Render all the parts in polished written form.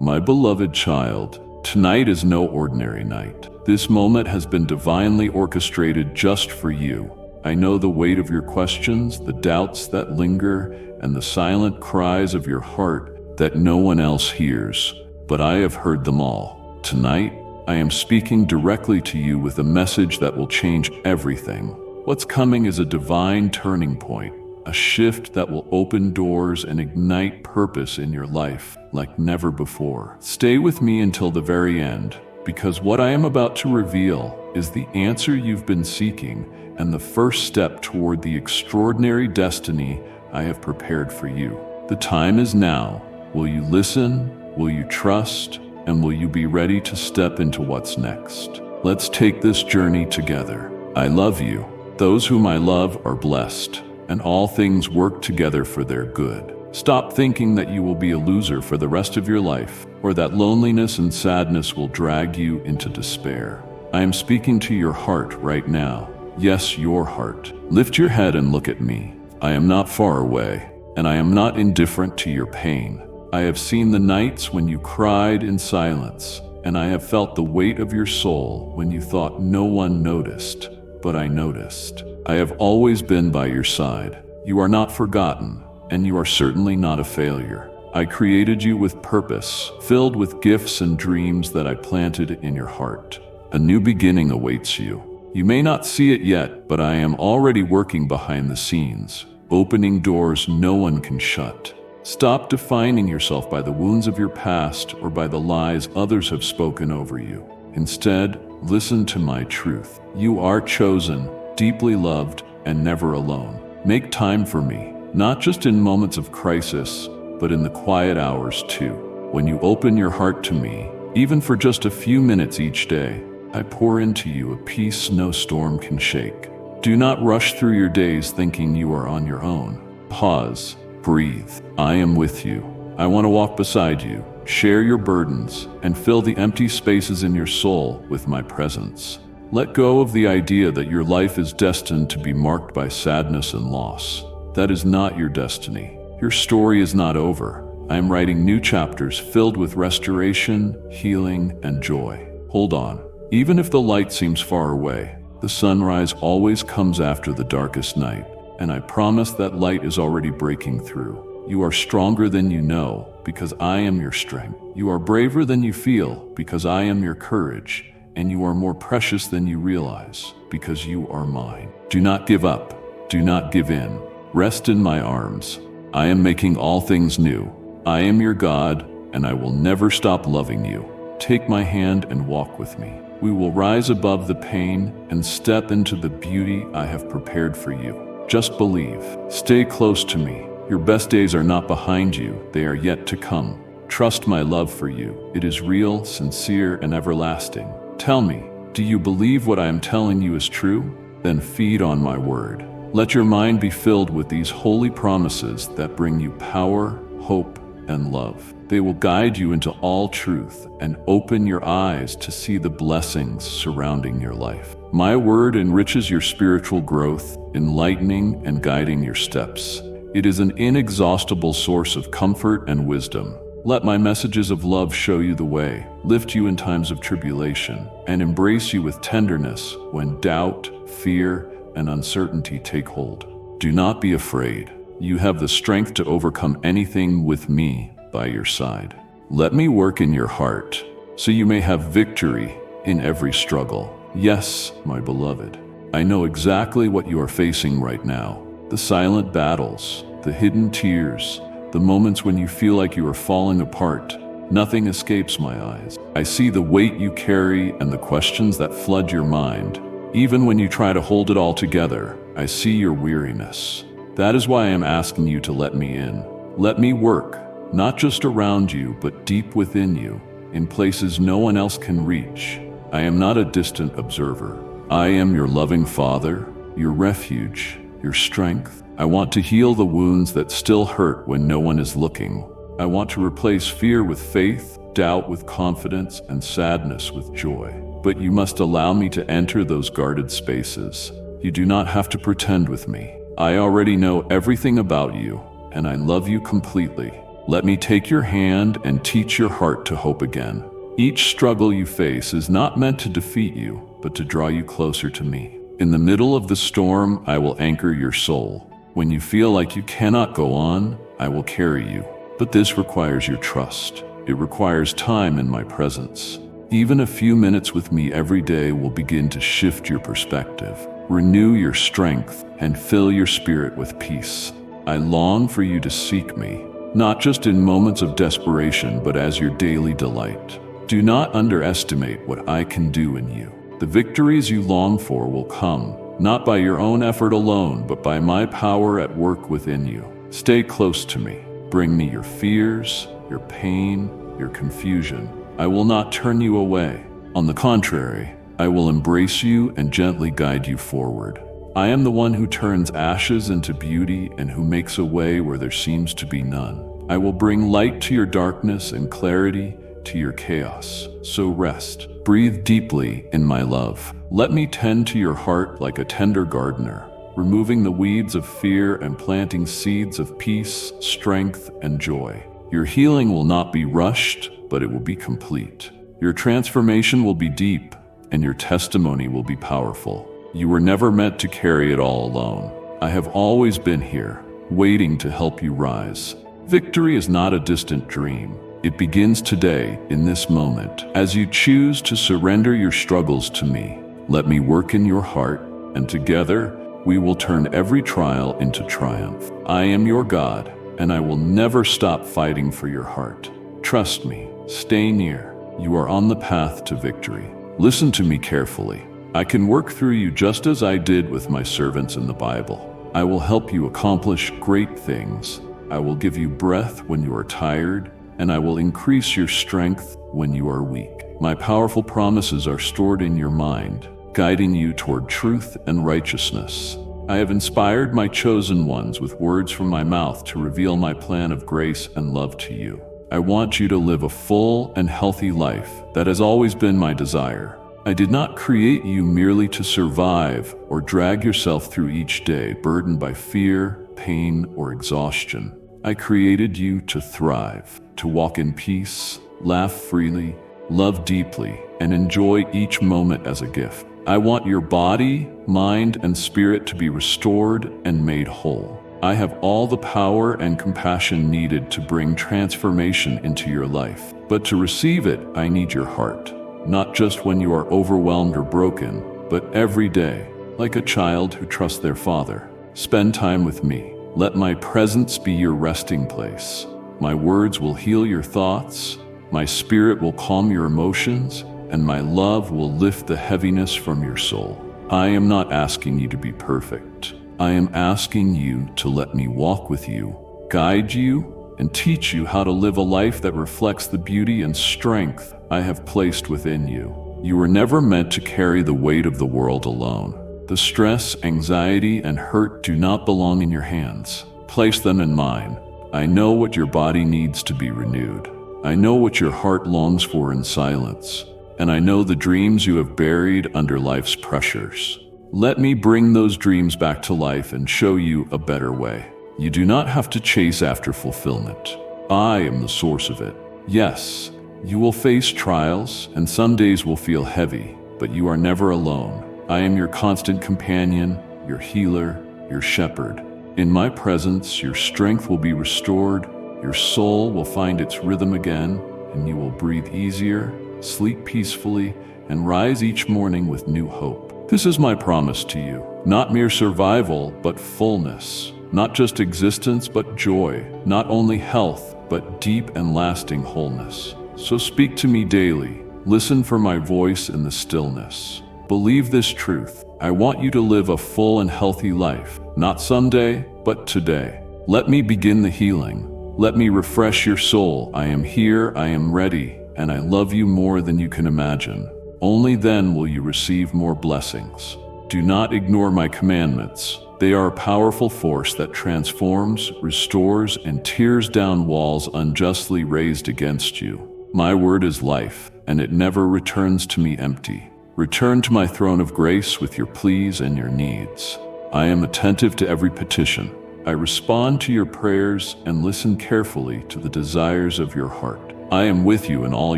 My beloved child, tonight is no ordinary night. This moment has been divinely orchestrated just for you. I know the weight of your questions, the doubts that linger, and the silent cries of your heart that no one else hears, but I have heard them all. Tonight, I am speaking directly to you with a message that will change everything. What's coming is a divine turning point, a shift that will open doors and ignite purpose in your life like never before. Stay with me until the very end, because what I am about to reveal is the answer you've been seeking and the first step toward the extraordinary destiny I have prepared for you. The time is now. Will you listen? Will you trust? And will you be ready to step into what's next? Let's take this journey together. I love you. Those whom I love are blessed, and all things work together for their good. Stop thinking that you will be a loser for the rest of your life, or that loneliness and sadness will drag you into despair. I am speaking to your heart right now. Yes, your heart. Lift your head and look at me. I am not far away, and I am not indifferent to your pain. I have seen the nights when you cried in silence, and I have felt the weight of your soul when you thought no one noticed, but I noticed. I have always been by your side. You are not forgotten, and you are certainly not a failure. I created you with purpose, filled with gifts and dreams that I planted in your heart. A new beginning awaits you. You may not see it yet, but I am already working behind the scenes, opening doors no one can shut. Stop defining yourself by the wounds of your past or by the lies others have spoken over you. Instead, listen to my truth. You are chosen, deeply loved, and never alone. Make time for me, not just in moments of crisis, but in the quiet hours too. When you open your heart to me, even for just a few minutes each day, I pour into you a peace no storm can shake. Do not rush through your days thinking you are on your own. Pause, breathe. I am with you. I want to walk beside you, share your burdens, and fill the empty spaces in your soul with my presence. Let go of the idea that your life is destined to be marked by sadness and loss. That is not your destiny. Your story is not over. I am writing new chapters filled with restoration, healing, and joy. Hold on. Even if the light seems far away, the sunrise always comes after the darkest night, and I promise that light is already breaking through. You are stronger than you know, because I am your strength. You are braver than you feel, because I am your courage. And you are more precious than you realize, because you are mine. Do not give up. Do not give in. Rest in my arms. I am making all things new. I am your God, and I will never stop loving you. Take my hand and walk with me. We will rise above the pain and step into the beauty I have prepared for you. Just believe. Stay close to me. Your best days are not behind you. They are yet to come. Trust my love for you. It is real, sincere, and everlasting. Tell me, do you believe what I am telling you is true? Then feed on my word. Let your mind be filled with these holy promises that bring you power, hope, and love. They will guide you into all truth and open your eyes to see the blessings surrounding your life. My word enriches your spiritual growth, enlightening and guiding your steps. It is an inexhaustible source of comfort and wisdom. Let my messages of love show you the way, lift you in times of tribulation, and embrace you with tenderness when doubt, fear, and uncertainty take hold. Do not be afraid. You have the strength to overcome anything with me by your side. Let me work in your heart, so you may have victory in every struggle. Yes, my beloved, I know exactly what you are facing right now. The silent battles, the hidden tears, the moments when you feel like you are falling apart. Nothing escapes my eyes. I see the weight you carry and the questions that flood your mind. Even when you try to hold it all together, I see your weariness. That is why I am asking you to let me in. Let me work, not just around you, but deep within you, in places no one else can reach. I am not a distant observer. I am your loving Father, your refuge, your strength. I want to heal the wounds that still hurt when no one is looking. I want to replace fear with faith, doubt with confidence, and sadness with joy. But you must allow me to enter those guarded spaces. You do not have to pretend with me. I already know everything about you, and I love you completely. Let me take your hand and teach your heart to hope again. Each struggle you face is not meant to defeat you, but to draw you closer to me. In the middle of the storm, I will anchor your soul. When you feel like you cannot go on, I will carry you. But this requires your trust. It requires time in my presence. Even a few minutes with me every day will begin to shift your perspective, renew your strength, and fill your spirit with peace. I long for you to seek me, not just in moments of desperation, but as your daily delight. Do not underestimate what I can do in you. The victories you long for will come, not by your own effort alone, but by my power at work within you. Stay close to me. Bring me your fears, your pain, your confusion. I will not turn you away. On the contrary, I will embrace you and gently guide you forward. I am the one who turns ashes into beauty and who makes a way where there seems to be none. I will bring light to your darkness and clarity to your chaos. So rest. Breathe deeply in my love. Let me tend to your heart like a tender gardener, removing the weeds of fear and planting seeds of peace, strength, and joy. Your healing will not be rushed, but it will be complete. Your transformation will be deep, and your testimony will be powerful. You were never meant to carry it all alone. I have always been here, waiting to help you rise. Victory is not a distant dream. It begins today, in this moment, as you choose to surrender your struggles to me. Let me work in your heart, and together, we will turn every trial into triumph. I am your God, and I will never stop fighting for your heart. Trust me, stay near. You are on the path to victory. Listen to me carefully. I can work through you just as I did with my servants in the Bible. I will help you accomplish great things. I will give you breath when you are tired, and I will increase your strength when you are weak. My powerful promises are stored in your mind, guiding you toward truth and righteousness. I have inspired my chosen ones with words from my mouth to reveal my plan of grace and love to you. I want you to live a full and healthy life. That has always been my desire. I did not create you merely to survive or drag yourself through each day burdened by fear, pain, or exhaustion. I created you to thrive, to walk in peace, laugh freely, love deeply, and enjoy each moment as a gift. I want your body, mind, and spirit to be restored and made whole. I have all the power and compassion needed to bring transformation into your life. But to receive it, I need your heart. Not just when you are overwhelmed or broken, but every day, like a child who trusts their father. Spend time with me. Let my presence be your resting place. My words will heal your thoughts, my spirit will calm your emotions, and my love will lift the heaviness from your soul. I am not asking you to be perfect. I am asking you to let me walk with you, guide you, and teach you how to live a life that reflects the beauty and strength I have placed within you. You were never meant to carry the weight of the world alone. The stress, anxiety, and hurt do not belong in your hands. Place them in mine. I know what your body needs to be renewed. I know what your heart longs for in silence. And I know the dreams you have buried under life's pressures. Let me bring those dreams back to life and show you a better way. You do not have to chase after fulfillment. I am the source of it. Yes, you will face trials, and some days will feel heavy, but you are never alone. I am your constant companion, your healer, your shepherd. In my presence, your strength will be restored, your soul will find its rhythm again, and you will breathe easier, sleep peacefully, and rise each morning with new hope. This is my promise to you. Not mere survival, but fullness. Not just existence, but joy. Not only health, but deep and lasting wholeness. So speak to me daily. Listen for my voice in the stillness. Believe this truth. I want you to live a full and healthy life. Not someday, but today. Let me begin the healing. Let me refresh your soul. I am here, I am ready, and I love you more than you can imagine. Only then will you receive more blessings. Do not ignore my commandments. They are a powerful force that transforms, restores, and tears down walls unjustly raised against you. My word is life, and it never returns to me empty. Return to my throne of grace with your pleas and your needs. I am attentive to every petition. I respond to your prayers and listen carefully to the desires of your heart. I am with you in all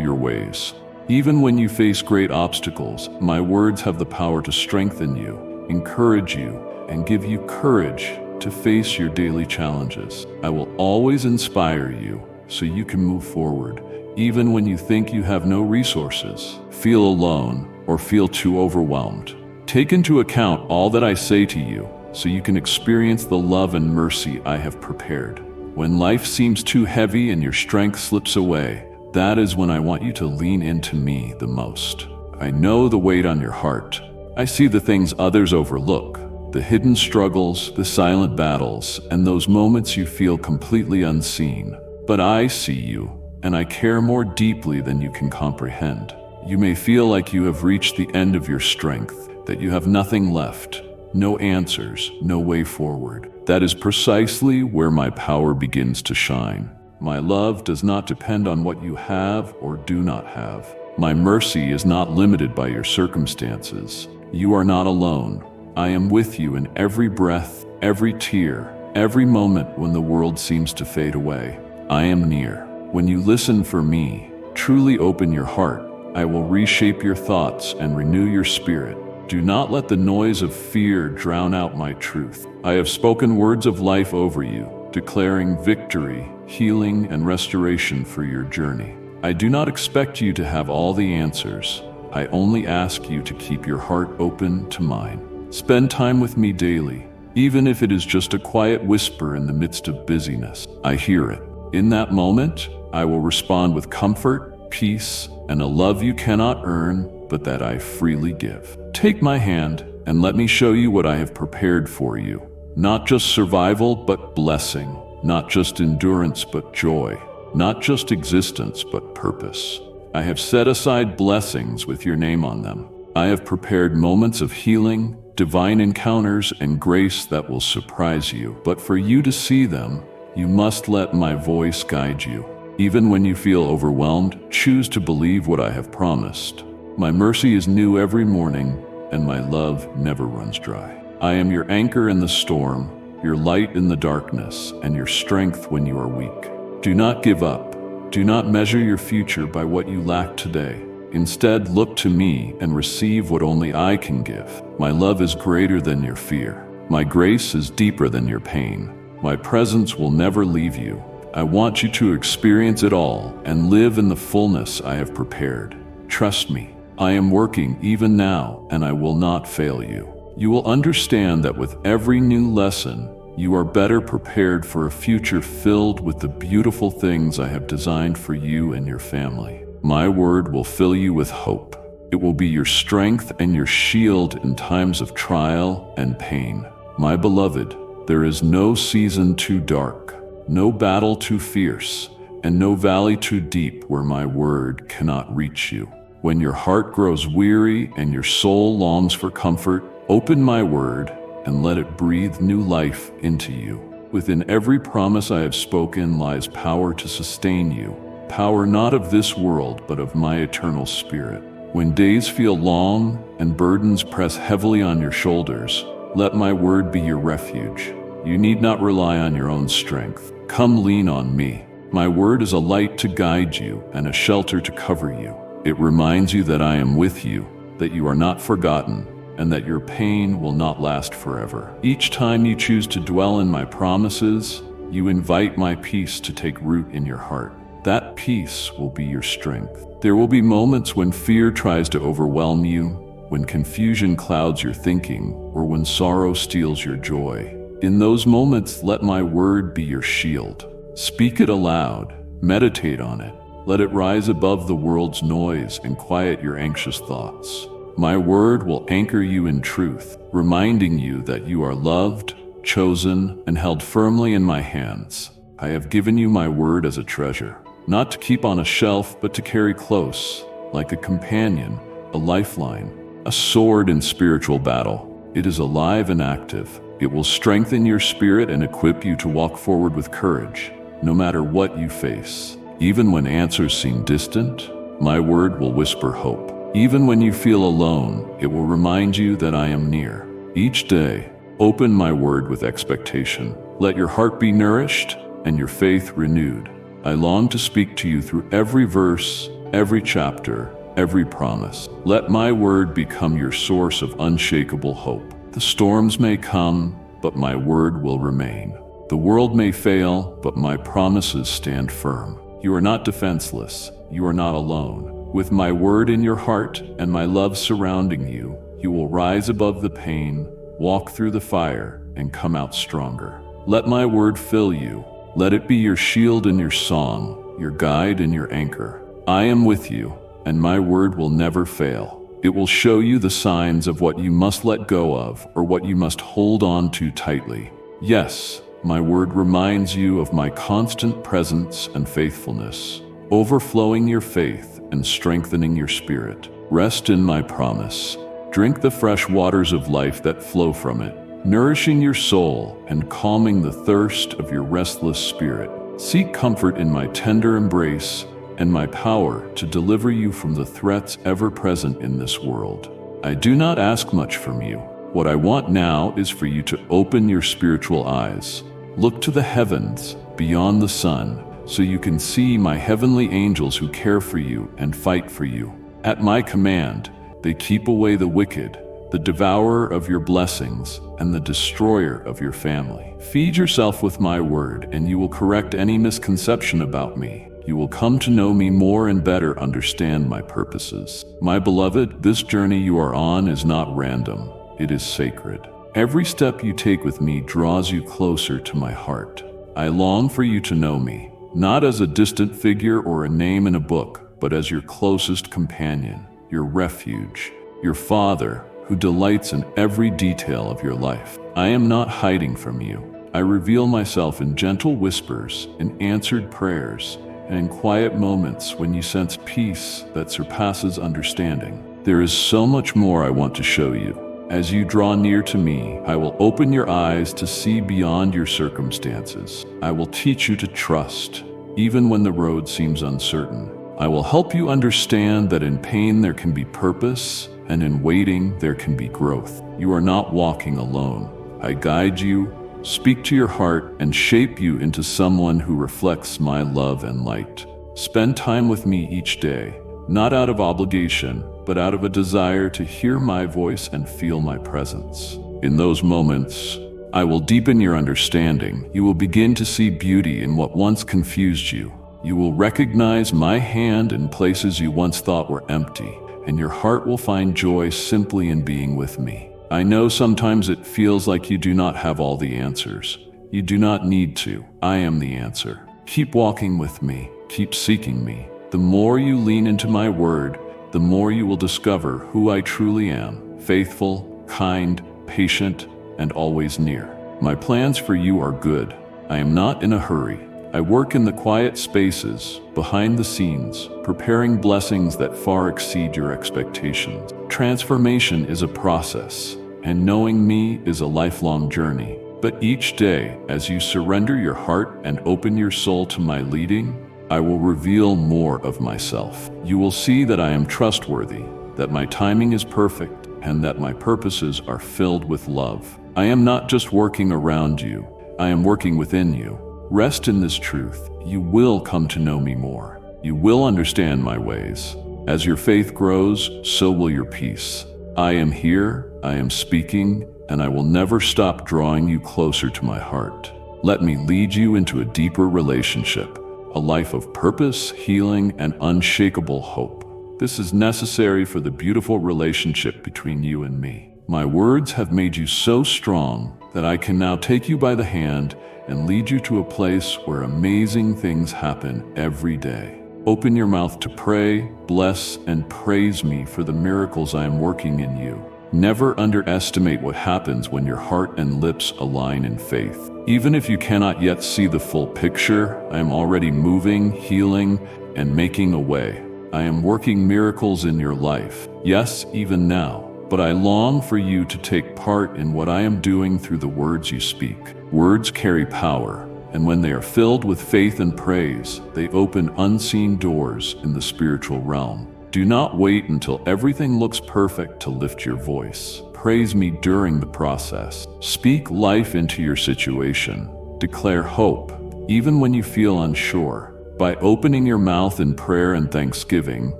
your ways. Even when you face great obstacles, my words have the power to strengthen you, encourage you, and give you courage to face your daily challenges. I will always inspire you so you can move forward, even when you think you have no resources, feel alone, or feel too overwhelmed. Take into account all that I say to you so you can experience the love and mercy I have prepared. When life seems too heavy and your strength slips away, that is when I want you to lean into me the most. I know the weight on your heart. I see the things others overlook, the hidden struggles, the silent battles, and those moments you feel completely unseen. But I see you, and I care more deeply than you can comprehend. You may feel like you have reached the end of your strength, that you have nothing left, no answers, no way forward. That is precisely where my power begins to shine. My love does not depend on what you have or do not have. My mercy is not limited by your circumstances. You are not alone. I am with you in every breath, every tear, every moment when the world seems to fade away. I am near. When you listen for me, truly open your heart, I will reshape your thoughts and renew your spirit. Do not let the noise of fear drown out my truth. I have spoken words of life over you, declaring victory, healing, and restoration for your journey. I do not expect you to have all the answers. I only ask you to keep your heart open to mine. Spend time with me daily, even if it is just a quiet whisper in the midst of busyness. I hear it. In that moment, I will respond with comfort, peace, and a love you cannot earn, but that I freely give. Take my hand and let me show you what I have prepared for you. Not just survival, but blessing. Not just endurance, but joy. Not just existence, but purpose. I have set aside blessings with your name on them. I have prepared moments of healing, divine encounters, and grace that will surprise you. But for you to see them, you must let my voice guide you. Even when you feel overwhelmed, choose to believe what I have promised. My mercy is new every morning, and my love never runs dry. I am your anchor in the storm, your light in the darkness, and your strength when you are weak. Do not give up. Do not measure your future by what you lack today. Instead, look to me and receive what only I can give. My love is greater than your fear. My grace is deeper than your pain. My presence will never leave you. I want you to experience it all and live in the fullness I have prepared. Trust me, I am working even now, and I will not fail you. You will understand that with every new lesson, you are better prepared for a future filled with the beautiful things I have designed for you and your family. My word will fill you with hope. It will be your strength and your shield in times of trial and pain. My beloved, there is no season too dark, no battle too fierce, and no valley too deep where my word cannot reach you. When your heart grows weary and your soul longs for comfort, open my word and let it breathe new life into you. Within every promise I have spoken lies power to sustain you, power not of this world but of my eternal spirit. When days feel long and burdens press heavily on your shoulders, let my word be your refuge. You need not rely on your own strength. Come lean on me. My word is a light to guide you and a shelter to cover you. It reminds you that I am with you, that you are not forgotten, and that your pain will not last forever. Each time you choose to dwell in my promises, you invite my peace to take root in your heart. That peace will be your strength. There will be moments when fear tries to overwhelm you, when confusion clouds your thinking, or when sorrow steals your joy. In those moments, let my word be your shield. Speak it aloud, meditate on it. Let it rise above the world's noise and quiet your anxious thoughts. My word will anchor you in truth, reminding you that you are loved, chosen, and held firmly in my hands. I have given you my word as a treasure, not to keep on a shelf, but to carry close, like a companion, a lifeline, a sword in spiritual battle. It is alive and active. It will strengthen your spirit and equip you to walk forward with courage, no matter what you face. Even when answers seem distant, my word will whisper hope. Even when you feel alone, it will remind you that I am near. Each day, open my word with expectation. Let your heart be nourished and your faith renewed. I long to speak to you through every verse, every chapter, every promise. Let my word become your source of unshakable hope. The storms may come, but my word will remain. The world may fail, but my promises stand firm. You are not defenseless. You are not alone. With my word in your heart and my love surrounding you, you will rise above the pain, walk through the fire, and come out stronger. Let my word fill you. Let it be your shield and your song, your guide and your anchor. I am with you, and my word will never fail. It will show you the signs of what you must let go of or what you must hold on to tightly. Yes, my word reminds you of my constant presence and faithfulness, overflowing your faith and strengthening your spirit. Rest in my promise. Drink the fresh waters of life that flow from it, nourishing your soul and calming the thirst of your restless spirit. Seek comfort in my tender embrace and my power to deliver you from the threats ever present in this world. I do not ask much from you. What I want now is for you to open your spiritual eyes. Look to the heavens, beyond the sun, so you can see my heavenly angels who care for you and fight for you. At my command, they keep away the wicked, the devourer of your blessings, and the destroyer of your family. Feed yourself with my word, and you will correct any misconception about me. You will come to know me more and better understand my purposes. My beloved, this journey you are on is not random. It is sacred. Every step you take with me draws you closer to my heart. I long for you to know me, not as a distant figure or a name in a book, but as your closest companion, your refuge, your Father, who delights in every detail of your life. I am not hiding from you. I reveal myself in gentle whispers, in answered prayers, and in quiet moments when you sense peace that surpasses understanding. There is so much more I want to show you. As you draw near to me, I will open your eyes to see beyond your circumstances. I will teach you to trust, even when the road seems uncertain. I will help you understand that in pain there can be purpose, and in waiting there can be growth. You are not walking alone. I guide you, speak to your heart, and shape you into someone who reflects my love and light. Spend time with me each day, not out of obligation, but out of a desire to hear my voice and feel my presence. In those moments, I will deepen your understanding. You will begin to see beauty in what once confused you. You will recognize my hand in places you once thought were empty, and your heart will find joy simply in being with me. I know sometimes it feels like you do not have all the answers. You do not need to. I am the answer. Keep walking with me. Keep seeking me. The more you lean into my word, the more you will discover who I truly am: faithful, kind, patient, and always near. My plans for you are good. I am not in a hurry. I work in the quiet spaces, behind the scenes, preparing blessings that far exceed your expectations. Transformation is a process, and knowing me is a lifelong journey. But each day, as you surrender your heart and open your soul to my leading, I will reveal more of myself. You will see that I am trustworthy, that my timing is perfect, and that my purposes are filled with love. I am not just working around you, I am working within you. Rest in this truth. You will come to know me more. You will understand my ways. As your faith grows, so will your peace. I am here, I am speaking, and I will never stop drawing you closer to my heart. Let me lead you into a deeper relationship, a life of purpose, healing, and unshakable hope. This is necessary for the beautiful relationship between you and me. My words have made you so strong that I can now take you by the hand and lead you to a place where amazing things happen every day. Open your mouth to pray, bless, and praise me for the miracles I am working in you. Never underestimate what happens when your heart and lips align in faith. Even if you cannot yet see the full picture, I am already moving, healing, and making a way. I am working miracles in your life, yes, even now. But I long for you to take part in what I am doing through the words you speak. Words carry power, and when they are filled with faith and praise, they open unseen doors in the spiritual realm. Do not wait until everything looks perfect to lift your voice. Praise me during the process. Speak life into your situation. Declare hope, even when you feel unsure. By opening your mouth in prayer and thanksgiving,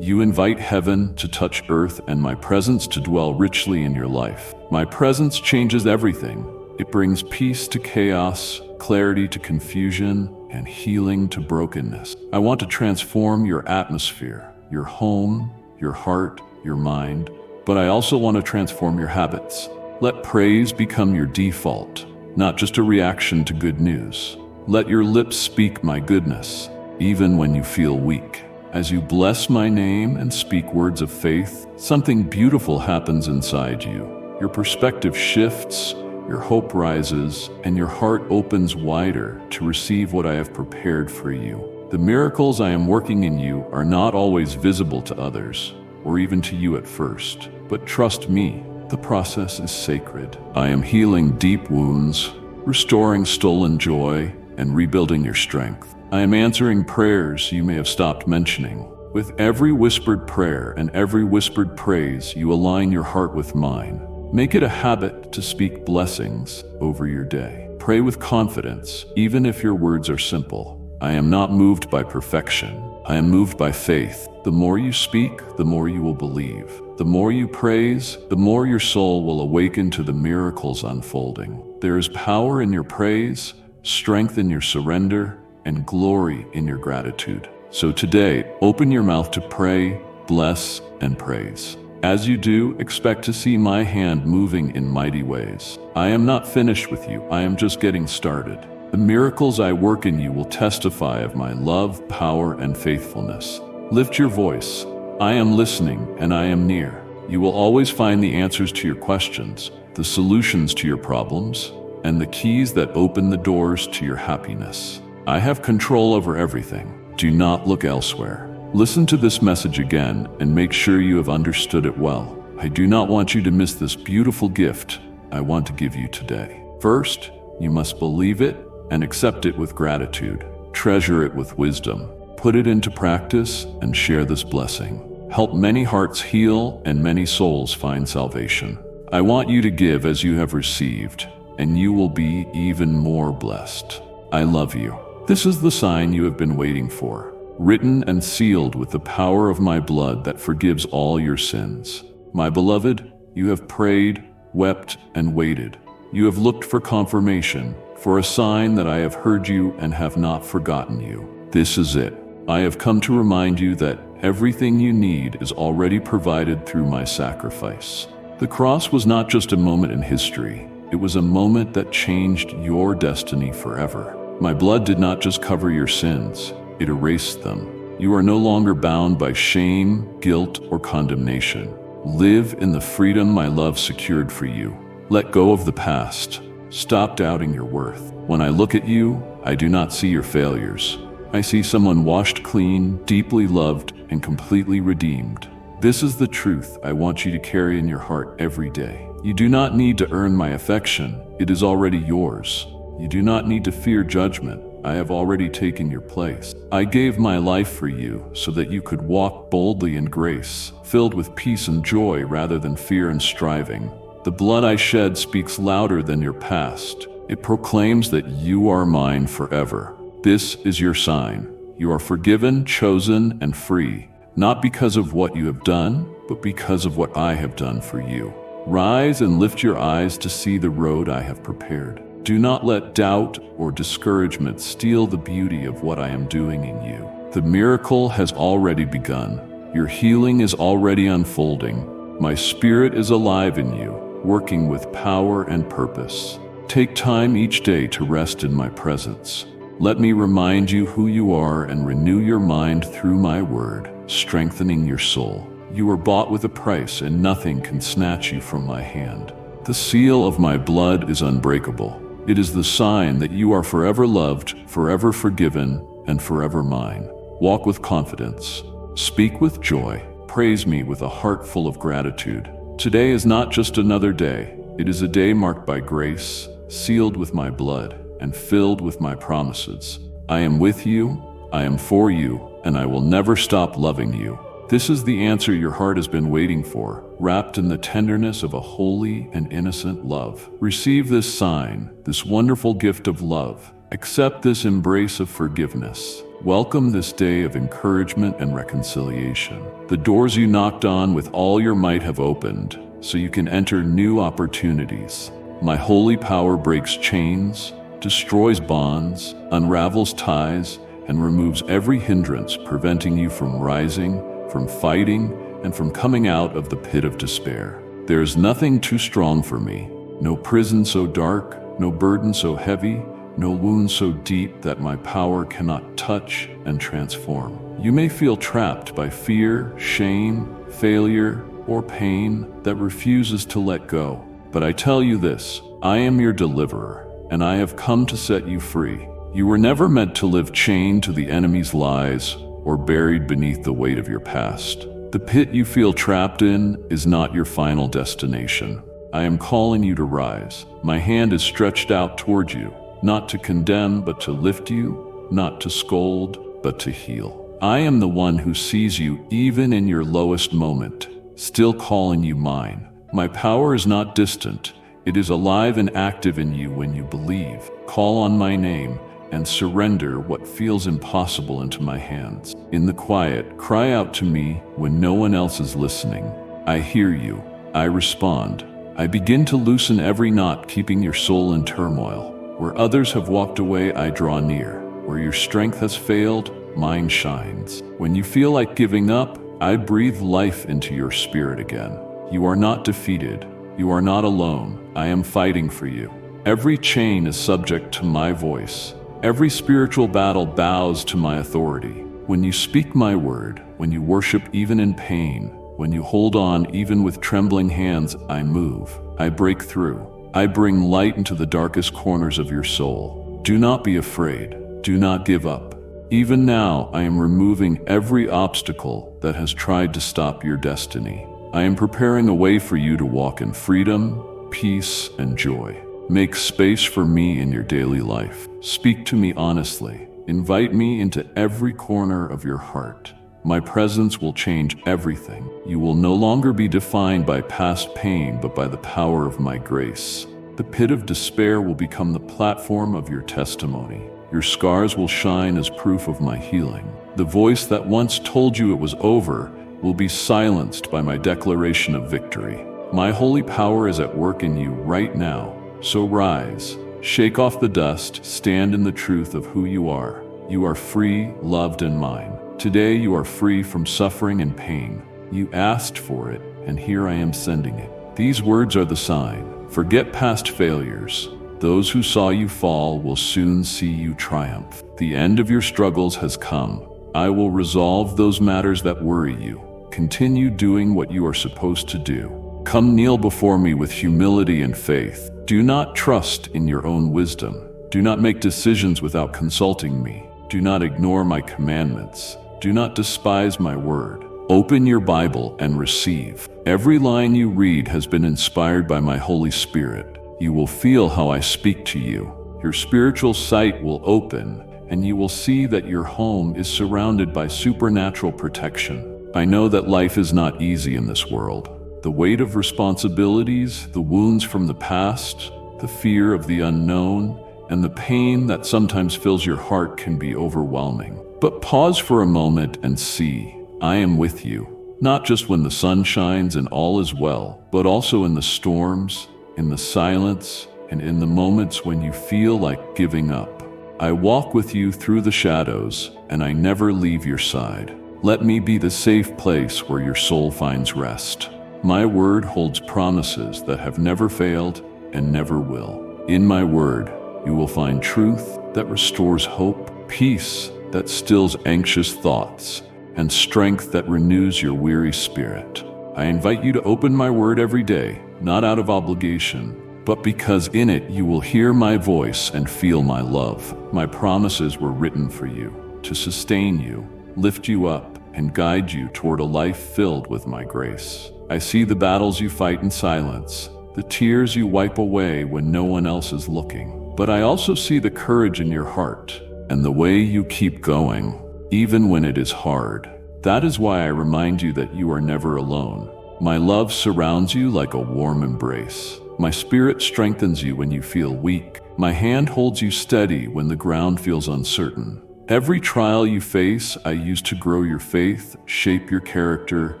you invite heaven to touch earth and my presence to dwell richly in your life. My presence changes everything. It brings peace to chaos, clarity to confusion, and healing to brokenness. I want to transform your atmosphere, your home, your heart, your mind, but I also want to transform your habits. Let praise become your default, not just a reaction to good news. Let your lips speak my goodness, even when you feel weak. As you bless my name and speak words of faith, something beautiful happens inside you. Your perspective shifts, your hope rises, and your heart opens wider to receive what I have prepared for you. The miracles I am working in you are not always visible to others, or even to you at first. But trust me, the process is sacred. I am healing deep wounds, restoring stolen joy, and rebuilding your strength. I am answering prayers you may have stopped mentioning. With every whispered prayer and every whispered praise, you align your heart with mine. Make it a habit to speak blessings over your day. Pray with confidence, even if your words are simple. I am not moved by perfection. I am moved by faith. The more you speak, the more you will believe. The more you praise, the more your soul will awaken to the miracles unfolding. There is power in your praise, strength in your surrender, and glory in your gratitude. So today, open your mouth to pray, bless, and praise. As you do, expect to see my hand moving in mighty ways. I am not finished with you, I am just getting started. The miracles I work in you will testify of my love, power, and faithfulness. Lift your voice. I am listening and I am near. You will always find the answers to your questions, the solutions to your problems, and the keys that open the doors to your happiness. I have control over everything. Do not look elsewhere. Listen to this message again and make sure you have understood it well. I do not want you to miss this beautiful gift I want to give you today. First, you must believe it and accept it with gratitude. Treasure it with wisdom. Put it into practice and share this blessing. Help many hearts heal and many souls find salvation. I want you to give as you have received, and you will be even more blessed. I love you. This is the sign you have been waiting for, written and sealed with the power of my blood that forgives all your sins. My beloved, you have prayed, wept, and waited. You have looked for confirmation, for a sign that I have heard you and have not forgotten you. This is it. I have come to remind you that everything you need is already provided through my sacrifice. The cross was not just a moment in history. It was a moment that changed your destiny forever. My blood did not just cover your sins, it erased them. You are no longer bound by shame, guilt, or condemnation. Live in the freedom my love secured for you. Let go of the past. Stop doubting your worth. When I look at you, I do not see your failures. I see someone washed clean, deeply loved, and completely redeemed. This is the truth I want you to carry in your heart every day. You do not need to earn my affection. It is already yours. You do not need to fear judgment. I have already taken your place. I gave my life for you so that you could walk boldly in grace, filled with peace and joy rather than fear and striving. The blood I shed speaks louder than your past. It proclaims that you are mine forever. This is your sign. You are forgiven, chosen, and free, not because of what you have done, but because of what I have done for you. Rise and lift your eyes to see the road I have prepared. Do not let doubt or discouragement steal the beauty of what I am doing in you. The miracle has already begun. Your healing is already unfolding. My spirit is alive in you, working with power and purpose. Take time each day to rest in my presence. Let me remind you who you are and renew your mind through my word, strengthening your soul. You are bought with a price, and nothing can snatch you from my hand. The seal of my blood is unbreakable. It is the sign that you are forever loved, forever forgiven, and forever mine. Walk with confidence. Speak with joy. Praise me with a heart full of gratitude. Today is not just another day. It is a day marked by grace, sealed with my blood, and filled with my promises. I am with you, I am for you, and I will never stop loving you. This is the answer your heart has been waiting for, wrapped in the tenderness of a holy and innocent love. Receive this sign, this wonderful gift of love. Accept this embrace of forgiveness. Welcome this day of encouragement and reconciliation. The doors you knocked on with all your might have opened, so you can enter new opportunities. My holy power breaks chains, destroys bonds, unravels ties, and removes every hindrance preventing you from rising, from fighting, and from coming out of the pit of despair. There is nothing too strong for me, no prison so dark, no burden so heavy, no wound so deep that my power cannot touch and transform. You may feel trapped by fear, shame, failure, or pain that refuses to let go. But I tell you this, I am your deliverer, and I have come to set you free. You were never meant to live chained to the enemy's lies or buried beneath the weight of your past. The pit you feel trapped in is not your final destination. I am calling you to rise. My hand is stretched out toward you, not to condemn, but to lift you, not to scold, but to heal. I am the one who sees you even in your lowest moment, still calling you mine. My power is not distant. It is alive and active in you when you believe. Call on my name and surrender what feels impossible into my hands. In the quiet, cry out to me when no one else is listening. I hear you. I respond. I begin to loosen every knot keeping your soul in turmoil. Where others have walked away, I draw near. Where your strength has failed, mine shines. When you feel like giving up, I breathe life into your spirit again. You are not defeated. You are not alone. I am fighting for you. Every chain is subject to my voice. Every spiritual battle bows to my authority. When you speak my word, when you worship even in pain, when you hold on even with trembling hands, I move. I break through. I bring light into the darkest corners of your soul. Do not be afraid. Do not give up. Even now, I am removing every obstacle that has tried to stop your destiny. I am preparing a way for you to walk in freedom, peace, and joy. Make space for me in your daily life. Speak to me honestly. Invite me into every corner of your heart. My presence will change everything. You will no longer be defined by past pain, but by the power of my grace. The pit of despair will become the platform of your testimony. Your scars will shine as proof of my healing. The voice that once told you it was over will be silenced by my declaration of victory. My holy power is at work in you right now. So rise, shake off the dust, stand in the truth of who you are. You are free, loved, and mine. Today you are free from suffering and pain. You asked for it, and here I am sending it. These words are the sign. Forget past failures. Those who saw you fall will soon see you triumph. The end of your struggles has come. I will resolve those matters that worry you. Continue doing what you are supposed to do. Come kneel before me with humility and faith. Do not trust in your own wisdom. Do not make decisions without consulting me. Do not ignore my commandments. Do not despise my word. Open your Bible and receive. Every line you read has been inspired by my Holy Spirit. You will feel how I speak to you. Your spiritual sight will open, and you will see that your home is surrounded by supernatural protection. I know that life is not easy in this world. The weight of responsibilities, the wounds from the past, the fear of the unknown, and the pain that sometimes fills your heart can be overwhelming. But pause for a moment and see, I am with you, not just when the sun shines and all is well, but also in the storms, in the silence, and in the moments when you feel like giving up. I walk with you through the shadows, and I never leave your side. Let me be the safe place where your soul finds rest. My word holds promises that have never failed and never will. In my word, you will find truth that restores hope, peace that stills anxious thoughts, and strength that renews your weary spirit. I invite you to open my word every day, not out of obligation, but because in it you will hear my voice and feel my love. My promises were written for you, to sustain you, lift you up, and guide you toward a life filled with my grace. I see the battles you fight in silence, the tears you wipe away when no one else is looking. But I also see the courage in your heart and the way you keep going, even when it is hard. That is why I remind you that you are never alone. My love surrounds you like a warm embrace. My spirit strengthens you when you feel weak. My hand holds you steady when the ground feels uncertain. Every trial you face, I use to grow your faith, shape your character,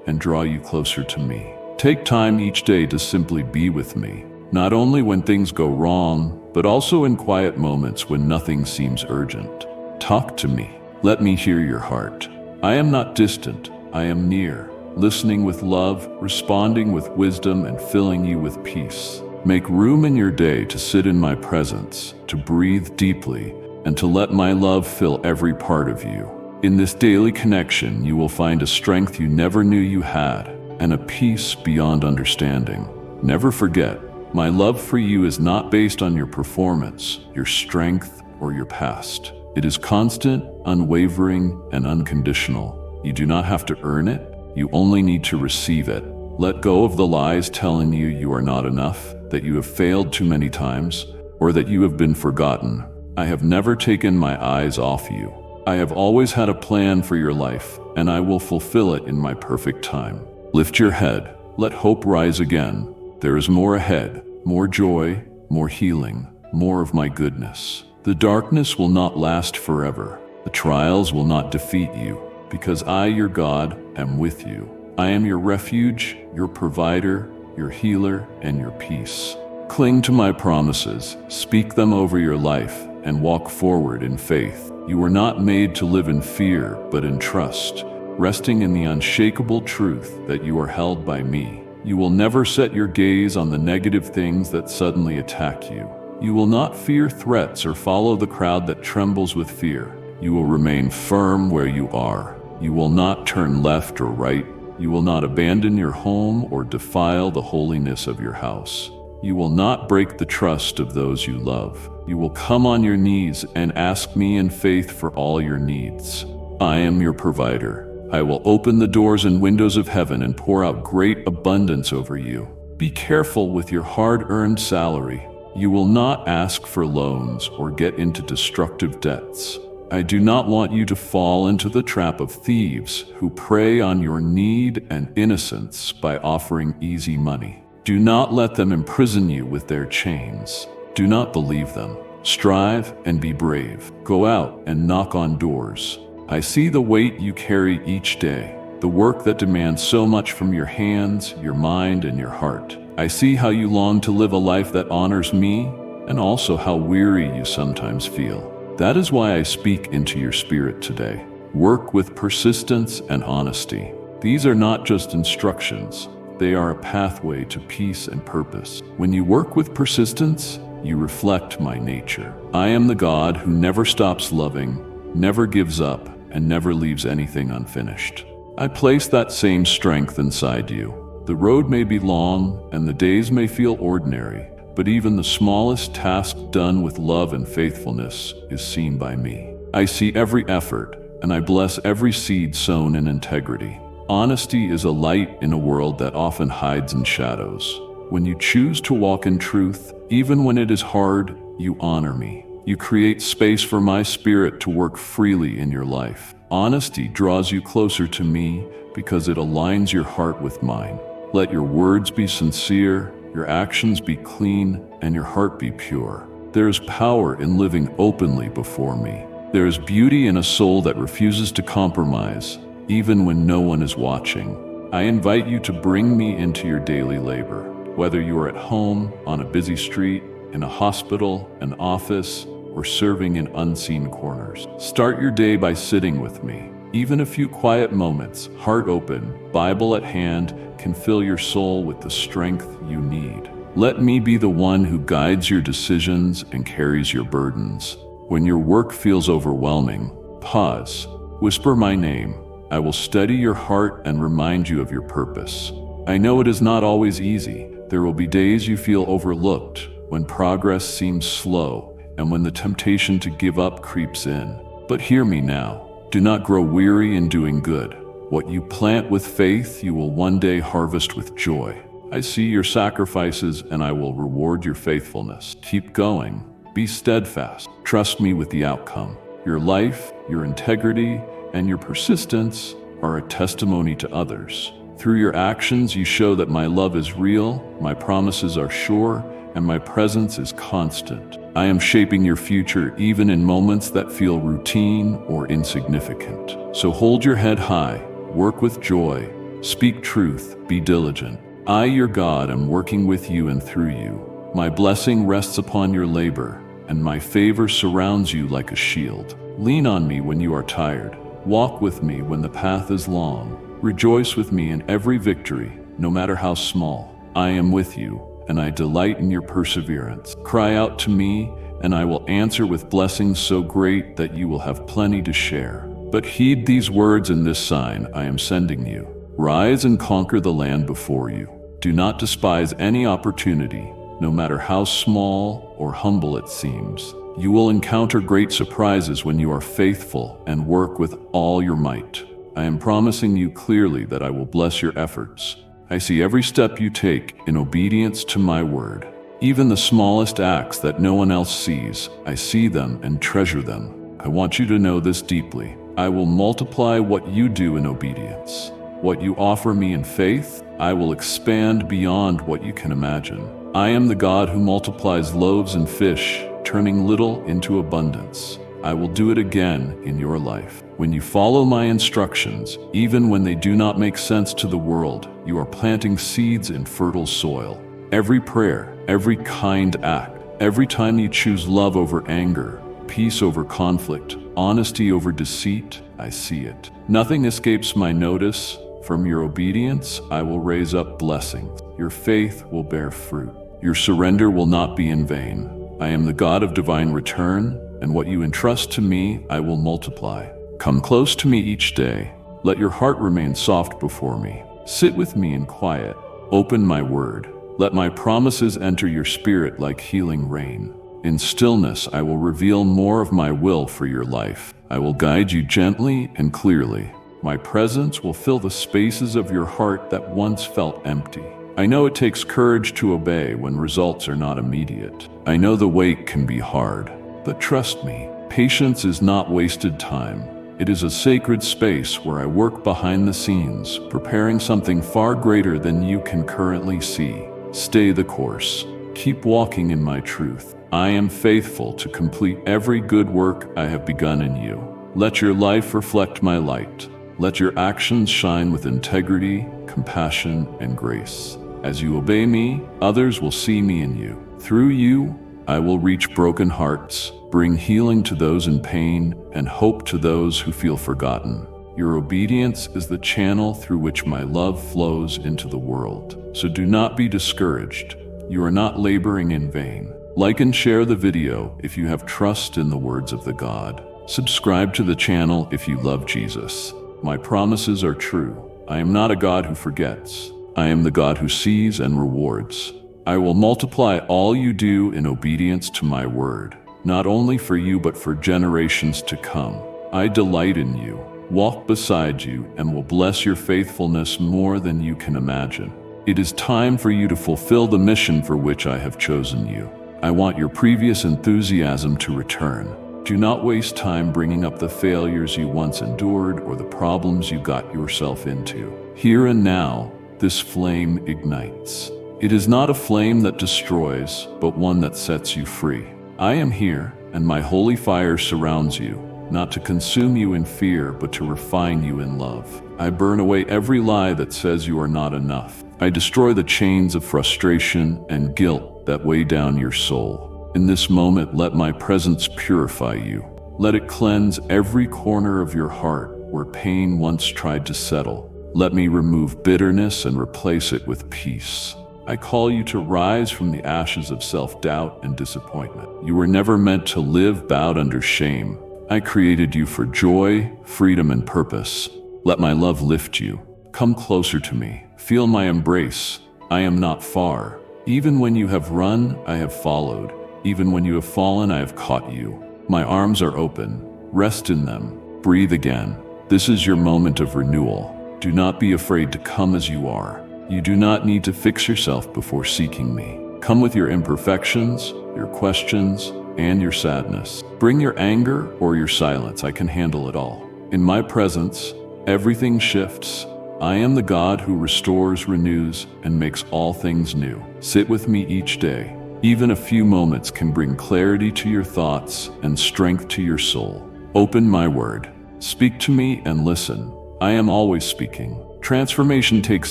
and draw you closer to me. Take time each day to simply be with me, not only when things go wrong, but also in quiet moments when nothing seems urgent. Talk to me. Let me hear your heart. I am not distant, I am near, listening with love, responding with wisdom, and filling you with peace. Make room in your day to sit in my presence, to breathe deeply, and to let my love fill every part of you. In this daily connection, you will find a strength you never knew you had, and a peace beyond understanding. Never forget, my love for you is not based on your performance, your strength, or your past. It is constant, unwavering, and unconditional. You do not have to earn it, you only need to receive it. Let go of the lies telling you you are not enough, that you have failed too many times, or that you have been forgotten. I have never taken my eyes off you. I have always had a plan for your life, and I will fulfill it in my perfect time. Lift your head, let hope rise again. There is more ahead, more joy, more healing, more of my goodness. The darkness will not last forever. The trials will not defeat you, because I, your God, am with you. I am your refuge, your provider, your healer, and your peace. Cling to my promises, speak them over your life, and walk forward in faith. You were not made to live in fear, but in trust, resting in the unshakable truth that you are held by me. You will never set your gaze on the negative things that suddenly attack you. You will not fear threats or follow the crowd that trembles with fear. You will remain firm where you are. You will not turn left or right. You will not abandon your home or defile the holiness of your house. You will not break the trust of those you love. You will come on your knees and ask me in faith for all your needs. I am your provider. I will open the doors and windows of heaven and pour out great abundance over you. Be careful with your hard-earned salary. You will not ask for loans or get into destructive debts. I do not want you to fall into the trap of thieves who prey on your need and innocence by offering easy money. Do not let them imprison you with their chains. Do not believe them. Strive and be brave. Go out and knock on doors. I see the weight you carry each day, the work that demands so much from your hands, your mind, and your heart. I see how you long to live a life that honors me, and also how weary you sometimes feel. That is why I speak into your spirit today. Work with persistence and honesty. These are not just instructions. They are a pathway to peace and purpose. When you work with persistence, you reflect my nature. I am the God who never stops loving, never gives up, and never leaves anything unfinished. I place that same strength inside you. The road may be long, and the days may feel ordinary, but even the smallest task done with love and faithfulness is seen by me. I see every effort, and I bless every seed sown in integrity. Honesty is a light in a world that often hides in shadows. When you choose to walk in truth, even when it is hard, you honor me. You create space for my spirit to work freely in your life. Honesty draws you closer to me because it aligns your heart with mine. Let your words be sincere, your actions be clean, and your heart be pure. There is power in living openly before me. There is beauty in a soul that refuses to compromise, even when no one is watching. I invite you to bring me into your daily labor. Whether you are at home, on a busy street, in a hospital, an office, or serving in unseen corners. Start your day by sitting with me. Even a few quiet moments, heart open, Bible at hand, can fill your soul with the strength you need. Let me be the one who guides your decisions and carries your burdens. When your work feels overwhelming, pause, whisper my name. I will steady your heart and remind you of your purpose. I know it is not always easy. There will be days you feel overlooked, when progress seems slow, and when the temptation to give up creeps in. But hear me now. Do not grow weary in doing good. What you plant with faith, you will one day harvest with joy. I see your sacrifices, and I will reward your faithfulness. Keep going. Be steadfast. Trust me with the outcome. Your life, your integrity, and your persistence are a testimony to others. Through your actions, you show that my love is real, my promises are sure, and my presence is constant. I am shaping your future even in moments that feel routine or insignificant. So hold your head high, work with joy, speak truth, be diligent. I, your God, am working with you and through you. My blessing rests upon your labor, and my favor surrounds you like a shield. Lean on me when you are tired. Walk with me when the path is long. Rejoice with me in every victory, no matter how small. I am with you, and I delight in your perseverance. Cry out to me, and I will answer with blessings so great that you will have plenty to share. But heed these words and this sign I am sending you. Rise and conquer the land before you. Do not despise any opportunity, no matter how small or humble it seems. You will encounter great surprises when you are faithful and work with all your might. I am promising you clearly that I will bless your efforts. I see every step you take in obedience to my word. Even the smallest acts that no one else sees, I see them and treasure them. I want you to know this deeply. I will multiply what you do in obedience. What you offer me in faith, I will expand beyond what you can imagine. I am the God who multiplies loaves and fish, turning little into abundance. I will do it again in your life. When you follow my instructions, even when they do not make sense to the world, you are planting seeds in fertile soil. Every prayer, every kind act, every time you choose love over anger, peace over conflict, honesty over deceit, I see it. Nothing escapes my notice. From your obedience, I will raise up blessings. Your faith will bear fruit. Your surrender will not be in vain. I am the God of divine return, and what you entrust to me, I will multiply. Come close to me each day. Let your heart remain soft before me. Sit with me in quiet. Open my word. Let my promises enter your spirit like healing rain. In stillness, I will reveal more of my will for your life. I will guide you gently and clearly. My presence will fill the spaces of your heart that once felt empty. I know it takes courage to obey when results are not immediate. I know the wait can be hard, but trust me, patience is not wasted time. It is a sacred space where I work behind the scenes, preparing something far greater than you can currently see. Stay the course. Keep walking in my truth. I am faithful to complete every good work I have begun in you. Let your life reflect my light. Let your actions shine with integrity, compassion, and grace. As you obey me, others will see me in you. Through you, I will reach broken hearts, bring healing to those in pain, and hope to those who feel forgotten. Your obedience is the channel through which my love flows into the world. So do not be discouraged. You are not laboring in vain. Like and share the video if you have trust in the words of the God. Subscribe to the channel if you love Jesus. My promises are true. I am not a God who forgets. I am the God who sees and rewards. I will multiply all you do in obedience to my word, not only for you but for generations to come. I delight in you, walk beside you, and will bless your faithfulness more than you can imagine. It is time for you to fulfill the mission for which I have chosen you. I want your previous enthusiasm to return. Do not waste time bringing up the failures you once endured or the problems you got yourself into. Here and now, this flame ignites. It is not a flame that destroys, but one that sets you free. I am here, and my holy fire surrounds you, not to consume you in fear, but to refine you in love. I burn away every lie that says you are not enough. I destroy the chains of frustration and guilt that weigh down your soul. In this moment, let my presence purify you. Let it cleanse every corner of your heart where pain once tried to settle. Let me remove bitterness and replace it with peace. I call you to rise from the ashes of self-doubt and disappointment. You were never meant to live bowed under shame. I created you for joy, freedom, and purpose. Let my love lift you. Come closer to me. Feel my embrace. I am not far. Even when you have run, I have followed. Even when you have fallen, I have caught you. My arms are open. Rest in them. Breathe again. This is your moment of renewal. Do not be afraid to come as you are. You do not need to fix yourself before seeking me. Come with your imperfections, your questions, and your sadness. Bring your anger or your silence. I can handle it all. In my presence, everything shifts. I am the God who restores, renews, and makes all things new. Sit with me each day. Even a few moments can bring clarity to your thoughts and strength to your soul. Open my word. Speak to me and listen. I am always speaking. Transformation takes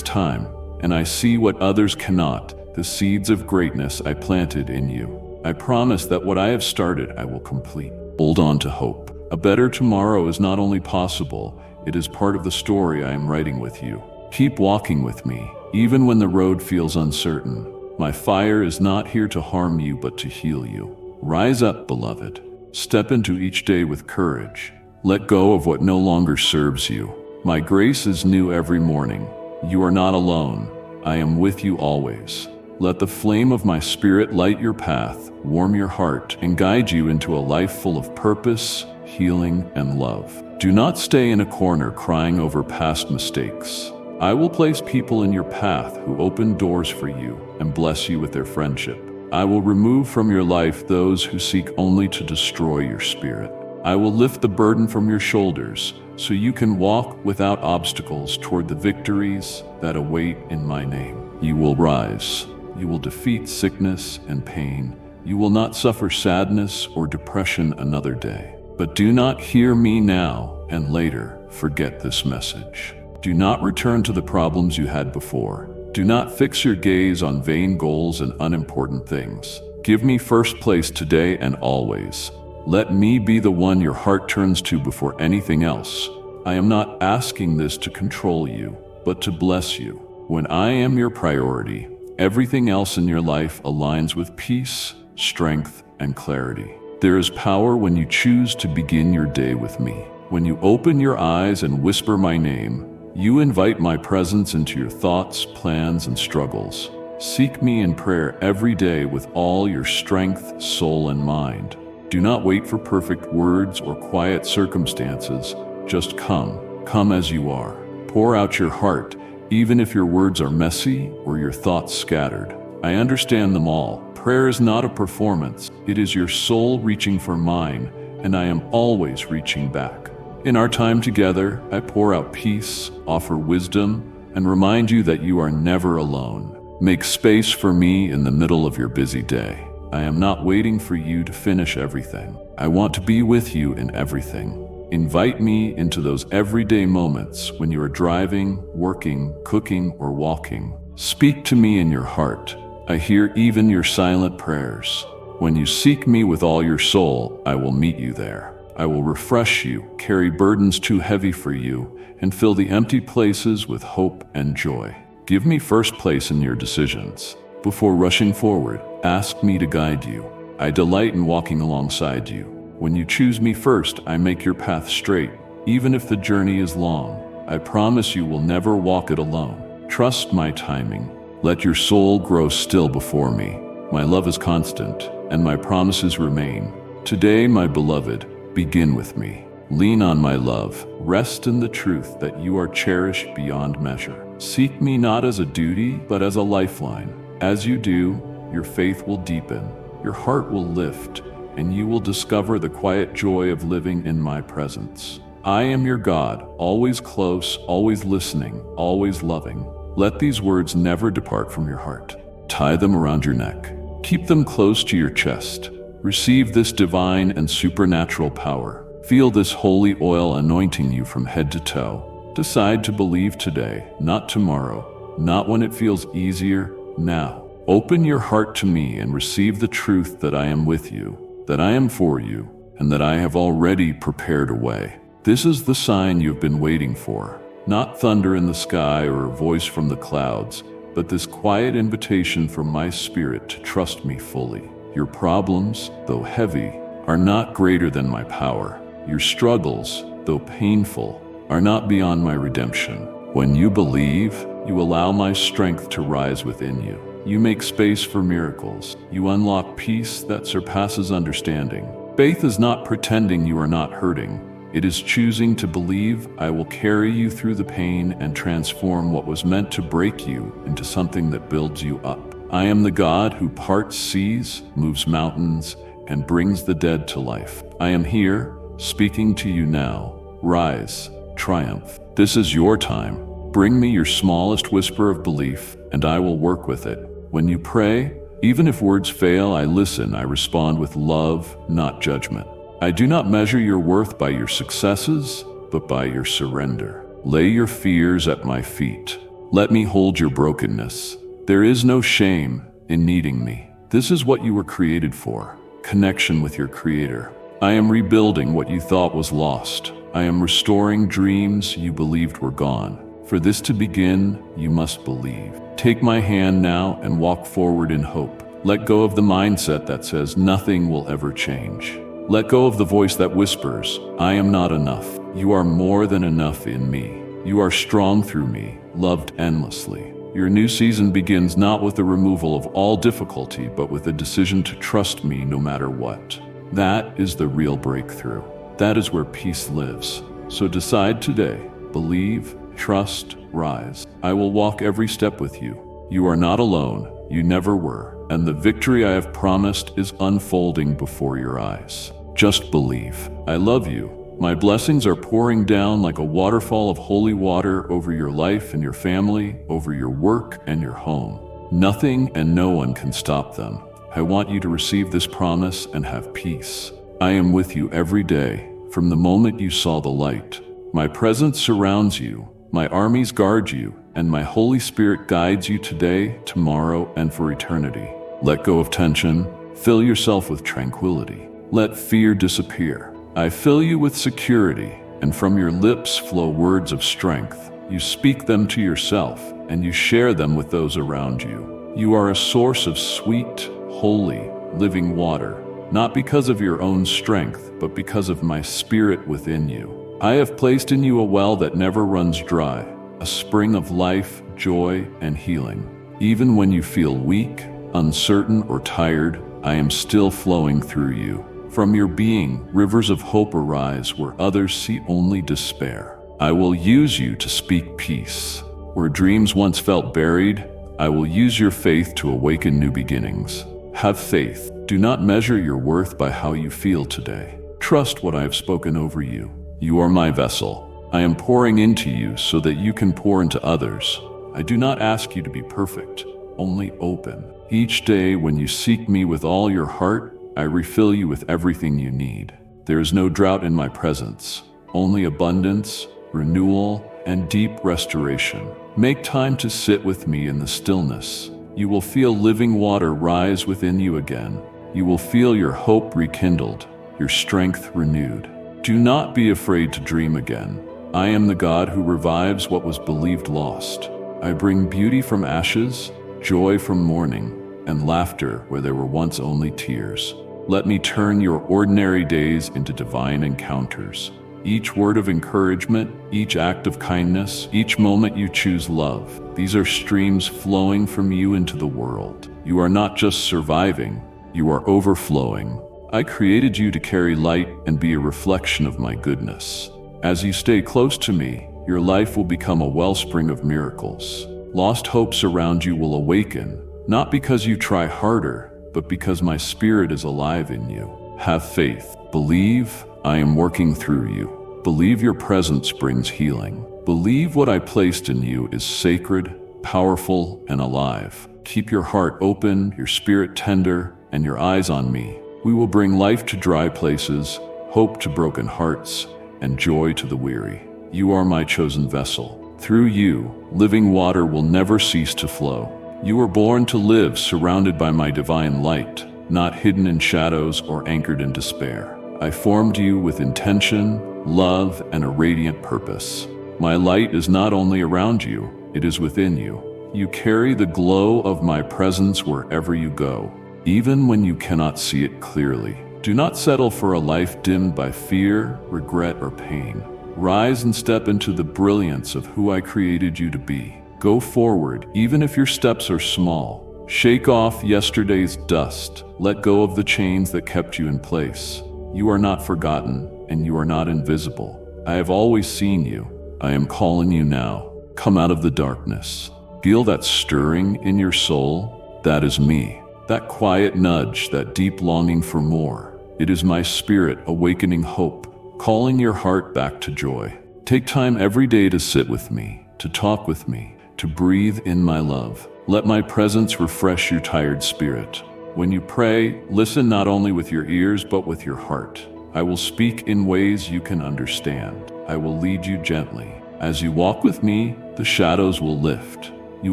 time, and I see what others cannot, the seeds of greatness I planted in you. I promise that what I have started, I will complete. Hold on to hope. A better tomorrow is not only possible, it is part of the story I am writing with you. Keep walking with me, even when the road feels uncertain. My fire is not here to harm you, but to heal you. Rise up, beloved. Step into each day with courage. Let go of what no longer serves you. My grace is new every morning. You are not alone. I am with you always. Let the flame of my spirit light your path, warm your heart, and guide you into a life full of purpose, healing, and love. Do not stay in a corner crying over past mistakes. I will place people in your path who open doors for you and bless you with their friendship. I will remove from your life those who seek only to destroy your spirit. I will lift the burden from your shoulders so you can walk without obstacles toward the victories that await in my name. You will rise. You will defeat sickness and pain. You will not suffer sadness or depression another day. But do not hear me now and later forget this message. Do not return to the problems you had before. Do not fix your gaze on vain goals and unimportant things. Give me first place today and always. Let me be the one your heart turns to before anything else. I am not asking this to control you, but to bless you. When I am your priority, everything else in your life aligns with peace, strength, and clarity. There is power when you choose to begin your day with me. When you open your eyes and whisper my name, you invite my presence into your thoughts, plans, and struggles. Seek me in prayer every day with all your strength, soul, and mind. Do not wait for perfect words or quiet circumstances. Just come as you are. Pour out your heart, even if your words are messy or your thoughts scattered. I understand them all. Prayer is not a performance. It is your soul reaching for mine, and I am always reaching back. In our time together, I pour out peace, offer wisdom, and remind you that you are never alone. Make space for me in the middle of your busy day. I am not waiting for you to finish everything. I want to be with you in everything. Invite me into those everyday moments when you are driving, working, cooking, or walking. Speak to me in your heart. I hear even your silent prayers. When you seek me with all your soul, I will meet you there. I will refresh you, carry burdens too heavy for you, and fill the empty places with hope and joy. Give me first place in your decisions. Before rushing forward, ask me to guide you. I delight in walking alongside you. When you choose me first, I make your path straight, even if the journey is long. I promise you will never walk it alone. Trust my timing. Let your soul grow still before me. My love is constant, and my promises remain. Today, my beloved, begin with me. Lean on my love. Rest in the truth that you are cherished beyond measure. Seek me not as a duty, but as a lifeline. As you do, your faith will deepen, your heart will lift, and you will discover the quiet joy of living in my presence. I am your God, always close, always listening, always loving. Let these words never depart from your heart. Tie them around your neck. Keep them close to your chest. Receive this divine and supernatural power. Feel this holy oil anointing you from head to toe. Decide to believe today, not tomorrow, not when it feels easier, now. Open your heart to me and receive the truth that I am with you, that I am for you, and that I have already prepared a way. This is the sign you've been waiting for. Not thunder in the sky or a voice from the clouds, but this quiet invitation from my spirit to trust me fully. Your problems, though heavy, are not greater than my power. Your struggles, though painful, are not beyond my redemption. When you believe, you allow my strength to rise within you. You make space for miracles. You unlock peace that surpasses understanding. Faith is not pretending you are not hurting. It is choosing to believe I will carry you through the pain and transform what was meant to break you into something that builds you up. I am the God who parts seas, moves mountains, and brings the dead to life. I am here, speaking to you now. Rise, triumph, This is your time. Bring me your smallest whisper of belief, and I will work with it. When you pray, even if words fail, I listen. I respond with love, not judgment. I do not measure your worth by your successes, but by your surrender. Lay your fears at my feet. Let me hold your brokenness. There is no shame in needing me. This is what you were created for, connection with your Creator. I am rebuilding what you thought was lost. I am restoring dreams you believed were gone. For this to begin, you must believe. Take my hand now and walk forward in hope. Let go of the mindset that says nothing will ever change. Let go of the voice that whispers, I am not enough. You are more than enough in me. You are strong through me, loved endlessly. Your new season begins not with the removal of all difficulty, but with a decision to trust me no matter what. That is the real breakthrough. That is where peace lives. So decide today. Believe, trust, rise. I will walk every step with you. You are not alone. You never were. And the victory I have promised is unfolding before your eyes. Just believe. I love you. My blessings are pouring down like a waterfall of holy water over your life and your family, over your work and your home. Nothing and no one can stop them. I want you to receive this promise and have peace. I am with you every day, from the moment you saw the light. My presence surrounds you, my armies guard you, and my Holy Spirit guides you today, tomorrow, and for eternity. Let go of tension. Fill yourself with tranquility. Let fear disappear. I fill you with security, and from your lips flow words of strength. You speak them to yourself, and you share them with those around you. You are a source of sweet, holy, living water, not because of your own strength, but because of my Spirit within you. I have placed in you a well that never runs dry, a spring of life, joy, and healing. Even when you feel weak, uncertain, or tired, I am still flowing through you. From your being, rivers of hope arise where others see only despair. I will use you to speak peace. Where dreams once felt buried, I will use your faith to awaken new beginnings. Have faith. Do not measure your worth by how you feel today. Trust what I have spoken over you. You are my vessel. I am pouring into you so that you can pour into others. I do not ask you to be perfect, only open. Each day when you seek me with all your heart, I refill you with everything you need. There is no drought in my presence, only abundance, renewal, and deep restoration. Make time to sit with me in the stillness. You will feel living water rise within you again. You will feel your hope rekindled, your strength renewed. Do not be afraid to dream again. I am the God who revives what was believed lost. I bring beauty from ashes, joy from mourning, and laughter where there were once only tears. Let me turn your ordinary days into divine encounters. Each word of encouragement, each act of kindness, each moment you choose love. These are streams flowing from you into the world. You are not just surviving, you are overflowing. I created you to carry light and be a reflection of my goodness. As you stay close to me, your life will become a wellspring of miracles. Lost hopes around you will awaken, not because you try harder, but because my Spirit is alive in you. Have faith. Believe I am working through you. Believe your presence brings healing. Believe what I placed in you is sacred, powerful, and alive. Keep your heart open, your spirit tender, and your eyes on me. We will bring life to dry places, hope to broken hearts, and joy to the weary. You are my chosen vessel. Through you, living water will never cease to flow. You were born to live surrounded by my divine light, not hidden in shadows or anchored in despair. I formed you with intention, love, and a radiant purpose. My light is not only around you, it is within you. You carry the glow of my presence wherever you go, even when you cannot see it clearly. Do not settle for a life dimmed by fear, regret, or pain. Rise and step into the brilliance of who I created you to be. Go forward, even if your steps are small. Shake off yesterday's dust. Let go of the chains that kept you in place. You are not forgotten, and you are not invisible. I have always seen you. I am calling you now. Come out of the darkness. Feel that stirring in your soul? That is me. That quiet nudge, that deep longing for more. It is my Spirit awakening hope, calling your heart back to joy. Take time every day to sit with me, to talk with me, to breathe in my love. Let my presence refresh your tired spirit. When you pray, listen not only with your ears but with your heart. I will speak in ways you can understand. I will lead you gently. As you walk with me, the shadows will lift. You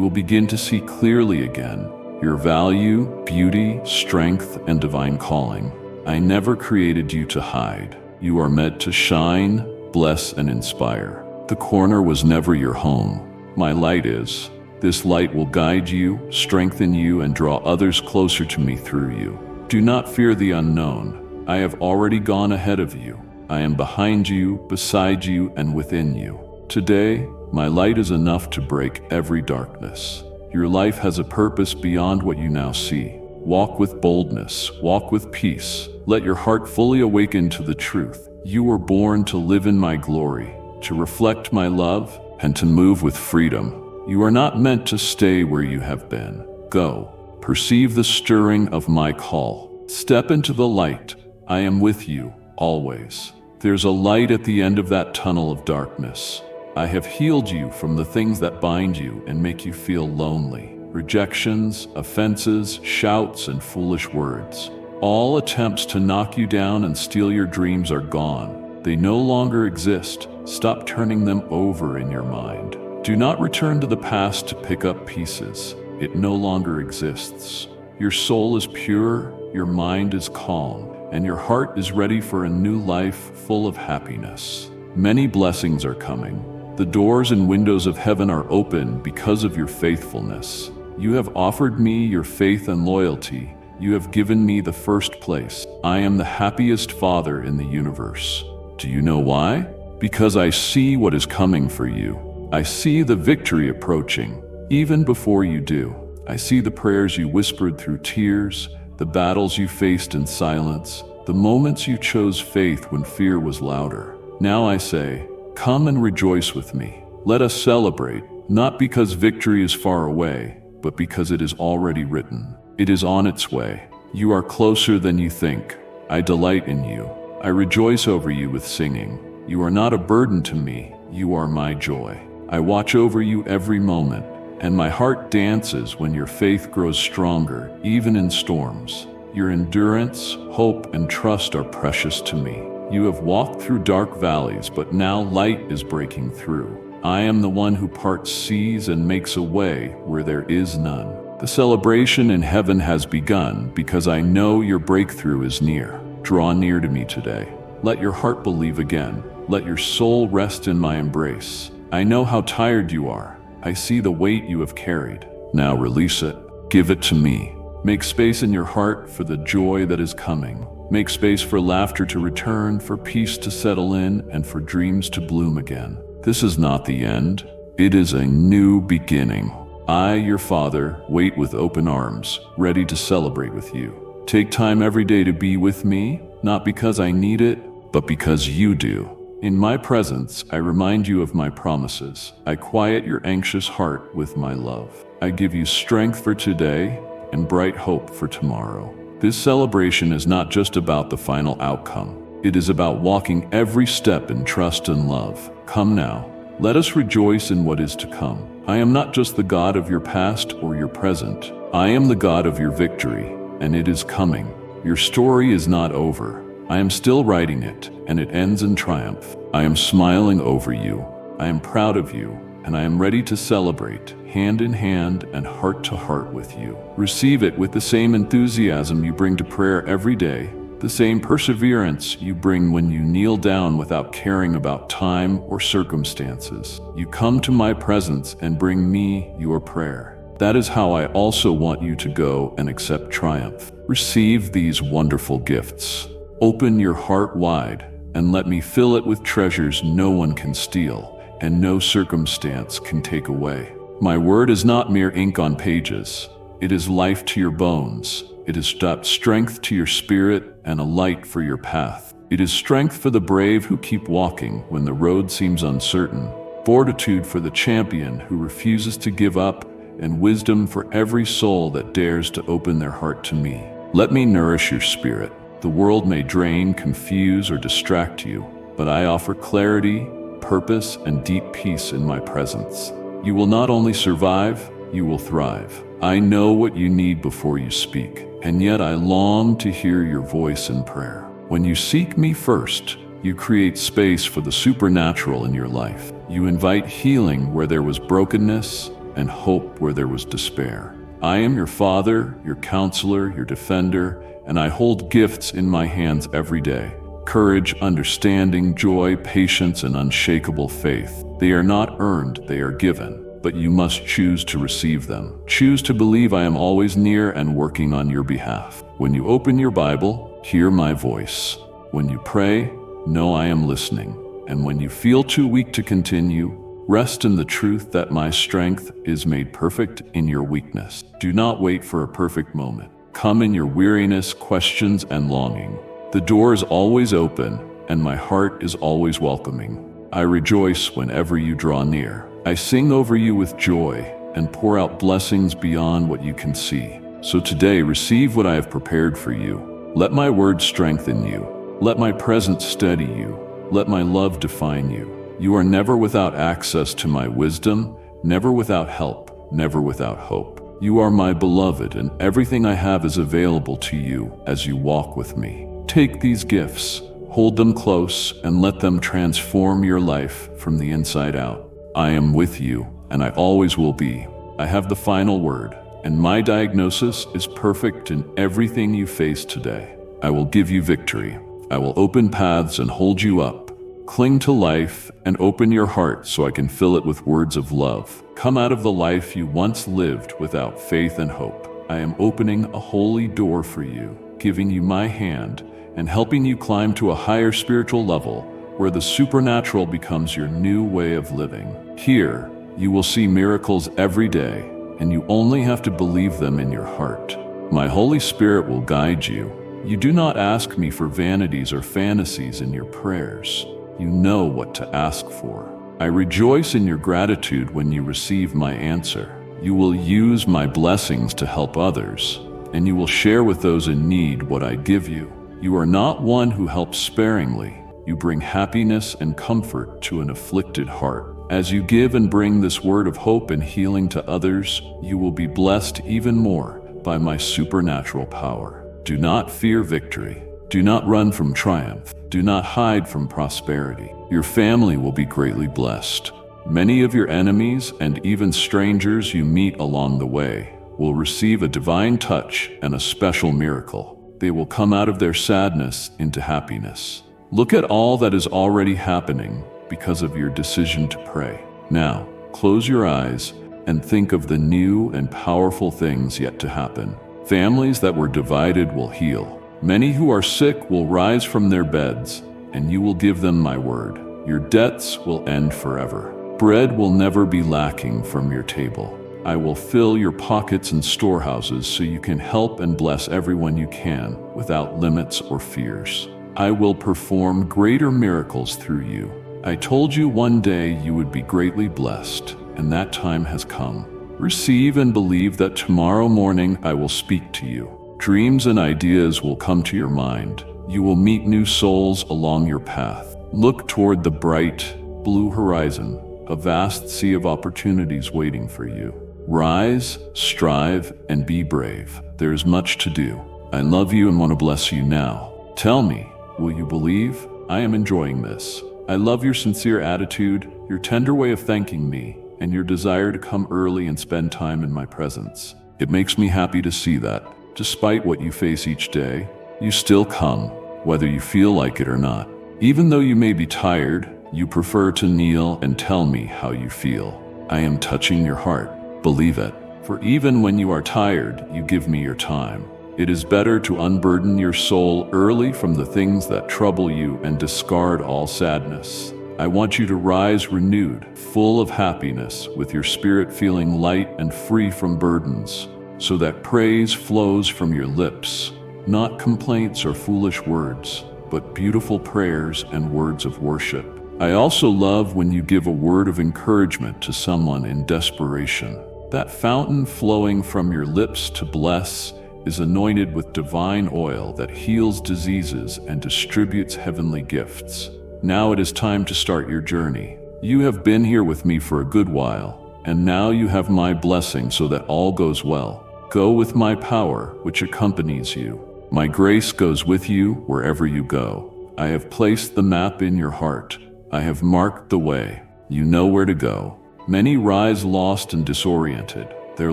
will begin to see clearly again your value, beauty, strength, and divine calling. I never created you to hide. You are meant to shine, bless, and inspire. The corner was never your home. My light is. This light will guide you, strengthen you, and draw others closer to me through you. Do not fear the unknown. I have already gone ahead of you. I am behind you, beside you, and within you. Today, my light is enough to break every darkness. Your life has a purpose beyond what you now see. Walk with boldness, walk with peace. Let your heart fully awaken to the truth. You were born to live in my glory, to reflect my love, and to move with freedom. You are not meant to stay where you have been. Go. Perceive the stirring of my call. Step into the light. I am with you, always. There's a light at the end of that tunnel of darkness. I have healed you from the things that bind you and make you feel lonely. Rejections, offenses, shouts, and foolish words. All attempts to knock you down and steal your dreams are gone. They no longer exist. Stop turning them over in your mind. Do not return to the past to pick up pieces. It no longer exists. Your soul is pure, your mind is calm, and your heart is ready for a new life full of happiness. Many blessings are coming. The doors and windows of heaven are open because of your faithfulness. You have offered me your faith and loyalty. You have given me the first place. I am the happiest father in the universe. Do you know why? Because I see what is coming for you. I see the victory approaching, even before you do. I see the prayers you whispered through tears, the battles you faced in silence, the moments you chose faith when fear was louder. Now I say, come and rejoice with me. Let us celebrate, not because victory is far away, but because it is already written. It is on its way. You are closer than you think. I delight in you. I rejoice over you with singing. You are not a burden to me. You are my joy. I watch over you every moment, and my heart dances when your faith grows stronger, even in storms. Your endurance, hope, and trust are precious to me. You have walked through dark valleys, but now light is breaking through. I am the one who parts seas and makes a way where there is none. The celebration in heaven has begun because I know your breakthrough is near. Draw near to me today. Let your heart believe again. Let your soul rest in my embrace. I know how tired you are. I see the weight you have carried. Now release it. Give it to me. Make space in your heart for the joy that is coming. Make space for laughter to return, for peace to settle in, and for dreams to bloom again. This is not the end. It is a new beginning. I, your Father, wait with open arms, ready to celebrate with you. Take time every day to be with me, not because I need it, but because you do. In my presence, I remind you of my promises. I quiet your anxious heart with my love. I give you strength for today and bright hope for tomorrow. This celebration is not just about the final outcome. It is about walking every step in trust and love. Come now, let us rejoice in what is to come. I am not just the God of your past or your present. I am the God of your victory, and it is coming. Your story is not over. I am still writing it, and it ends in triumph. I am smiling over you. I am proud of you, and I am ready to celebrate, hand in hand and heart to heart with you. Receive it with the same enthusiasm you bring to prayer every day, the same perseverance you bring when you kneel down without caring about time or circumstances. You come to my presence and bring me your prayer. That is how I also want you to go and accept triumph. Receive these wonderful gifts. Open your heart wide and let me fill it with treasures no one can steal and no circumstance can take away. My word is not mere ink on pages. It is life to your bones. It is strength to your spirit and a light for your path. It is strength for the brave who keep walking when the road seems uncertain, fortitude for the champion who refuses to give up, and wisdom for every soul that dares to open their heart to me. Let me nourish your spirit. The world may drain, confuse, or distract you, but I offer clarity, purpose and deep peace in my presence. You will not only survive, you will thrive. I know what you need before you speak, and yet I long to hear your voice in prayer. When you seek me first, you create space for the supernatural in your life. You invite healing where there was brokenness and hope where there was despair. I am your Father, your counselor, your defender, and I hold gifts in my hands every day. Courage, understanding, joy, patience, and unshakable faith. They are not earned, they are given. But you must choose to receive them. Choose to believe I am always near and working on your behalf. When you open your Bible, hear my voice. When you pray, know I am listening. And when you feel too weak to continue, rest in the truth that my strength is made perfect in your weakness. Do not wait for a perfect moment. Come in your weariness, questions, and longing. The door is always open, and my heart is always welcoming. I rejoice whenever you draw near. I sing over you with joy and pour out blessings beyond what you can see. So today, receive what I have prepared for you. Let my word strengthen you. Let my presence steady you. Let my love define you. You are never without access to my wisdom, never without help, never without hope. You are my beloved, and everything I have is available to you as you walk with me. Take these gifts, hold them close, and let them transform your life from the inside out. I am with you, and I always will be. I have the final word, and my diagnosis is perfect in everything you face today. I will give you victory. I will open paths and hold you up. Cling to life and open your heart so I can fill it with words of love. Come out of the life you once lived without faith and hope. I am opening a holy door for you, giving you my hand, and helping you climb to a higher spiritual level where the supernatural becomes your new way of living. Here, you will see miracles every day, and you only have to believe them in your heart. My Holy Spirit will guide you. You do not ask me for vanities or fantasies in your prayers. You know what to ask for. I rejoice in your gratitude when you receive my answer. You will use my blessings to help others, and you will share with those in need what I give you. You are not one who helps sparingly. You bring happiness and comfort to an afflicted heart. As you give and bring this word of hope and healing to others, you will be blessed even more by my supernatural power. Do not fear victory. Do not run from triumph. Do not hide from prosperity. Your family will be greatly blessed. Many of your enemies and even strangers you meet along the way will receive a divine touch and a special miracle. They will come out of their sadness into happiness. Look at all that is already happening because of your decision to pray. Now, close your eyes and think of the new and powerful things yet to happen. Families that were divided will heal. Many who are sick will rise from their beds, and you will give them my word. Your debts will end forever. Bread will never be lacking from your table. I will fill your pockets and storehouses so you can help and bless everyone you can without limits or fears. I will perform greater miracles through you. I told you one day you would be greatly blessed, and that time has come. Receive and believe that tomorrow morning I will speak to you. Dreams and ideas will come to your mind. You will meet new souls along your path. Look toward the bright, blue horizon, a vast sea of opportunities waiting for you. Rise, strive, and be brave. There is much to do. I love you and want to bless you now. Tell me, will you believe? I am enjoying this. I love your sincere attitude, your tender way of thanking me, and your desire to come early and spend time in my presence. It makes me happy to see that, despite what you face each day, you still come, whether you feel like it or not. Even though you may be tired, you prefer to kneel and tell me how you feel. I am touching your heart. Believe it. For even when you are tired, you give me your time. It is better to unburden your soul early from the things that trouble you and discard all sadness. I want you to rise renewed, full of happiness, with your spirit feeling light and free from burdens, so that praise flows from your lips, not complaints or foolish words, but beautiful prayers and words of worship. I also love when you give a word of encouragement to someone in desperation. That fountain flowing from your lips to bless is anointed with divine oil that heals diseases and distributes heavenly gifts. Now it is time to start your journey. You have been here with me for a good while, and now you have my blessing so that all goes well. Go with my power, which accompanies you. My grace goes with you wherever you go. I have placed the map in your heart. I have marked the way. You know where to go. Many rise lost and disoriented. Their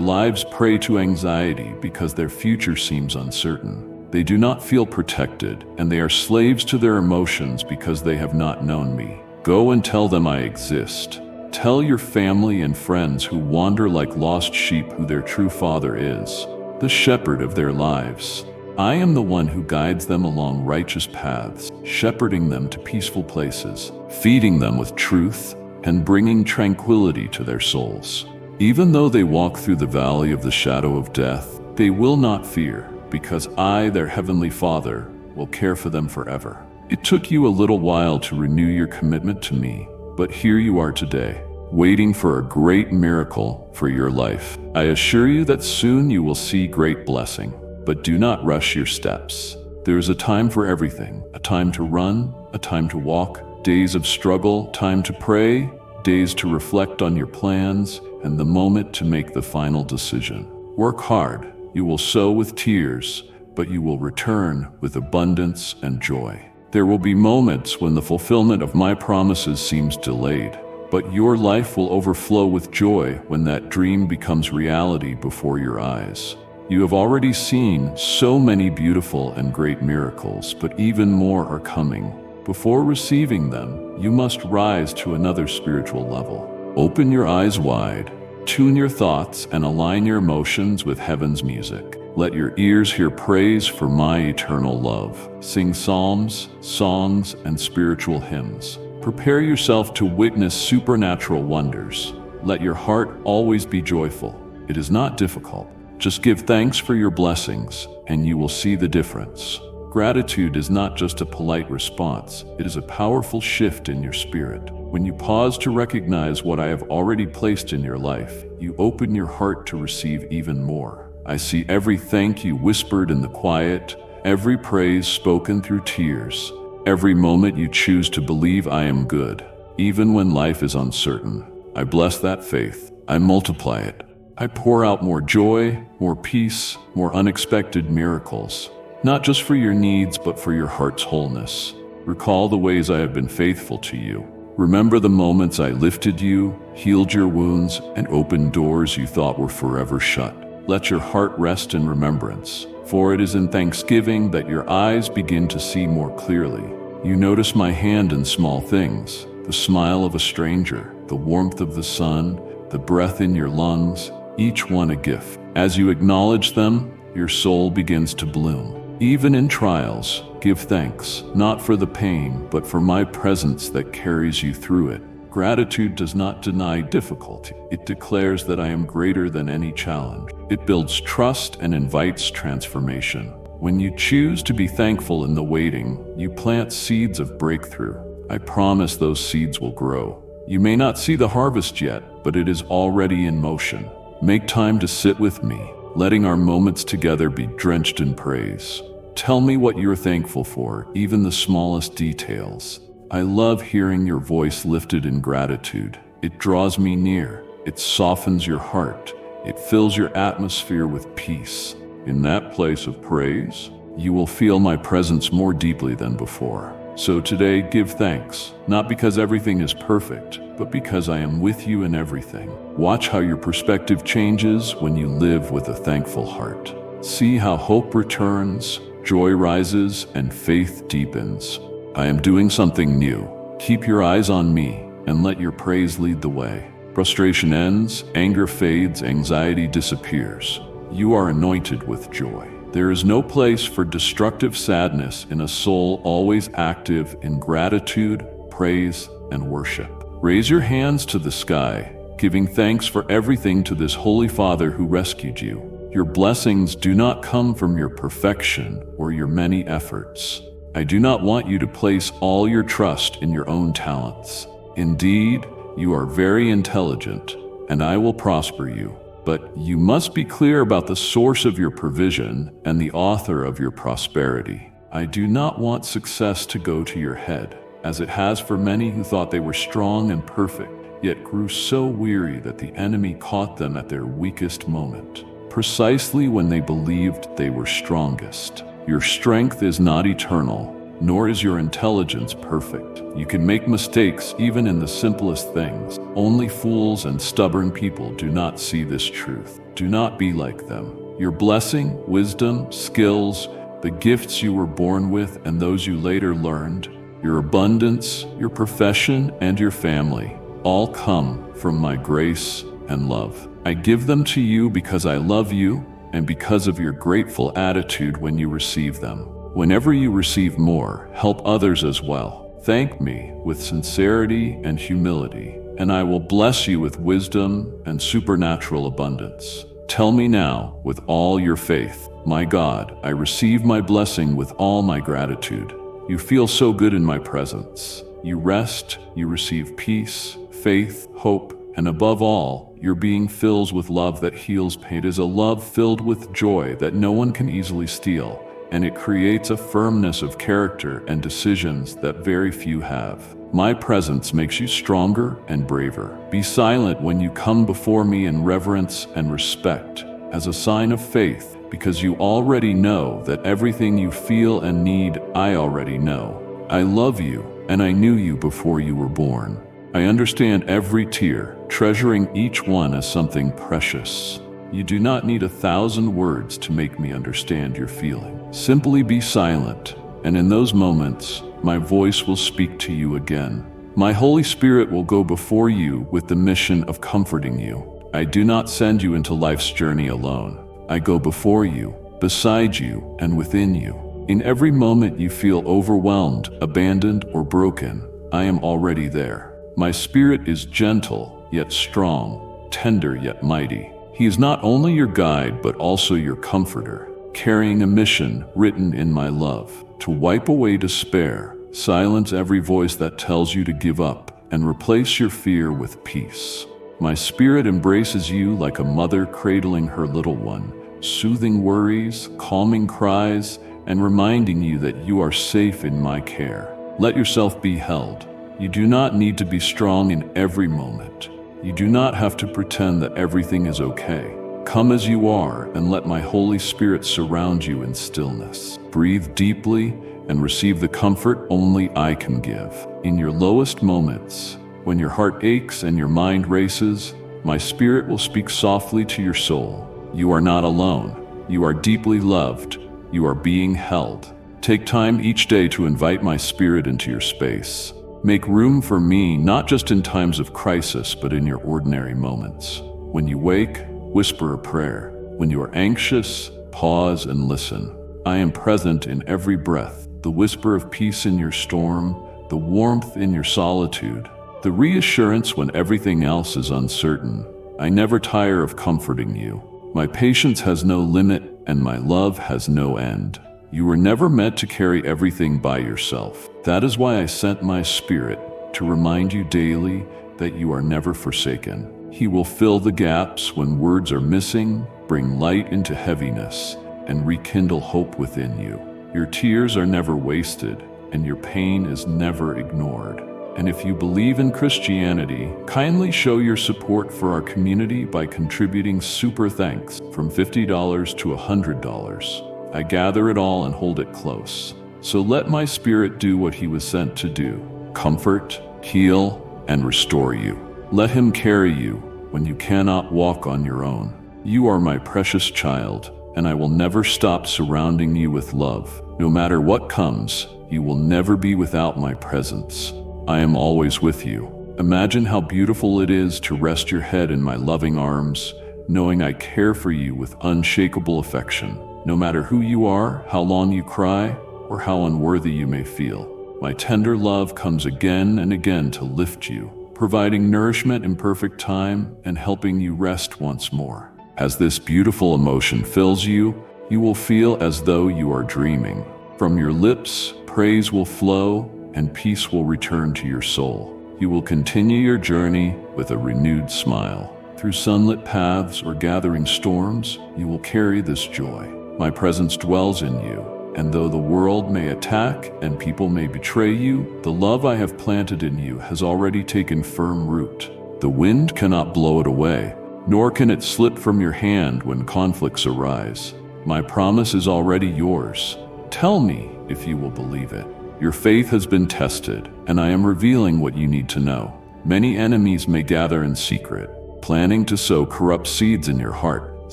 lives prey to anxiety because their future seems uncertain. They do not feel protected, and they are slaves to their emotions because they have not known me. Go and tell them I exist. Tell your family and friends who wander like lost sheep who their true Father is, the shepherd of their lives. I am the one who guides them along righteous paths, shepherding them to peaceful places, feeding them with truth, and bringing tranquility to their souls. Even though they walk through the valley of the shadow of death, they will not fear, because I, their heavenly Father, will care for them forever. It took you a little while to renew your commitment to me, but here you are today, waiting for a great miracle for your life. I assure you that soon you will see great blessing, but do not rush your steps. There is a time for everything, a time to run, a time to walk, days of struggle, time to pray, days to reflect on your plans, and the moment to make the final decision. Work hard. You will sow with tears, but you will return with abundance and joy. There will be moments when the fulfillment of my promises seems delayed, but your life will overflow with joy when that dream becomes reality before your eyes. You have already seen so many beautiful and great miracles, but even more are coming. Before receiving them, you must rise to another spiritual level. Open your eyes wide, tune your thoughts, and align your emotions with heaven's music. Let your ears hear praise for my eternal love. Sing psalms, songs, and spiritual hymns. Prepare yourself to witness supernatural wonders. Let your heart always be joyful. It is not difficult. Just give thanks for your blessings, and you will see the difference. Gratitude is not just a polite response, it is a powerful shift in your spirit. When you pause to recognize what I have already placed in your life, you open your heart to receive even more. I see every thank you whispered in the quiet, every praise spoken through tears, every moment you choose to believe I am good, even when life is uncertain. I bless that faith. I multiply it. I pour out more joy, more peace, more unexpected miracles. Not just for your needs, but for your heart's wholeness. Recall the ways I have been faithful to you. Remember the moments I lifted you, healed your wounds, and opened doors you thought were forever shut. Let your heart rest in remembrance, for it is in thanksgiving that your eyes begin to see more clearly. You notice my hand in small things, the smile of a stranger, the warmth of the sun, the breath in your lungs, each one a gift. As you acknowledge them, your soul begins to bloom. Even in trials, give thanks, not for the pain, but for my presence that carries you through it. Gratitude does not deny difficulty. It declares that I am greater than any challenge. It builds trust and invites transformation. When you choose to be thankful in the waiting, you plant seeds of breakthrough. I promise those seeds will grow. You may not see the harvest yet, but it is already in motion. Make time to sit with me, letting our moments together be drenched in praise. Tell me what you're thankful for, even the smallest details. I love hearing your voice lifted in gratitude. It draws me near. It softens your heart. It fills your atmosphere with peace. In that place of praise, you will feel my presence more deeply than before. So today, give thanks, not because everything is perfect, but because I am with you in everything. Watch how your perspective changes when you live with a thankful heart. See how hope returns, joy rises, and faith deepens. I am doing something new. Keep your eyes on me and let your praise lead the way. Frustration ends, anger fades, anxiety disappears. You are anointed with joy. There is no place for destructive sadness in a soul always active in gratitude, praise, and worship. Raise your hands to the sky, giving thanks for everything to this Holy Father who rescued you. Your blessings do not come from your perfection or your many efforts. I do not want you to place all your trust in your own talents. Indeed, you are very intelligent, and I will prosper you. But you must be clear about the source of your provision and the author of your prosperity. I do not want success to go to your head. as it has for many who thought they were strong and perfect, yet grew so weary that the enemy caught them at their weakest moment, precisely when they believed they were strongest. Your strength is not eternal, nor is your intelligence perfect. You can make mistakes even in the simplest things. Only fools and stubborn people do not see this truth. Do not be like them. Your blessing, wisdom, skills, the gifts you were born with and those you later learned, your abundance, your profession, and your family, all come from my grace and love. I give them to you because I love you and because of your grateful attitude when you receive them. Whenever you receive more, help others as well. Thank me with sincerity and humility, and I will bless you with wisdom and supernatural abundance. Tell me now with all your faith, my God, I receive my blessing with all my gratitude. You feel so good in my presence. You rest, you receive peace, faith, hope, and above all, your being fills with love that heals pain. It is a love filled with joy that no one can easily steal, and it creates a firmness of character and decisions that very few have. My presence makes you stronger and braver. Be silent when you come before me in reverence and respect, as a sign of faith, because you already know that everything you feel and need, I already know. I love you, and I knew you before you were born. I understand every tear, treasuring each one as something precious. You do not need 1,000 words to make me understand your feeling. Simply be silent, and in those moments, my voice will speak to you again. My Holy Spirit will go before you with the mission of comforting you. I do not send you into life's journey alone. I go before you, beside you, and within you. In every moment you feel overwhelmed, abandoned, or broken, I am already there. My Spirit is gentle, yet strong, tender, yet mighty. He is not only your guide, but also your comforter, carrying a mission written in my love, to wipe away despair, silence every voice that tells you to give up, and replace your fear with peace. My Spirit embraces you like a mother cradling her little one, soothing worries, calming cries, and reminding you that you are safe in my care. Let yourself be held. You do not need to be strong in every moment. You do not have to pretend that everything is okay. Come as you are and let my Holy Spirit surround you in stillness. Breathe deeply and receive the comfort only I can give. In your lowest moments, when your heart aches and your mind races, my Spirit will speak softly to your soul. You are not alone. You are deeply loved. You are being held. Take time each day to invite my Spirit into your space. Make room for me, not just in times of crisis, but in your ordinary moments. When you wake, whisper a prayer. When you are anxious, pause and listen. I am present in every breath, the whisper of peace in your storm, the warmth in your solitude, the reassurance when everything else is uncertain. I never tire of comforting you. My patience has no limit, and my love has no end. You were never meant to carry everything by yourself. That is why I sent my Spirit to remind you daily that you are never forsaken. He will fill the gaps when words are missing, bring light into heaviness, and rekindle hope within you. Your tears are never wasted, and your pain is never ignored. And if you believe in Christianity, kindly show your support for our community by contributing super thanks from $50 to $100. I gather it all and hold it close. So let my Spirit do what he was sent to do: comfort, heal, and restore you. Let him carry you when you cannot walk on your own. You are my precious child, and I will never stop surrounding you with love. No matter what comes, you will never be without my presence. I am always with you. Imagine how beautiful it is to rest your head in my loving arms, knowing I care for you with unshakable affection. No matter who you are, how long you cry, or how unworthy you may feel, my tender love comes again and again to lift you, providing nourishment in perfect time and helping you rest once more. As this beautiful emotion fills you, you will feel as though you are dreaming. From your lips, praise will flow and peace will return to your soul. You will continue your journey with a renewed smile. Through sunlit paths or gathering storms, you will carry this joy. My presence dwells in you, And though the world may attack and people may betray you, the love I have planted in you has already taken firm root. The wind cannot blow it away, nor can it slip from your hand when conflicts arise. My promise is already yours. Tell me if you will believe it. Your faith has been tested, and I am revealing what you need to know. Many enemies may gather in secret, planning to sow corrupt seeds in your heart,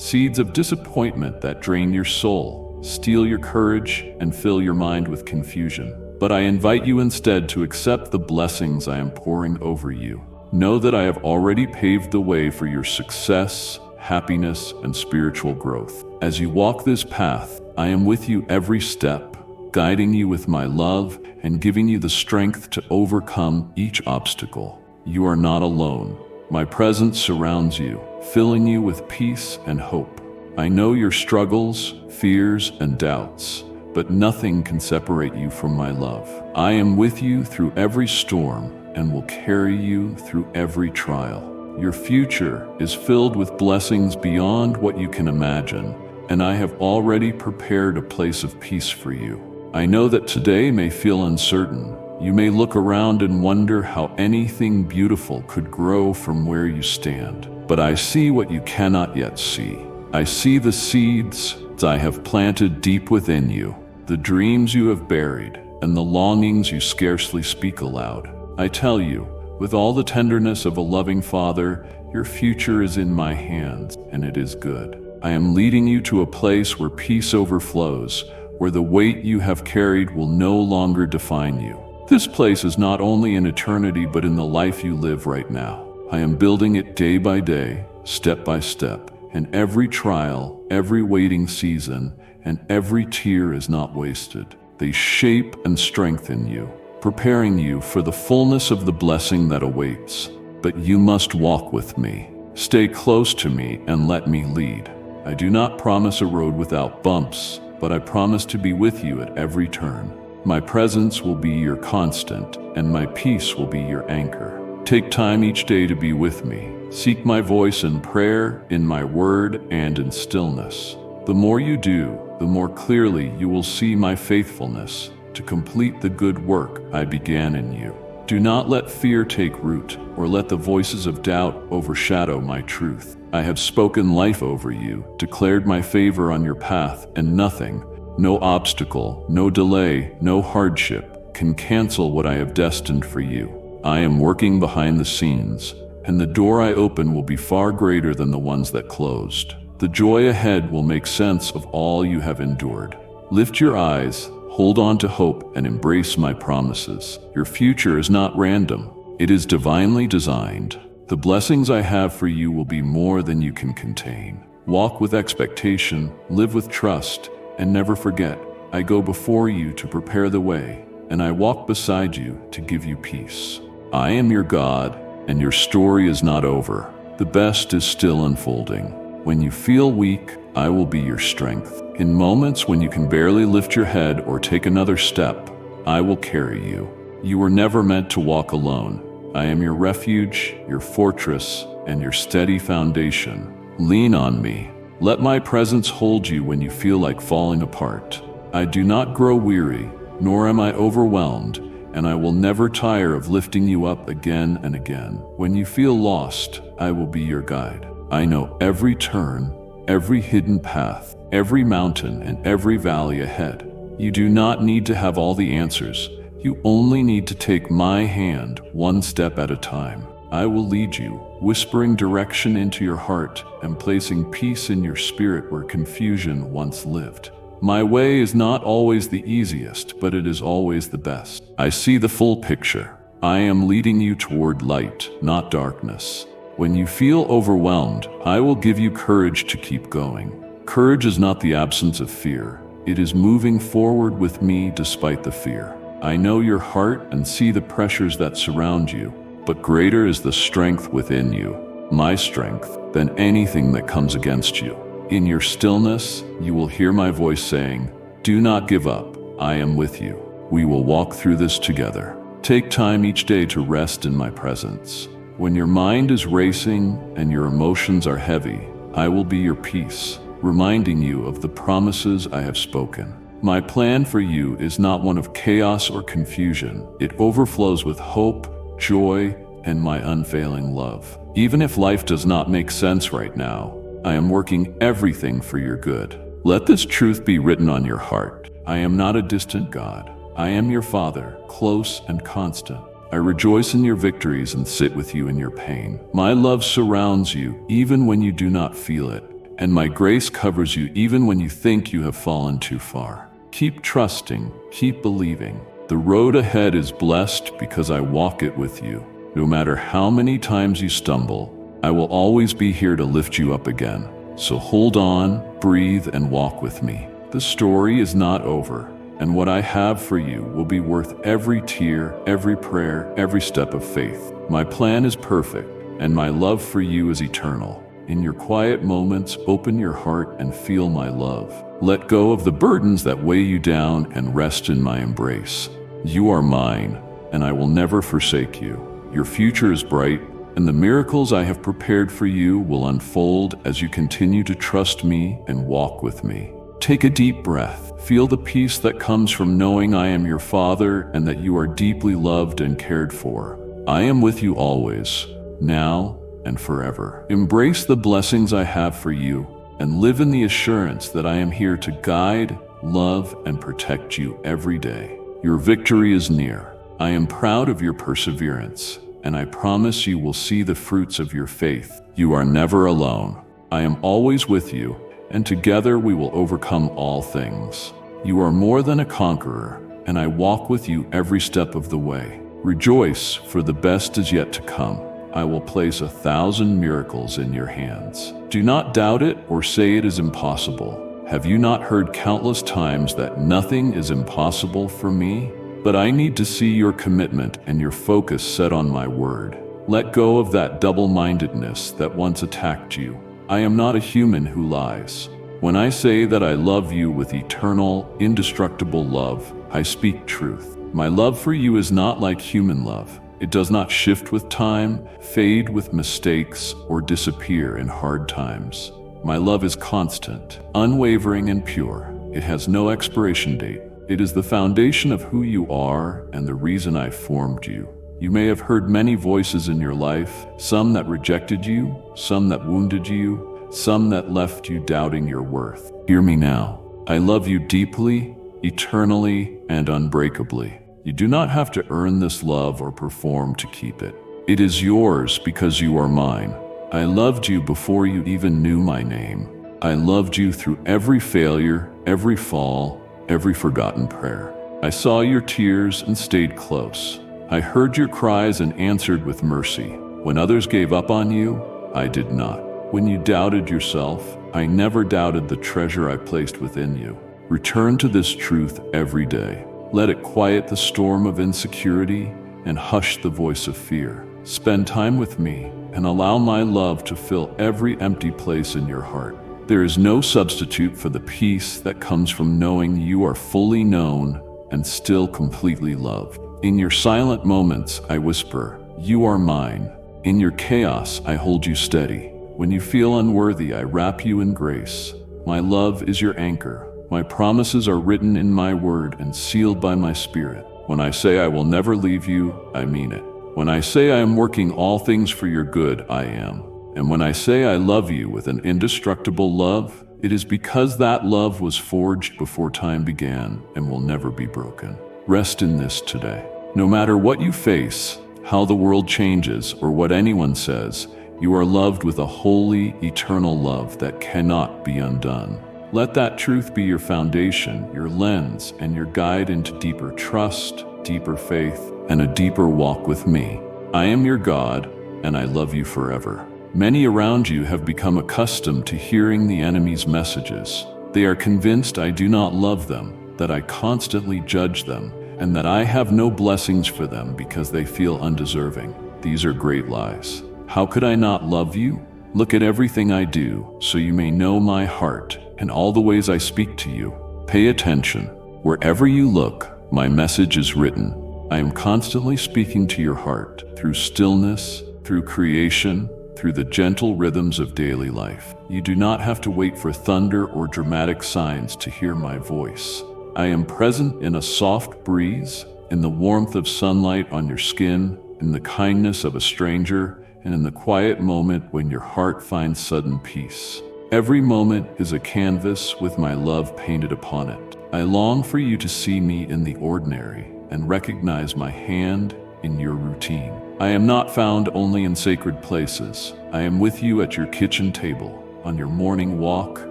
seeds of disappointment that drain your soul, steal your courage, and fill your mind with confusion. But I invite you instead to accept the blessings I am pouring over you. Know that I have already paved the way for your success, happiness, and spiritual growth. As you walk this path, I am with you every step, guiding you with my love and giving you the strength to overcome each obstacle. You are not alone. My presence surrounds you, filling you with peace and hope. I know your struggles, fears, and doubts, but nothing can separate you from my love. I am with you through every storm and will carry you through every trial. Your future is filled with blessings beyond what you can imagine, and I have already prepared a place of peace for you. I know that today may feel uncertain. You may look around and wonder how anything beautiful could grow from where you stand. But I see what you cannot yet see. I see the seeds I have planted deep within you, the dreams you have buried, and the longings you scarcely speak aloud. I tell you, with all the tenderness of a loving father, your future is in my hands, and it is good. I am leading you to a place where peace overflows, where the weight you have carried will no longer define you. This place is not only in eternity, but in the life you live right now. I am building it day by day, step by step, and every trial, every waiting season, and every tear is not wasted. They shape and strengthen you, preparing you for the fullness of the blessing that awaits. But you must walk with me. Stay close to me and let me lead. I do not promise a road without bumps, but I promise to be with you at every turn. My presence will be your constant, and my peace will be your anchor. Take time each day to be with me. Seek my voice in prayer, in my word, and in stillness. The more you do, the more clearly you will see my faithfulness to complete the good work I began in you. Do not let fear take root, or let the voices of doubt overshadow my truth. I have spoken life over you, declared my favor on your path, and nothing, no obstacle, no delay, no hardship can cancel what I have destined for you. I am working behind the scenes, and the door I open will be far greater than the ones that closed. The joy ahead will make sense of all you have endured. Lift your eyes, hold on to hope, and embrace my promises. Your future is not random. It is divinely designed. The blessings I have for you will be more than you can contain. Walk with expectation, live with trust, and never forget, I go before you to prepare the way, and I walk beside you to give you peace. I am your God, and your story is not over. The best is still unfolding. When you feel weak, I will be your strength. In moments when you can barely lift your head or take another step, I will carry you. You were never meant to walk alone. I am your refuge, your fortress, and your steady foundation. Lean on me. Let my presence hold you when you feel like falling apart. I do not grow weary, nor am I overwhelmed, and I will never tire of lifting you up again and again. When you feel lost, I will be your guide. I know every turn, every hidden path, every mountain, and every valley ahead. You do not need to have all the answers. You only need to take my hand one step at a time. I will lead you, whispering direction into your heart and placing peace in your spirit where confusion once lived. My way is not always the easiest, but it is always the best. I see the full picture. I am leading you toward light, not darkness. When you feel overwhelmed, I will give you courage to keep going. Courage is not the absence of fear. It is moving forward with me despite the fear. I know your heart and see the pressures that surround you, but greater is the strength within you, my strength, than anything that comes against you. In your stillness, you will hear my voice saying, "Do not give up. I am with you. We will walk through this together." Take time each day to rest in my presence. When your mind is racing and your emotions are heavy, I will be your peace, reminding you of the promises I have spoken. My plan for you is not one of chaos or confusion. It overflows with hope, joy, and my unfailing love. Even if life does not make sense right now, I am working everything for your good. Let this truth be written on your heart. I am not a distant God. I am your Father, close and constant. I rejoice in your victories and sit with you in your pain. My love surrounds you even when you do not feel it, and my grace covers you even when you think you have fallen too far. Keep trusting, keep believing. The road ahead is blessed because I walk it with you. No matter how many times you stumble, I will always be here to lift you up again. So hold on, breathe, and walk with me. The story is not over, and what I have for you will be worth every tear, every prayer, every step of faith. My plan is perfect, and my love for you is eternal. In your quiet moments, open your heart and feel my love. Let go of the burdens that weigh you down and rest in my embrace. You are mine, and I will never forsake you. Your future is bright, and the miracles I have prepared for you will unfold as you continue to trust me and walk with me. Take a deep breath. Feel the peace that comes from knowing I am your Father and that you are deeply loved and cared for. I am with you always, now and forever. Embrace the blessings I have for you and live in the assurance that I am here to guide, love, and protect you every day. Your victory is near. I am proud of your perseverance, and I promise you will see the fruits of your faith. You are never alone. I am always with you, and together we will overcome all things. You are more than a conqueror, and I walk with you every step of the way. Rejoice, for the best is yet to come. I will place 1,000 miracles in your hands. Do not doubt it or say it is impossible. Have you not heard countless times that nothing is impossible for me? But I need to see your commitment and your focus set on my word. Let go of that double-mindedness that once attacked you. I am not a human who lies. When I say that I love you with eternal, indestructible love, I speak truth. My love for you is not like human love. It does not shift with time, fade with mistakes, or disappear in hard times. My love is constant, unwavering, and pure. It has no expiration date. It is the foundation of who you are and the reason I formed you. You may have heard many voices in your life, some that rejected you, some that wounded you, some that left you doubting your worth. Hear me now. I love you deeply, eternally, and unbreakably. You do not have to earn this love or perform to keep it. It is yours because you are mine. I loved you before you even knew my name. I loved you through every failure, every fall, every forgotten prayer. I saw your tears and stayed close. I heard your cries and answered with mercy. When others gave up on you, I did not. When you doubted yourself, I never doubted the treasure I placed within you. Return to this truth every day. Let it quiet the storm of insecurity and hush the voice of fear. Spend time with me and allow my love to fill every empty place in your heart. There is no substitute for the peace that comes from knowing you are fully known and still completely loved. In your silent moments, I whisper, "You are mine." In your chaos, I hold you steady. When you feel unworthy, I wrap you in grace. My love is your anchor. My promises are written in my word and sealed by my spirit. When I say I will never leave you, I mean it. When I say I am working all things for your good, I am. And when I say I love you with an indestructible love, it is because that love was forged before time began and will never be broken. Rest in this today. No matter what you face, how the world changes, or what anyone says, you are loved with a holy, eternal love that cannot be undone. Let that truth be your foundation, your lens, and your guide into deeper trust, deeper faith, and a deeper walk with me. I am your God, and I love you forever. Many around you have become accustomed to hearing the enemy's messages. They are convinced I do not love them, that I constantly judge them, and that I have no blessings for them because they feel undeserving. These are great lies. How could I not love you? Look at everything I do, so you may know my heart and all the ways I speak to you. Pay attention. Wherever you look, my message is written. I am constantly speaking to your heart, through stillness, through creation, through the gentle rhythms of daily life. You do not have to wait for thunder or dramatic signs to hear my voice. I am present in a soft breeze, in the warmth of sunlight on your skin, in the kindness of a stranger, and in the quiet moment when your heart finds sudden peace. Every moment is a canvas with my love painted upon it. I long for you to see me in the ordinary and recognize my hand in your routine. I am not found only in sacred places. I am with you at your kitchen table, on your morning walk,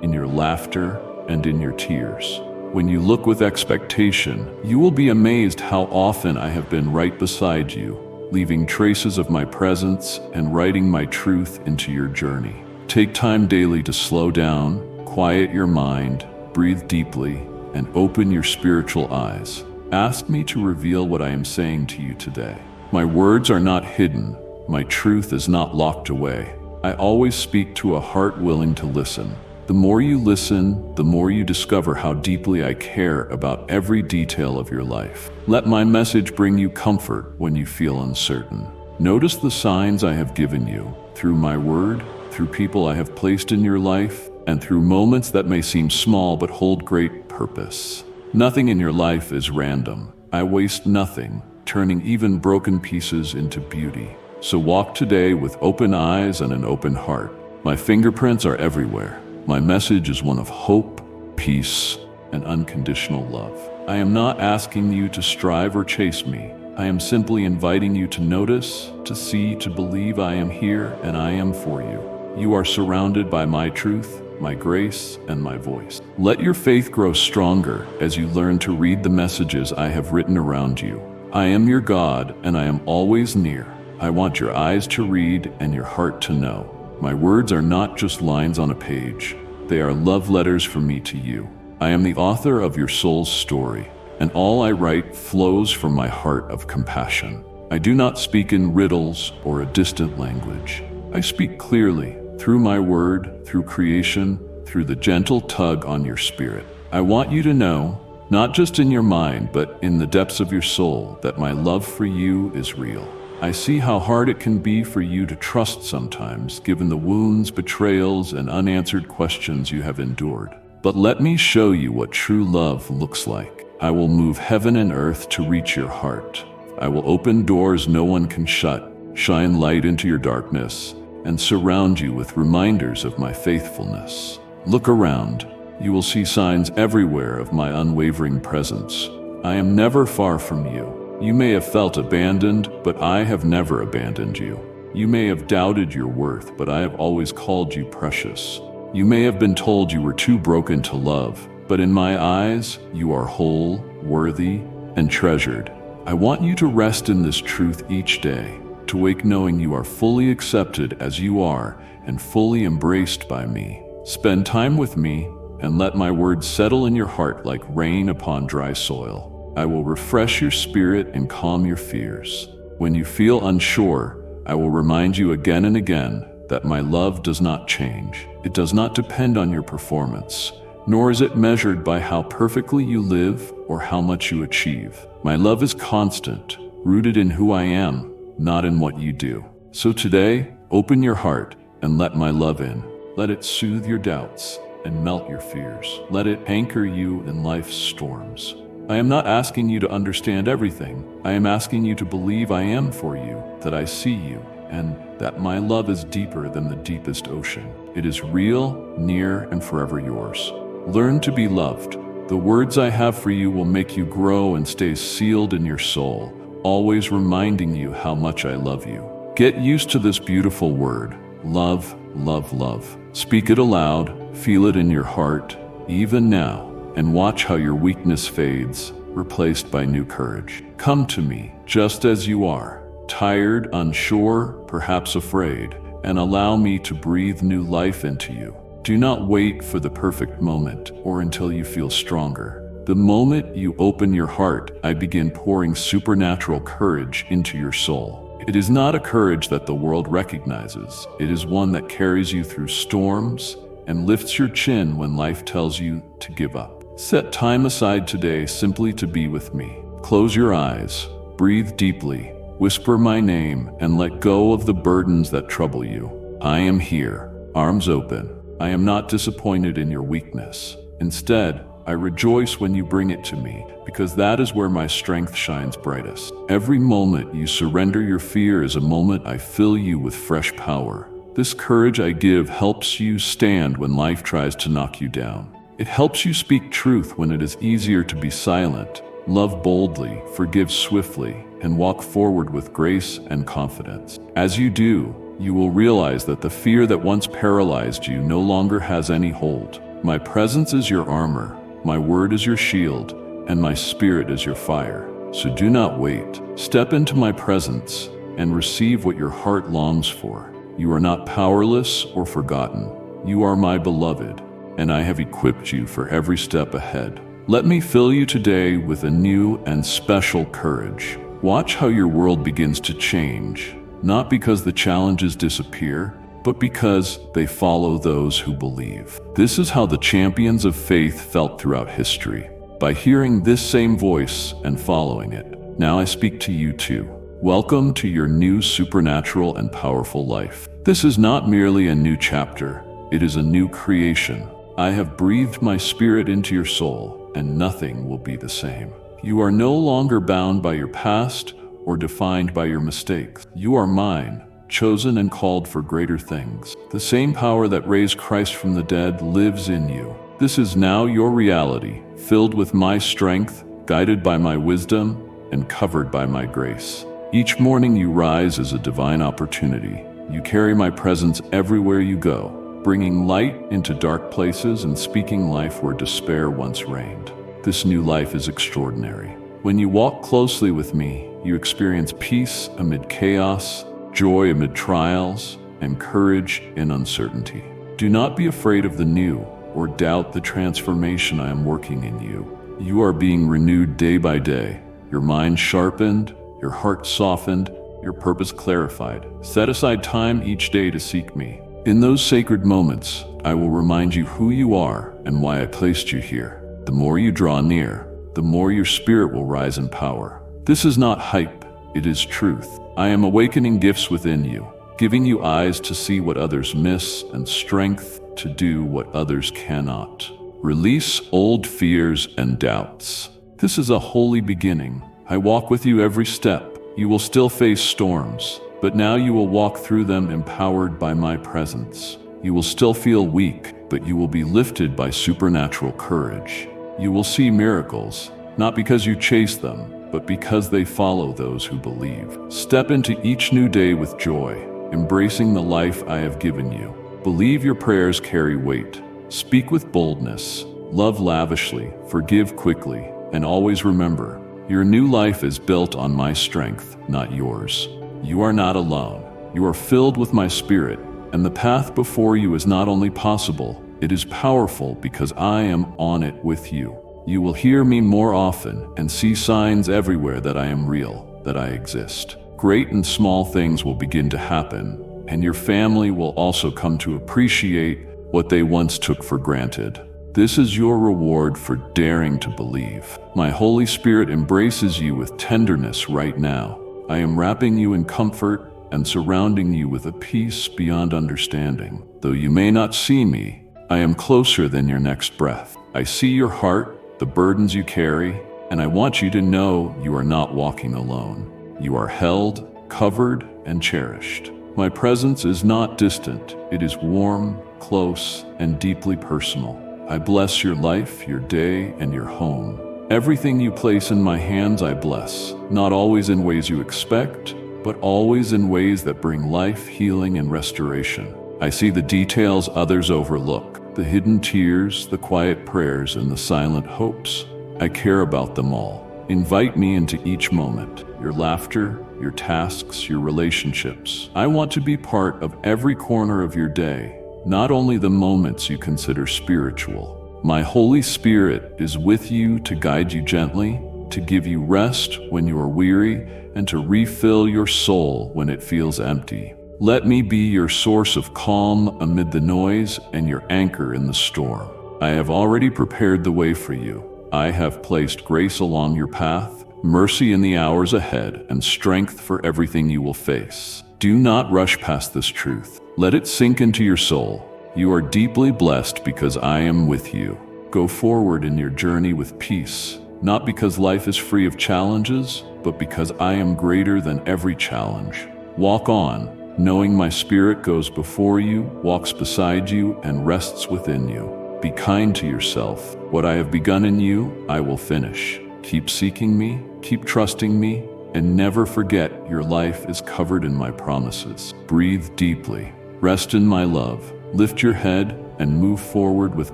in your laughter, and in your tears. When you look with expectation, you will be amazed how often I have been right beside you, leaving traces of my presence and writing my truth into your journey. Take time daily to slow down, quiet your mind, breathe deeply, and open your spiritual eyes. Ask me to reveal what I am saying to you today. My words are not hidden. My truth is not locked away. I always speak to a heart willing to listen. The more you listen, the more you discover how deeply I care about every detail of your life. Let my message bring you comfort when you feel uncertain. Notice the signs I have given you, through my word, through people I have placed in your life, and through moments that may seem small but hold great purpose. Nothing in your life is random. I waste nothing, turning even broken pieces into beauty. So walk today with open eyes and an open heart. My fingerprints are everywhere. My message is one of hope, peace, and unconditional love. I am not asking you to strive or chase me. I am simply inviting you to notice, to see, to believe I am here and I am for you. You are surrounded by my truth, my grace, and my voice. Let your faith grow stronger as you learn to read the messages I have written around you. I am your God, and I am always near. I want your eyes to read and your heart to know. My words are not just lines on a page. They are love letters from me to you. I am the author of your soul's story, and all I write flows from my heart of compassion. I do not speak in riddles or a distant language. I speak clearly, through my word, through creation, through the gentle tug on your spirit. I want you to know, not just in your mind, but in the depths of your soul, that my love for you is real. I see how hard it can be for you to trust sometimes, given the wounds, betrayals, and unanswered questions you have endured. But let me show you what true love looks like. I will move heaven and earth to reach your heart. I will open doors no one can shut, shine light into your darkness, and surround you with reminders of my faithfulness. Look around. You will see signs everywhere of my unwavering presence. I am never far from you. You may have felt abandoned, but I have never abandoned you. You may have doubted your worth, but I have always called you precious. You may have been told you were too broken to love, but in my eyes, you are whole, worthy, and treasured. I want you to rest in this truth each day, to wake knowing you are fully accepted as you are and fully embraced by me. Spend time with me and let my words settle in your heart like rain upon dry soil. I will refresh your spirit and calm your fears. When you feel unsure, I will remind you again and again that my love does not change. It does not depend on your performance, nor is it measured by how perfectly you live or how much you achieve. My love is constant, rooted in who I am, not in what you do. So today, open your heart and let my love in. Let it soothe your doubts and melt your fears. Let it anchor you in life's storms. I am not asking you to understand everything. I am asking you to believe I am for you, that I see you, and that my love is deeper than the deepest ocean. It is real, near, and forever yours. Learn to be loved. The words I have for you will make you grow and stay sealed in your soul, always reminding you how much I love you. Get used to this beautiful word, love, love, love. Speak it aloud, feel it in your heart, even now, and watch how your weakness fades, replaced by new courage. Come to me, just as you are, tired, unsure, perhaps afraid, and allow me to breathe new life into you. Do not wait for the perfect moment or until you feel stronger. The moment you open your heart, I begin pouring supernatural courage into your soul. It is not a courage that the world recognizes. It is one that carries you through storms and lifts your chin when life tells you to give up. Set time aside today simply to be with me. Close your eyes, breathe deeply, whisper my name, and let go of the burdens that trouble you. I am here, arms open. I am not disappointed in your weakness. Instead, I rejoice when you bring it to me, because that is where my strength shines brightest. Every moment you surrender your fear is a moment I fill you with fresh power. This courage I give helps you stand when life tries to knock you down. It helps you speak truth when it is easier to be silent, love boldly, forgive swiftly, and walk forward with grace and confidence. As you do, you will realize that the fear that once paralyzed you no longer has any hold. My presence is your armor, my word is your shield, and my spirit is your fire. So do not wait. Step into my presence and receive what your heart longs for. You are not powerless or forgotten. You are my beloved, and I have equipped you for every step ahead. Let me fill you today with a new and special courage. Watch how your world begins to change, not because the challenges disappear, but because they follow those who believe. This is how the champions of faith felt throughout history, by hearing this same voice and following it. Now I speak to you too. Welcome to your new supernatural and powerful life. This is not merely a new chapter, it is a new creation. I have breathed my spirit into your soul, and nothing will be the same. You are no longer bound by your past or defined by your mistakes. You are mine, chosen and called for greater things. The same power that raised Christ from the dead lives in you. This is now your reality, filled with my strength, guided by my wisdom, and covered by my grace. Each morning you rise as a divine opportunity. You carry my presence everywhere you go, bringing light into dark places and speaking life where despair once reigned. This new life is extraordinary. When you walk closely with me, you experience peace amid chaos, joy amid trials, and courage in uncertainty. Do not be afraid of the new or doubt the transformation I am working in you. You are being renewed day by day, your mind sharpened, your heart softened, your purpose clarified. Set aside time each day to seek me. In those sacred moments, I will remind you who you are and why I placed you here. The more you draw near, the more your spirit will rise in power. This is not hype, it is truth. I am awakening gifts within you, giving you eyes to see what others miss and strength to do what others cannot. Release old fears and doubts. This is a holy beginning. I walk with you every step. You will still face storms, but now you will walk through them empowered by my presence. You will still feel weak, but you will be lifted by supernatural courage. You will see miracles, not because you chase them, but because they follow those who believe. Step into each new day with joy, embracing the life I have given you. Believe your prayers carry weight. Speak with boldness, love lavishly, forgive quickly, and always remember, your new life is built on my strength, not yours. You are not alone. You are filled with my spirit, and the path before you is not only possible, it is powerful because I am on it with you. You will hear me more often and see signs everywhere that I am real, that I exist. Great and small things will begin to happen, and your family will also come to appreciate what they once took for granted. This is your reward for daring to believe. My Holy Spirit embraces you with tenderness right now. I am wrapping you in comfort and surrounding you with a peace beyond understanding. Though you may not see me, I am closer than your next breath. I see your heart, the burdens you carry, and I want you to know you are not walking alone. You are held, covered, and cherished. My presence is not distant. It is warm, close, and deeply personal. I bless your life, your day, and your home. Everything you place in my hands I bless, not always in ways you expect, but always in ways that bring life, healing, and restoration. I see the details others overlook, the hidden tears, the quiet prayers, and the silent hopes. I care about them all. Invite me into each moment, your laughter, your tasks, your relationships. I want to be part of every corner of your day, not only the moments you consider spiritual. My Holy Spirit is with you to guide you gently, to give you rest when you are weary, and to refill your soul when it feels empty. Let me be your source of calm amid the noise and your anchor in the storm. I have already prepared the way for you. I have placed grace along your path, mercy in the hours ahead, and strength for everything you will face. Do not rush past this truth. Let it sink into your soul. You are deeply blessed because I am with you. Go forward in your journey with peace, not because life is free of challenges, but because I am greater than every challenge. Walk on, knowing my spirit goes before you, walks beside you, and rests within you. Be kind to yourself. What I have begun in you, I will finish. Keep seeking me, keep trusting me, and never forget your life is covered in my promises. Breathe deeply. Rest in my love. Lift your head and move forward with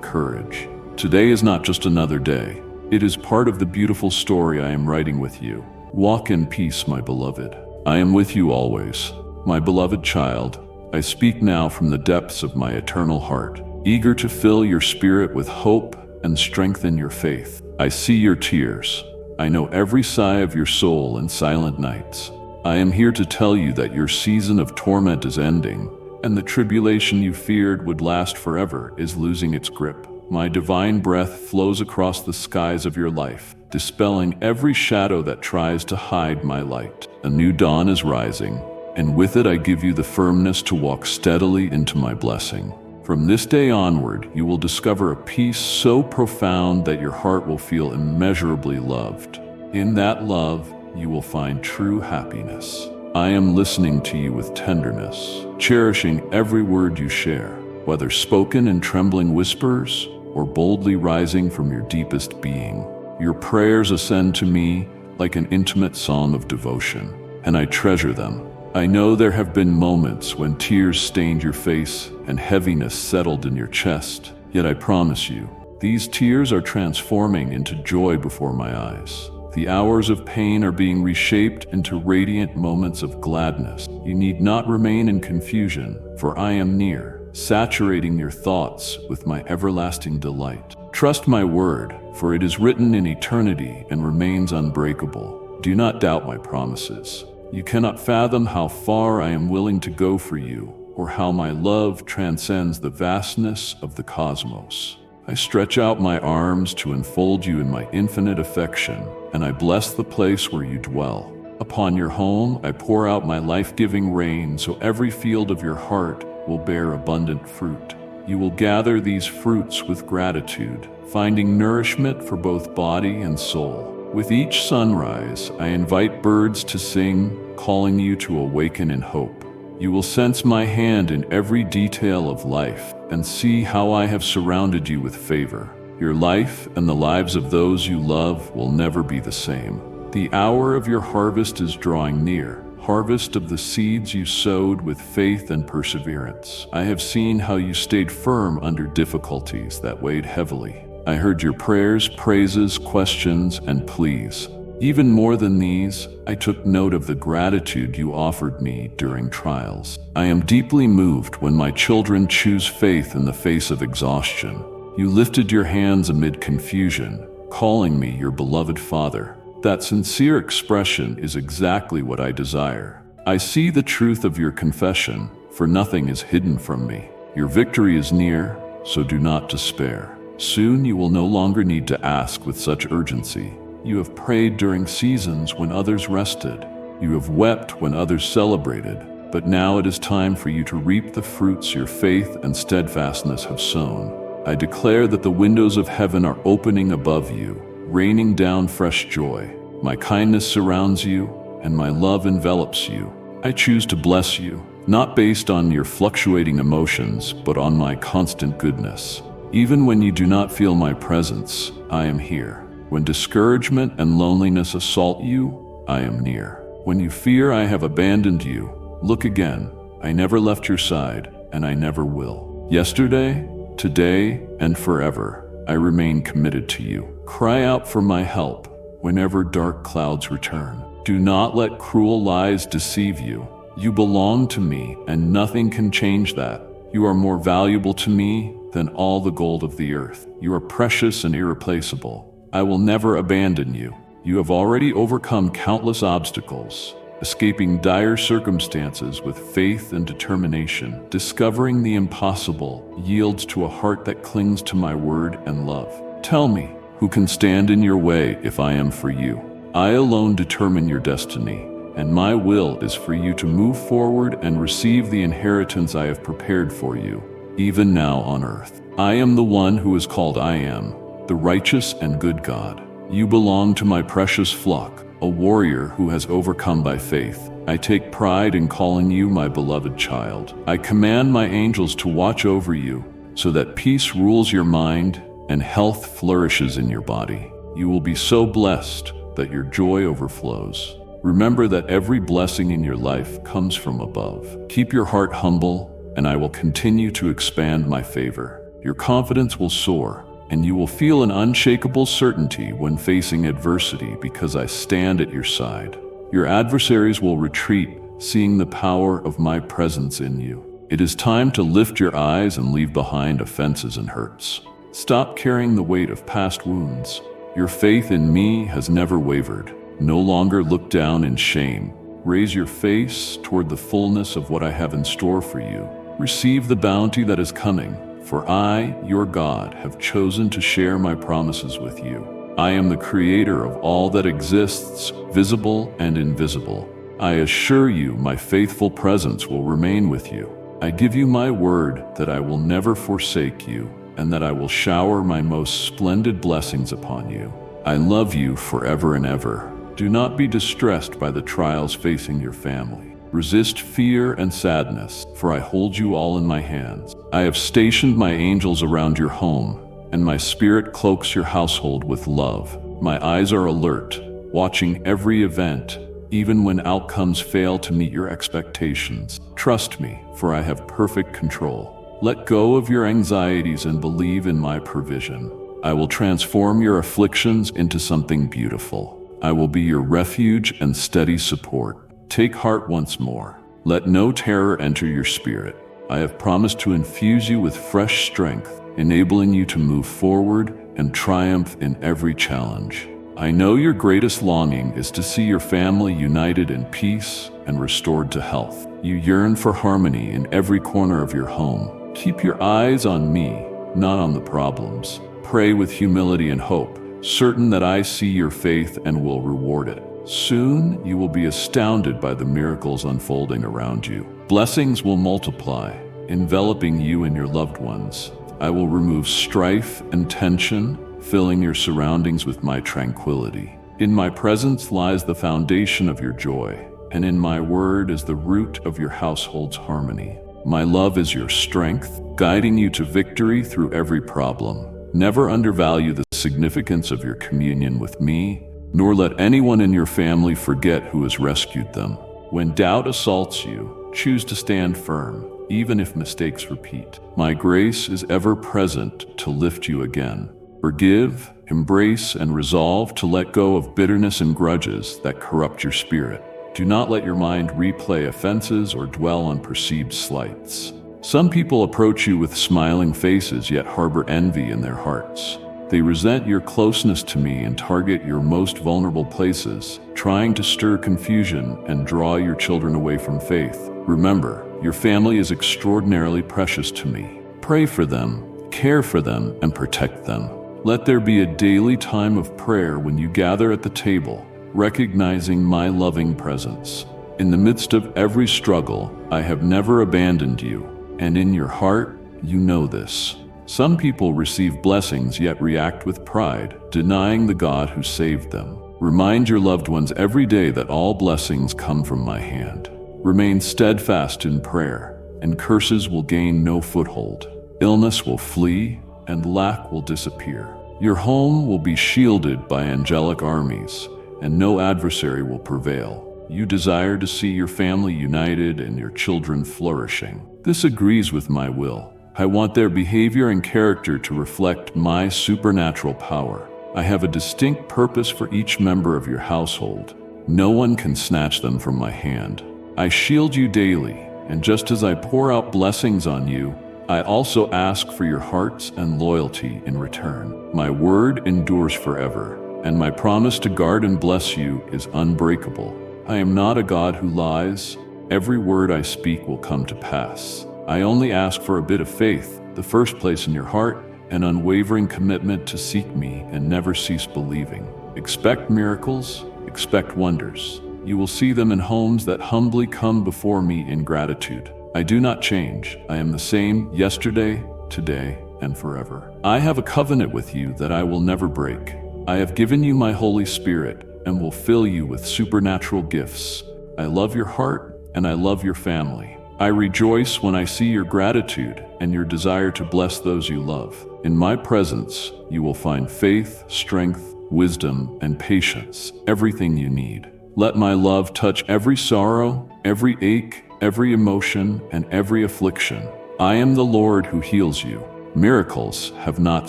courage. Today is not just another day. It is part of the beautiful story I am writing with you. Walk in peace, my beloved. I am with you always. My beloved child, I speak now from the depths of my eternal heart, eager to fill your spirit with hope and strengthen your faith. I see your tears. I know every sigh of your soul in silent nights. I am here to tell you that your season of torment is ending, and the tribulation you feared would last forever is losing its grip. My divine breath flows across the skies of your life, dispelling every shadow that tries to hide my light. A new dawn is rising, and with it I give you the firmness to walk steadily into my blessing. From this day onward, you will discover a peace so profound that your heart will feel immeasurably loved. In that love, you will find true happiness. I am listening to you with tenderness, cherishing every word you share, whether spoken in trembling whispers or boldly rising from your deepest being. Your prayers ascend to me like an intimate song of devotion, and I treasure them. I know there have been moments when tears stained your face and heaviness settled in your chest, yet I promise you, these tears are transforming into joy before my eyes. The hours of pain are being reshaped into radiant moments of gladness. You need not remain in confusion, for I am near, saturating your thoughts with my everlasting delight. Trust my word, for it is written in eternity and remains unbreakable. Do not doubt my promises. You cannot fathom how far I am willing to go for you, or how my love transcends the vastness of the cosmos. I stretch out my arms to enfold you in my infinite affection, and I bless the place where you dwell. Upon your home, I pour out my life-giving rain, so every field of your heart will bear abundant fruit. You will gather these fruits with gratitude, finding nourishment for both body and soul. With each sunrise, I invite birds to sing, calling you to awaken in hope. You will sense my hand in every detail of life and see how I have surrounded you with favor. Your life and the lives of those you love will never be the same. The hour of your harvest is drawing near, harvest of the seeds you sowed with faith and perseverance. I have seen how you stayed firm under difficulties that weighed heavily. I heard your prayers, praises, questions, and pleas. Even more than these, I took note of the gratitude you offered me during trials. I am deeply moved when my children choose faith in the face of exhaustion. You lifted your hands amid confusion, calling me your beloved Father. That sincere expression is exactly what I desire. I see the truth of your confession, for nothing is hidden from me. Your victory is near, so do not despair. Soon you will no longer need to ask with such urgency. You have prayed during seasons when others rested. You have wept when others celebrated. But now it is time for you to reap the fruits your faith and steadfastness have sown. I declare that the windows of heaven are opening above you, raining down fresh joy. My kindness surrounds you, and my love envelops you. I choose to bless you, not based on your fluctuating emotions, but on my constant goodness. Even when you do not feel my presence, I am here. When discouragement and loneliness assault you, I am near. When you fear I have abandoned you, look again. I never left your side, and I never will. Yesterday, today, and forever, I remain committed to you. Cry out for my help whenever dark clouds return. Do not let cruel lies deceive you. You belong to me, and nothing can change that. You are more valuable to me than all the gold of the earth. You are precious and irreplaceable. I will never abandon you. You have already overcome countless obstacles, escaping dire circumstances with faith and determination. Discovering the impossible yields to a heart that clings to my word and love. Tell me, who can stand in your way if I am for you? I alone determine your destiny, and my will is for you to move forward and receive the inheritance I have prepared for you, even now on earth. I am the one who is called I Am, the righteous and good God. You belong to my precious flock, a warrior who has overcome by faith. I take pride in calling you my beloved child. I command my angels to watch over you, so that peace rules your mind and health flourishes in your body. You will be so blessed that your joy overflows. Remember that every blessing in your life comes from above. Keep your heart humble, and I will continue to expand my favor. Your confidence will soar, and you will feel an unshakable certainty when facing adversity because I stand at your side. Your adversaries will retreat, seeing the power of my presence in you. It is time to lift your eyes and leave behind offenses and hurts. Stop carrying the weight of past wounds. Your faith in me has never wavered. No longer look down in shame. Raise your face toward the fullness of what I have in store for you. Receive the bounty that is coming, for I, your God, have chosen to share my promises with you. I am the creator of all that exists, visible and invisible. I assure you my faithful presence will remain with you. I give you my word that I will never forsake you, and that I will shower my most splendid blessings upon you. I love you forever and ever. Do not be distressed by the trials facing your family. Resist fear and sadness, for I hold you all in my hands. I have stationed my angels around your home, and my spirit cloaks your household with love. My eyes are alert, watching every event, even when outcomes fail to meet your expectations. Trust me, for I have perfect control. Let go of your anxieties and believe in my provision. I will transform your afflictions into something beautiful. I will be your refuge and steady support. Take heart once more. Let no terror enter your spirit. I have promised to infuse you with fresh strength, enabling you to move forward and triumph in every challenge. I know your greatest longing is to see your family united in peace and restored to health. You yearn for harmony in every corner of your home. Keep your eyes on me, not on the problems. Pray with humility and hope, certain that I see your faith and will reward it. Soon you will be astounded by the miracles unfolding around you. Blessings will multiply, enveloping you and your loved ones. I will remove strife and tension, filling your surroundings with my tranquility. In my presence lies the foundation of your joy, and in my word is the root of your household's harmony. My love is your strength, guiding you to victory through every problem. Never undervalue the significance of your communion with me, nor let anyone in your family forget who has rescued them. When doubt assaults you, choose to stand firm, even if mistakes repeat. My grace is ever present to lift you again. Forgive, embrace, and resolve to let go of bitterness and grudges that corrupt your spirit. Do not let your mind replay offenses or dwell on perceived slights. Some people approach you with smiling faces yet harbor envy in their hearts. They resent your closeness to me and target your most vulnerable places, trying to stir confusion and draw your children away from faith. Remember, your family is extraordinarily precious to me. Pray for them, care for them, and protect them. Let there be a daily time of prayer when you gather at the table, recognizing my loving presence. In the midst of every struggle, I have never abandoned you, and in your heart, you know this. Some people receive blessings yet react with pride, denying the God who saved them. Remind your loved ones every day that all blessings come from my hand. Remain steadfast in prayer, and curses will gain no foothold. Illness will flee, and lack will disappear. Your home will be shielded by angelic armies, and no adversary will prevail. You desire to see your family united and your children flourishing. This agrees with my will. I want their behavior and character to reflect my supernatural power. I have a distinct purpose for each member of your household. No one can snatch them from my hand. I shield you daily, and just as I pour out blessings on you, I also ask for your hearts and loyalty in return. My word endures forever, and my promise to guard and bless you is unbreakable. I am not a God who lies. Every word I speak will come to pass. I only ask for a bit of faith, the first place in your heart, an unwavering commitment to seek me and never cease believing. Expect miracles, expect wonders. You will see them in homes that humbly come before me in gratitude. I do not change. I am the same yesterday, today, and forever. I have a covenant with you that I will never break. I have given you my Holy Spirit and will fill you with supernatural gifts. I love your heart and I love your family. I rejoice when I see your gratitude and your desire to bless those you love. In my presence, you will find faith, strength, wisdom, and patience, everything you need. Let my love touch every sorrow, every ache, every emotion, and every affliction. I am the Lord who heals you. Miracles have not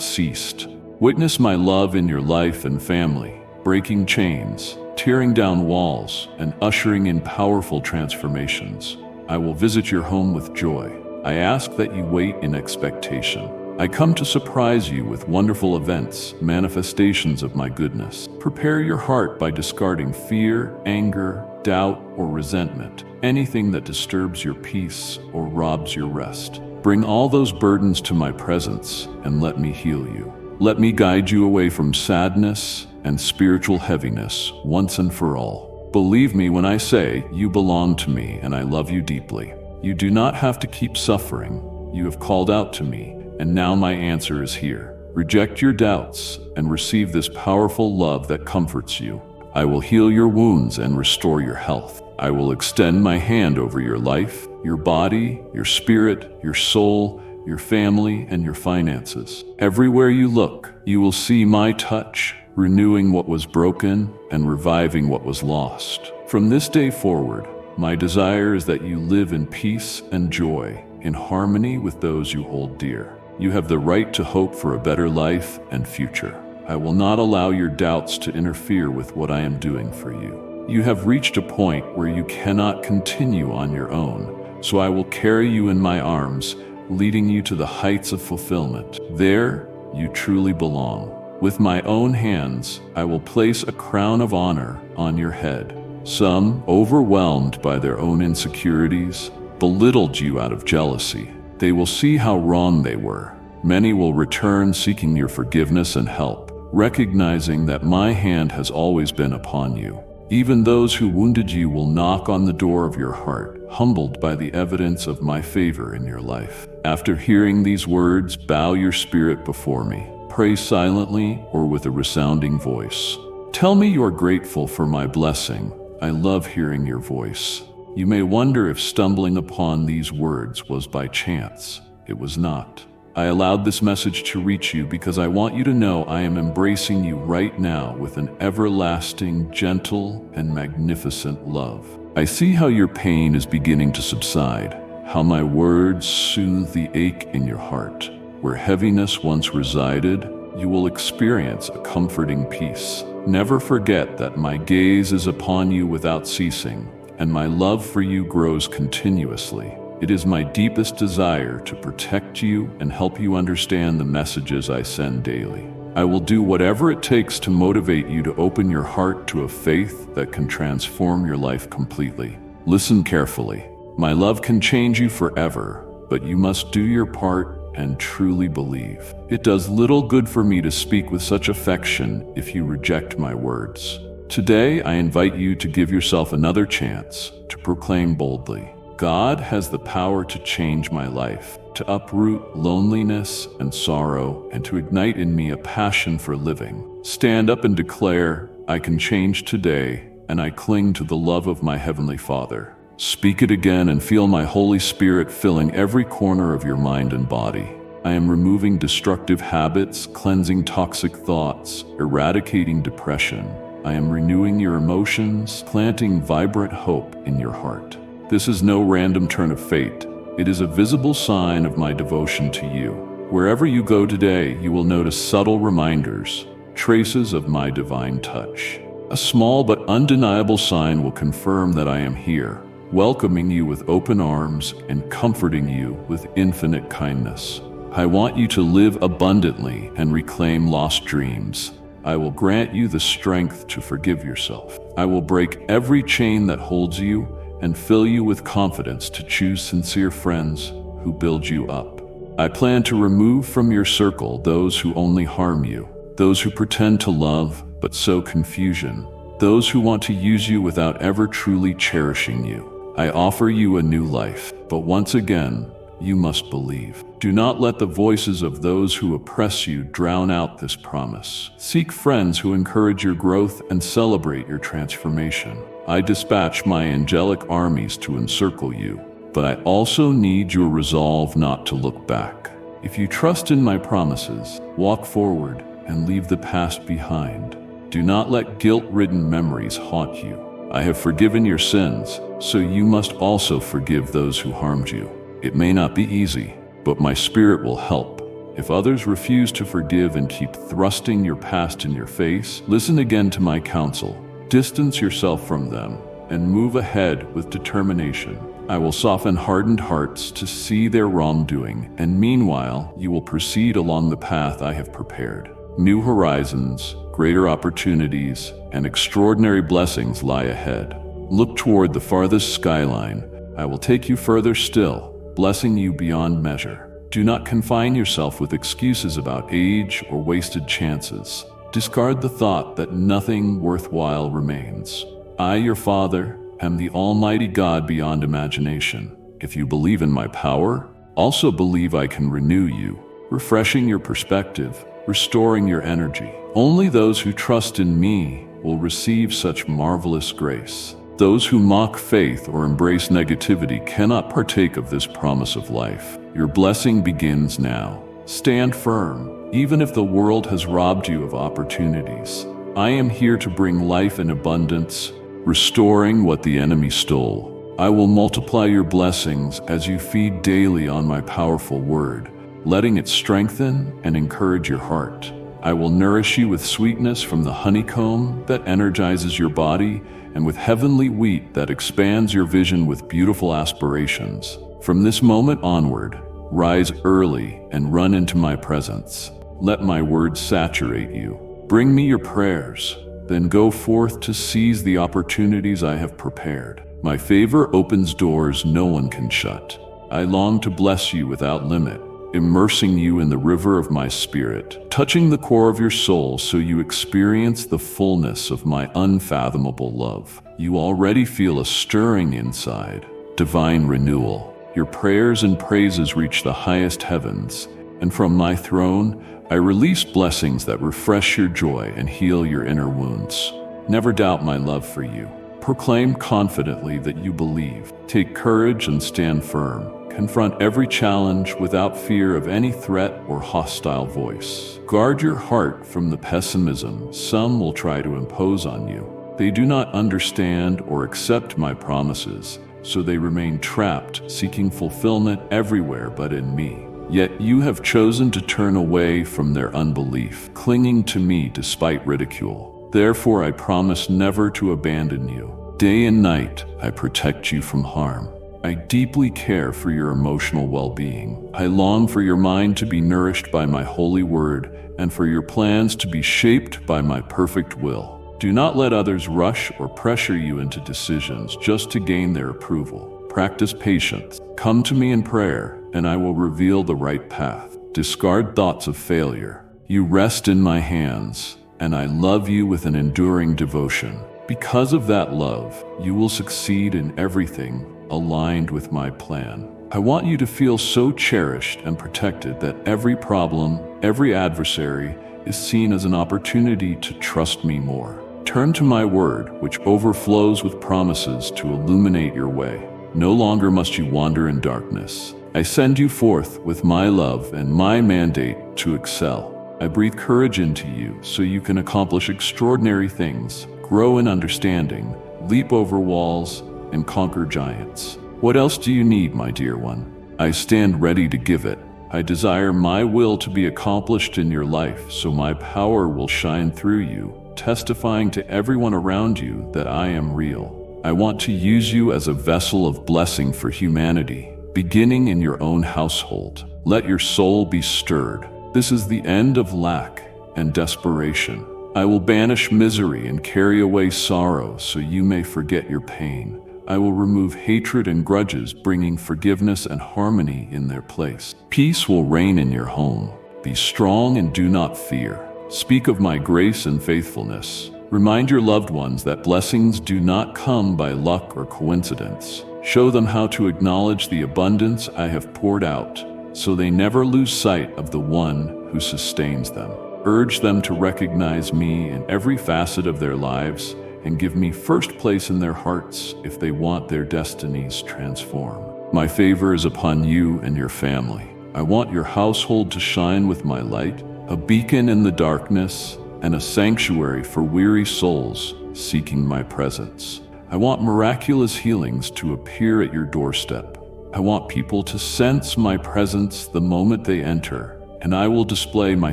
ceased. Witness my love in your life and family, breaking chains, tearing down walls, and ushering in powerful transformations. I will visit your home with joy. I ask that you wait in expectation. I come to surprise you with wonderful events, manifestations of my goodness. Prepare your heart by discarding fear, anger, doubt, or resentment, anything that disturbs your peace or robs your rest. Bring all those burdens to my presence and let me heal you. Let me guide you away from sadness and spiritual heaviness once and for all. Believe me when I say you belong to me and I love you deeply. You do not have to keep suffering. You have called out to me, and now my answer is here. Reject your doubts and receive this powerful love that comforts you. I will heal your wounds and restore your health. I will extend my hand over your life, your body, your spirit, your soul, your family, and your finances. Everywhere you look, you will see my touch, renewing what was broken and reviving what was lost. From this day forward, my desire is that you live in peace and joy, in harmony with those you hold dear. You have the right to hope for a better life and future. I will not allow your doubts to interfere with what I am doing for you. You have reached a point where you cannot continue on your own, so I will carry you in my arms, leading you to the heights of fulfillment. There, you truly belong. With my own hands, I will place a crown of honor on your head. Some, overwhelmed by their own insecurities, belittled you out of jealousy. They will see how wrong they were. Many will return seeking your forgiveness and help, recognizing that my hand has always been upon you. Even those who wounded you will knock on the door of your heart, humbled by the evidence of my favor in your life. After hearing these words, bow your spirit before me. Pray silently or with a resounding voice. Tell me you are grateful for my blessing. I love hearing your voice. You may wonder if stumbling upon these words was by chance. It was not. I allowed this message to reach you because I want you to know I am embracing you right now with an everlasting, gentle, and magnificent love. I see how your pain is beginning to subside, how my words soothe the ache in your heart. Where heaviness once resided, you will experience a comforting peace. Never forget that my gaze is upon you without ceasing, and my love for you grows continuously. It is my deepest desire to protect you and help you understand the messages I send daily. I will do whatever it takes to motivate you to open your heart to a faith that can transform your life completely. Listen carefully. My love can change you forever, but you must do your part and truly believe. It does little good for me to speak with such affection if you reject my words. Today, I invite you to give yourself another chance to proclaim boldly, God has the power to change my life, to uproot loneliness and sorrow, and to ignite in me a passion for living. Stand up and declare, I can change today, and I cling to the love of my Heavenly Father. Speak it again and feel my Holy Spirit filling every corner of your mind and body. I am removing destructive habits, cleansing toxic thoughts, eradicating depression. I am renewing your emotions, planting vibrant hope in your heart. This is no random turn of fate. It is a visible sign of my devotion to you. Wherever you go today, you will notice subtle reminders, traces of my divine touch. A small but undeniable sign will confirm that I am here, welcoming you with open arms and comforting you with infinite kindness. I want you to live abundantly and reclaim lost dreams. I will grant you the strength to forgive yourself. I will break every chain that holds you and fill you with confidence to choose sincere friends who build you up. I plan to remove from your circle those who only harm you, those who pretend to love but sow confusion, those who want to use you without ever truly cherishing you. I offer you a new life, but once again, you must believe. Do not let the voices of those who oppress you drown out this promise. Seek friends who encourage your growth and celebrate your transformation. I dispatch my angelic armies to encircle you, but I also need your resolve not to look back. If you trust in my promises, walk forward and leave the past behind. Do not let guilt-ridden memories haunt you. I have forgiven your sins, so you must also forgive those who harmed you. It may not be easy, but my spirit will help. If others refuse to forgive and keep thrusting your past in your face, listen again to my counsel. Distance yourself from them and move ahead with determination. I will soften hardened hearts to see their wrongdoing, and meanwhile, you will proceed along the path I have prepared. New horizons, greater opportunities, and extraordinary blessings lie ahead. Look toward the farthest skyline. I will take you further still, blessing you beyond measure. Do not confine yourself with excuses about age or wasted chances. Discard the thought that nothing worthwhile remains. I, your Father, am the Almighty God beyond imagination. If you believe in my power, also believe I can renew you, refreshing your perspective, restoring your energy. Only those who trust in me will receive such marvelous grace. Those who mock faith or embrace negativity cannot partake of this promise of life. Your blessing begins now. Stand firm, even if the world has robbed you of opportunities. I am here to bring life in abundance, restoring what the enemy stole. I will multiply your blessings as you feed daily on my powerful word, letting it strengthen and encourage your heart. I will nourish you with sweetness from the honeycomb that energizes your body and with heavenly wheat that expands your vision with beautiful aspirations. From this moment onward, rise early and run into my presence. Let my words saturate you. Bring me your prayers. Then go forth to seize the opportunities I have prepared. My favor opens doors no one can shut. I long to bless you without limit, immersing you in the river of my spirit, touching the core of your soul so you experience the fullness of my unfathomable love. You already feel a stirring inside, divine renewal. Your prayers and praises reach the highest heavens, and from my throne, I release blessings that refresh your joy and heal your inner wounds. Never doubt my love for you. Proclaim confidently that you believe. Take courage and stand firm. Confront every challenge without fear of any threat or hostile voice. Guard your heart from the pessimism some will try to impose on you. They do not understand or accept my promises, so they remain trapped, seeking fulfillment everywhere but in me. Yet you have chosen to turn away from their unbelief, clinging to me despite ridicule. Therefore, I promise never to abandon you. Day and night, I protect you from harm. I deeply care for your emotional well-being. I long for your mind to be nourished by my holy word and for your plans to be shaped by my perfect will. Do not let others rush or pressure you into decisions just to gain their approval. Practice patience. Come to me in prayer, and I will reveal the right path. Discard thoughts of failure. You rest in my hands, and I love you with an enduring devotion. Because of that love, you will succeed in everything aligned with my plan. I want you to feel so cherished and protected that every problem, every adversary, is seen as an opportunity to trust me more. Turn to my word, which overflows with promises to illuminate your way. No longer must you wander in darkness. I send you forth with my love and my mandate to excel. I breathe courage into you so you can accomplish extraordinary things, grow in understanding, leap over walls, and conquer giants. What else do you need, my dear one? I stand ready to give it. I desire my will to be accomplished in your life, so my power will shine through you, testifying to everyone around you that I am real. I want to use you as a vessel of blessing for humanity, beginning in your own household. Let your soul be stirred. This is the end of lack and desperation. I will banish misery and carry away sorrow so you may forget your pain. I will remove hatred and grudges, bringing forgiveness and harmony in their place. Peace will reign in your home. Be strong and do not fear. Speak of my grace and faithfulness. Remind your loved ones that blessings do not come by luck or coincidence. Show them how to acknowledge the abundance I have poured out, so they never lose sight of the one who sustains them. Urge them to recognize me in every facet of their lives and give me first place in their hearts if they want their destinies transformed. My favor is upon you and your family. I want your household to shine with my light, a beacon in the darkness and a sanctuary for weary souls seeking my presence. I want miraculous healings to appear at your doorstep. I want people to sense my presence the moment they enter, and I will display my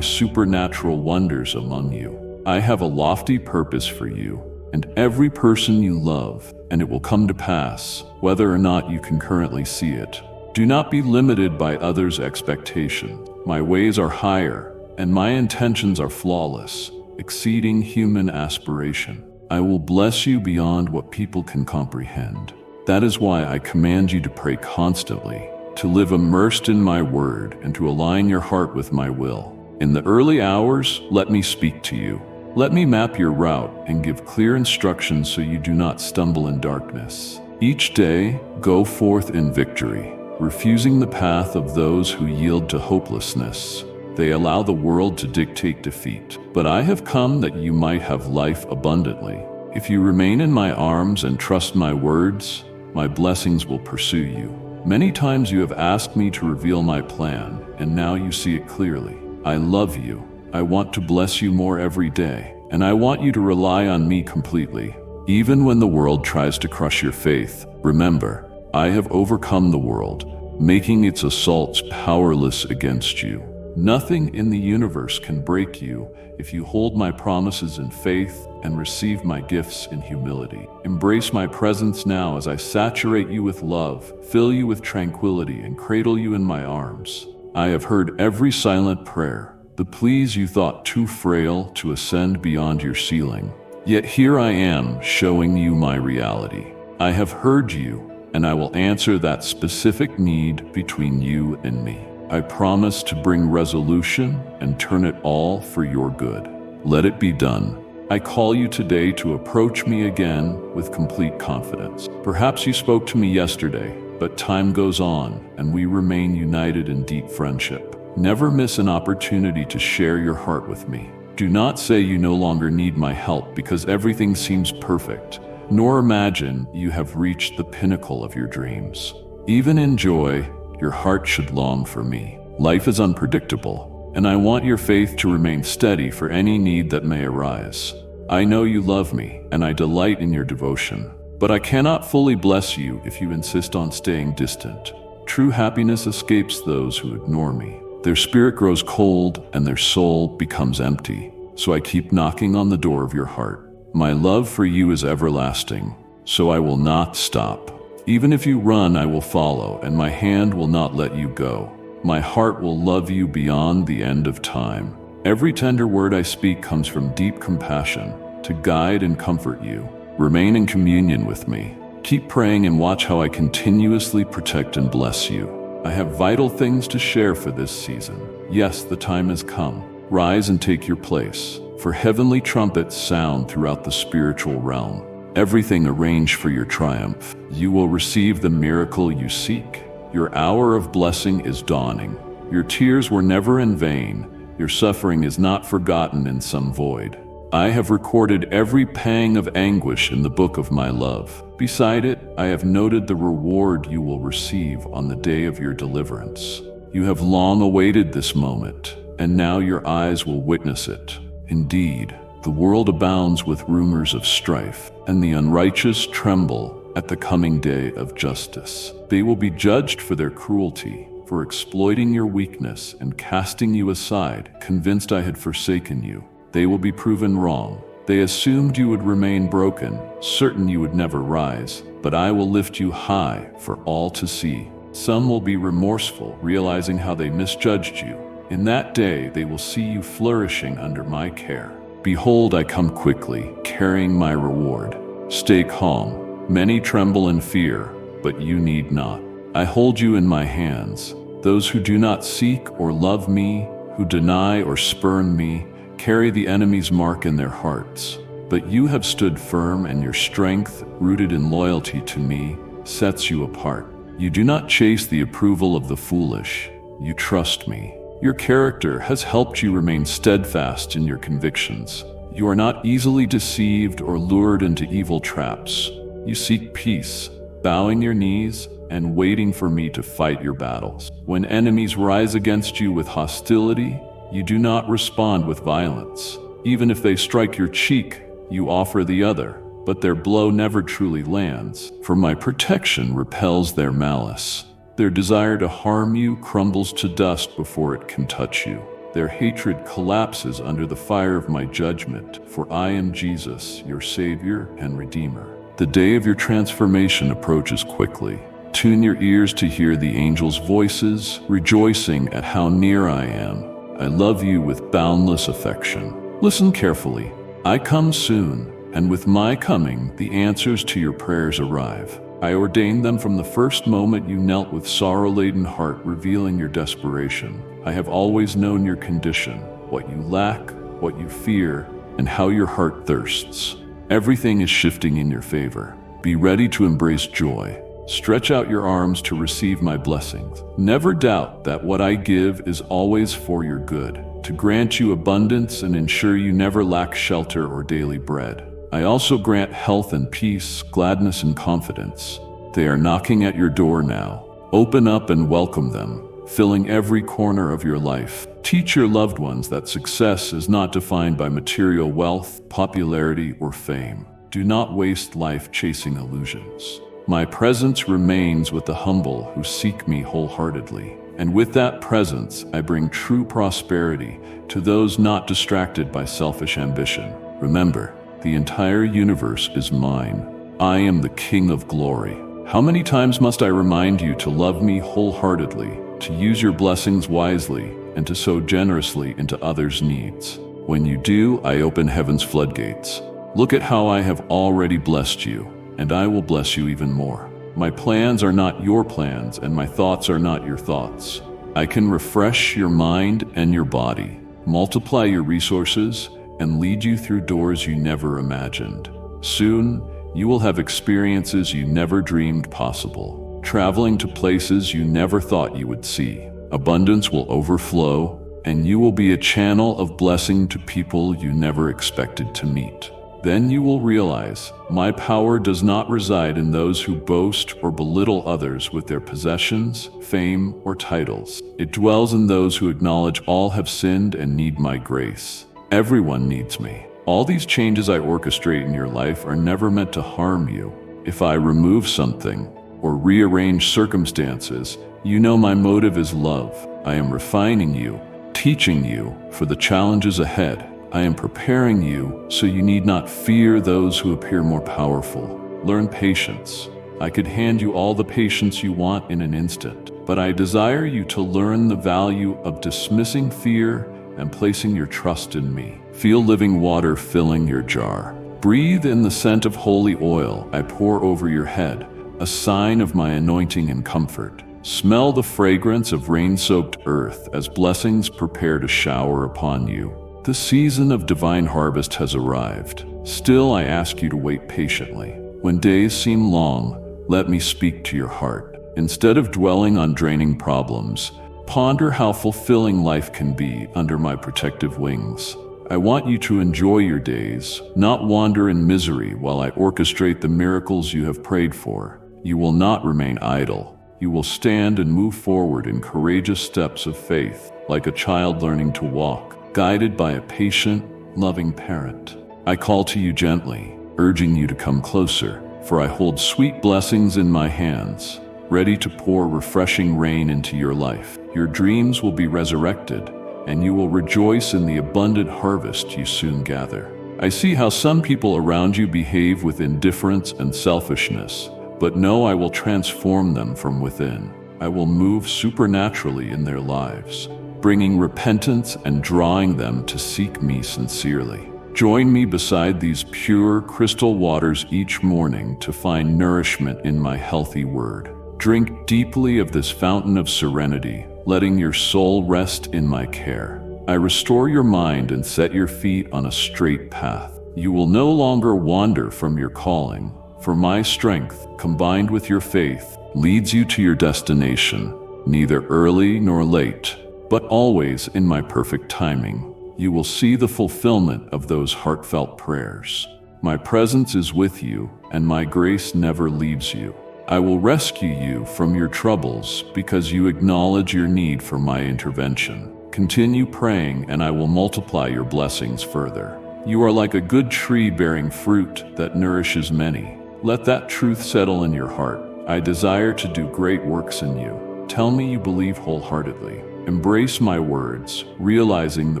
supernatural wonders among you. I have a lofty purpose for you and every person you love, and it will come to pass, whether or not you can currently see it. Do not be limited by others' expectations. My ways are higher, and my intentions are flawless, exceeding human aspiration. I will bless you beyond what people can comprehend. That is why I command you to pray constantly, to live immersed in my word, and to align your heart with my will. In the early hours, let me speak to you. Let me map your route and give clear instructions so you do not stumble in darkness. Each day, go forth in victory, refusing the path of those who yield to hopelessness. They allow the world to dictate defeat. But I have come that you might have life abundantly. If you remain in my arms and trust my words, my blessings will pursue you. Many times you have asked me to reveal my plan, and now you see it clearly. I love you. I want to bless you more every day, and I want you to rely on me completely. Even when the world tries to crush your faith, remember, I have overcome the world, making its assaults powerless against you. Nothing in the universe can break you if you hold my promises in faith and receive my gifts in humility. Embrace my presence now as I saturate you with love, fill you with tranquility, and cradle you in my arms. I have heard every silent prayer, the pleas you thought too frail to ascend beyond your ceiling. Yet here I am, showing you my reality. I have heard you, and I will answer that specific need between you and me. I promise to bring resolution and turn it all for your good. Let it be done. I call you today to approach me again with complete confidence. Perhaps you spoke to me yesterday, but time goes on, and we remain united in deep friendship. Never miss an opportunity to share your heart with me. Do not say you no longer need my help because everything seems perfect, nor imagine you have reached the pinnacle of your dreams. Even in joy, your heart should long for me. Life is unpredictable, and I want your faith to remain steady for any need that may arise. I know you love me, and I delight in your devotion, but I cannot fully bless you if you insist on staying distant. True happiness escapes those who ignore me. Their spirit grows cold, and their soul becomes empty. So I keep knocking on the door of your heart. My love for you is everlasting, so I will not stop. Even if you run, I will follow, and my hand will not let you go. My heart will love you beyond the end of time. Every tender word I speak comes from deep compassion to guide and comfort you. Remain in communion with me. Keep praying and watch how I continuously protect and bless you. I have vital things to share for this season. Yes, the time has come. Rise and take your place, for heavenly trumpets sound throughout the spiritual realm. Everything arranged for your triumph. You will receive the miracle you seek. Your hour of blessing is dawning. Your tears were never in vain. Your suffering is not forgotten in some void. I have recorded every pang of anguish in the book of my love. Beside it, I have noted the reward you will receive on the day of your deliverance. You have long awaited this moment, and now your eyes will witness it. Indeed, the world abounds with rumors of strife, and the unrighteous tremble at the coming day of justice. They will be judged for their cruelty, for exploiting your weakness and casting you aside, convinced I had forsaken you. They will be proven wrong. They assumed you would remain broken, certain you would never rise, but I will lift you high for all to see. Some will be remorseful, realizing how they misjudged you. In that day, they will see you flourishing under my care. Behold, I come quickly, carrying my reward. Stay calm. Many tremble in fear, but you need not. I hold you in my hands. Those who do not seek or love me, who deny or spurn me, carry the enemy's mark in their hearts. But you have stood firm, and your strength, rooted in loyalty to me, sets you apart. You do not chase the approval of the foolish. You trust me. Your character has helped you remain steadfast in your convictions. You are not easily deceived or lured into evil traps. You seek peace, bowing your knees and waiting for me to fight your battles. When enemies rise against you with hostility, you do not respond with violence. Even if they strike your cheek, you offer the other, but their blow never truly lands, for my protection repels their malice. Their desire to harm you crumbles to dust before it can touch you. Their hatred collapses under the fire of my judgment, for I am Jesus, your Savior and Redeemer. The day of your transformation approaches quickly. Tune your ears to hear the angels' voices, rejoicing at how near I am. I love you with boundless affection. Listen carefully. I come soon, and with my coming, the answers to your prayers arrive. I ordained them from the first moment you knelt with sorrow-laden heart, revealing your desperation. I have always known your condition, what you lack, what you fear, and how your heart thirsts. Everything is shifting in your favor. Be ready to embrace joy. Stretch out your arms to receive my blessings. Never doubt that what I give is always for your good, to grant you abundance and ensure you never lack shelter or daily bread. I also grant health and peace, gladness and confidence. They are knocking at your door now. Open up and welcome them, filling every corner of your life. Teach your loved ones that success is not defined by material wealth, popularity, or fame. Do not waste life chasing illusions. My presence remains with the humble who seek me wholeheartedly. And with that presence, I bring true prosperity to those not distracted by selfish ambition. Remember, the entire universe is mine. I am the King of Glory. How many times must I remind you to love me wholeheartedly, to use your blessings wisely, and to sow generously into others' needs? When you do, I open heaven's floodgates. Look at how I have already blessed you, and I will bless you even more. My plans are not your plans, and my thoughts are not your thoughts. I can refresh your mind and your body, multiply your resources, and lead you through doors you never imagined. Soon, you will have experiences you never dreamed possible, traveling to places you never thought you would see. Abundance will overflow, and you will be a channel of blessing to people you never expected to meet. Then you will realize my power does not reside in those who boast or belittle others with their possessions, fame, or titles. It dwells in those who acknowledge all have sinned and need my grace. Everyone needs me. All these changes I orchestrate in your life are never meant to harm you. If I remove something or rearrange circumstances, you know my motive is love. I am refining you, teaching you for the challenges ahead. I am preparing you so you need not fear those who appear more powerful. Learn patience. I could hand you all the patience you want in an instant, but I desire you to learn the value of dismissing fear and placing your trust in me. Feel living water filling your jar. Breathe in the scent of holy oil I pour over your head, a sign of my anointing and comfort. Smell the fragrance of rain-soaked earth as blessings prepare to shower upon you. The season of divine harvest has arrived. Still, I ask you to wait patiently. When days seem long, let me speak to your heart. Instead of dwelling on draining problems, ponder how fulfilling life can be under my protective wings. I want you to enjoy your days, not wander in misery while I orchestrate the miracles you have prayed for. You will not remain idle. You will stand and move forward in courageous steps of faith, like a child learning to walk, guided by a patient, loving parent. I call to you gently, urging you to come closer, for I hold sweet blessings in my hands, ready to pour refreshing rain into your life. Your dreams will be resurrected, and you will rejoice in the abundant harvest you soon gather. I see how some people around you behave with indifference and selfishness, but know I will transform them from within. I will move supernaturally in their lives, bringing repentance and drawing them to seek me sincerely. Join me beside these pure crystal waters each morning to find nourishment in my healthy word. Drink deeply of this fountain of serenity, letting your soul rest in my care. I restore your mind and set your feet on a straight path. You will no longer wander from your calling, For my strength, combined with your faith, leads you to your destination, neither early nor late, but always in my perfect timing. You will see the fulfillment of those heartfelt prayers. My presence is with you, and my grace never leaves you. I will rescue you from your troubles because you acknowledge your need for my intervention. Continue praying, and I will multiply your blessings further. You are like a good tree bearing fruit that nourishes many. Let that truth settle in your heart. I desire to do great works in you. Tell me you believe wholeheartedly. Embrace my words, realizing the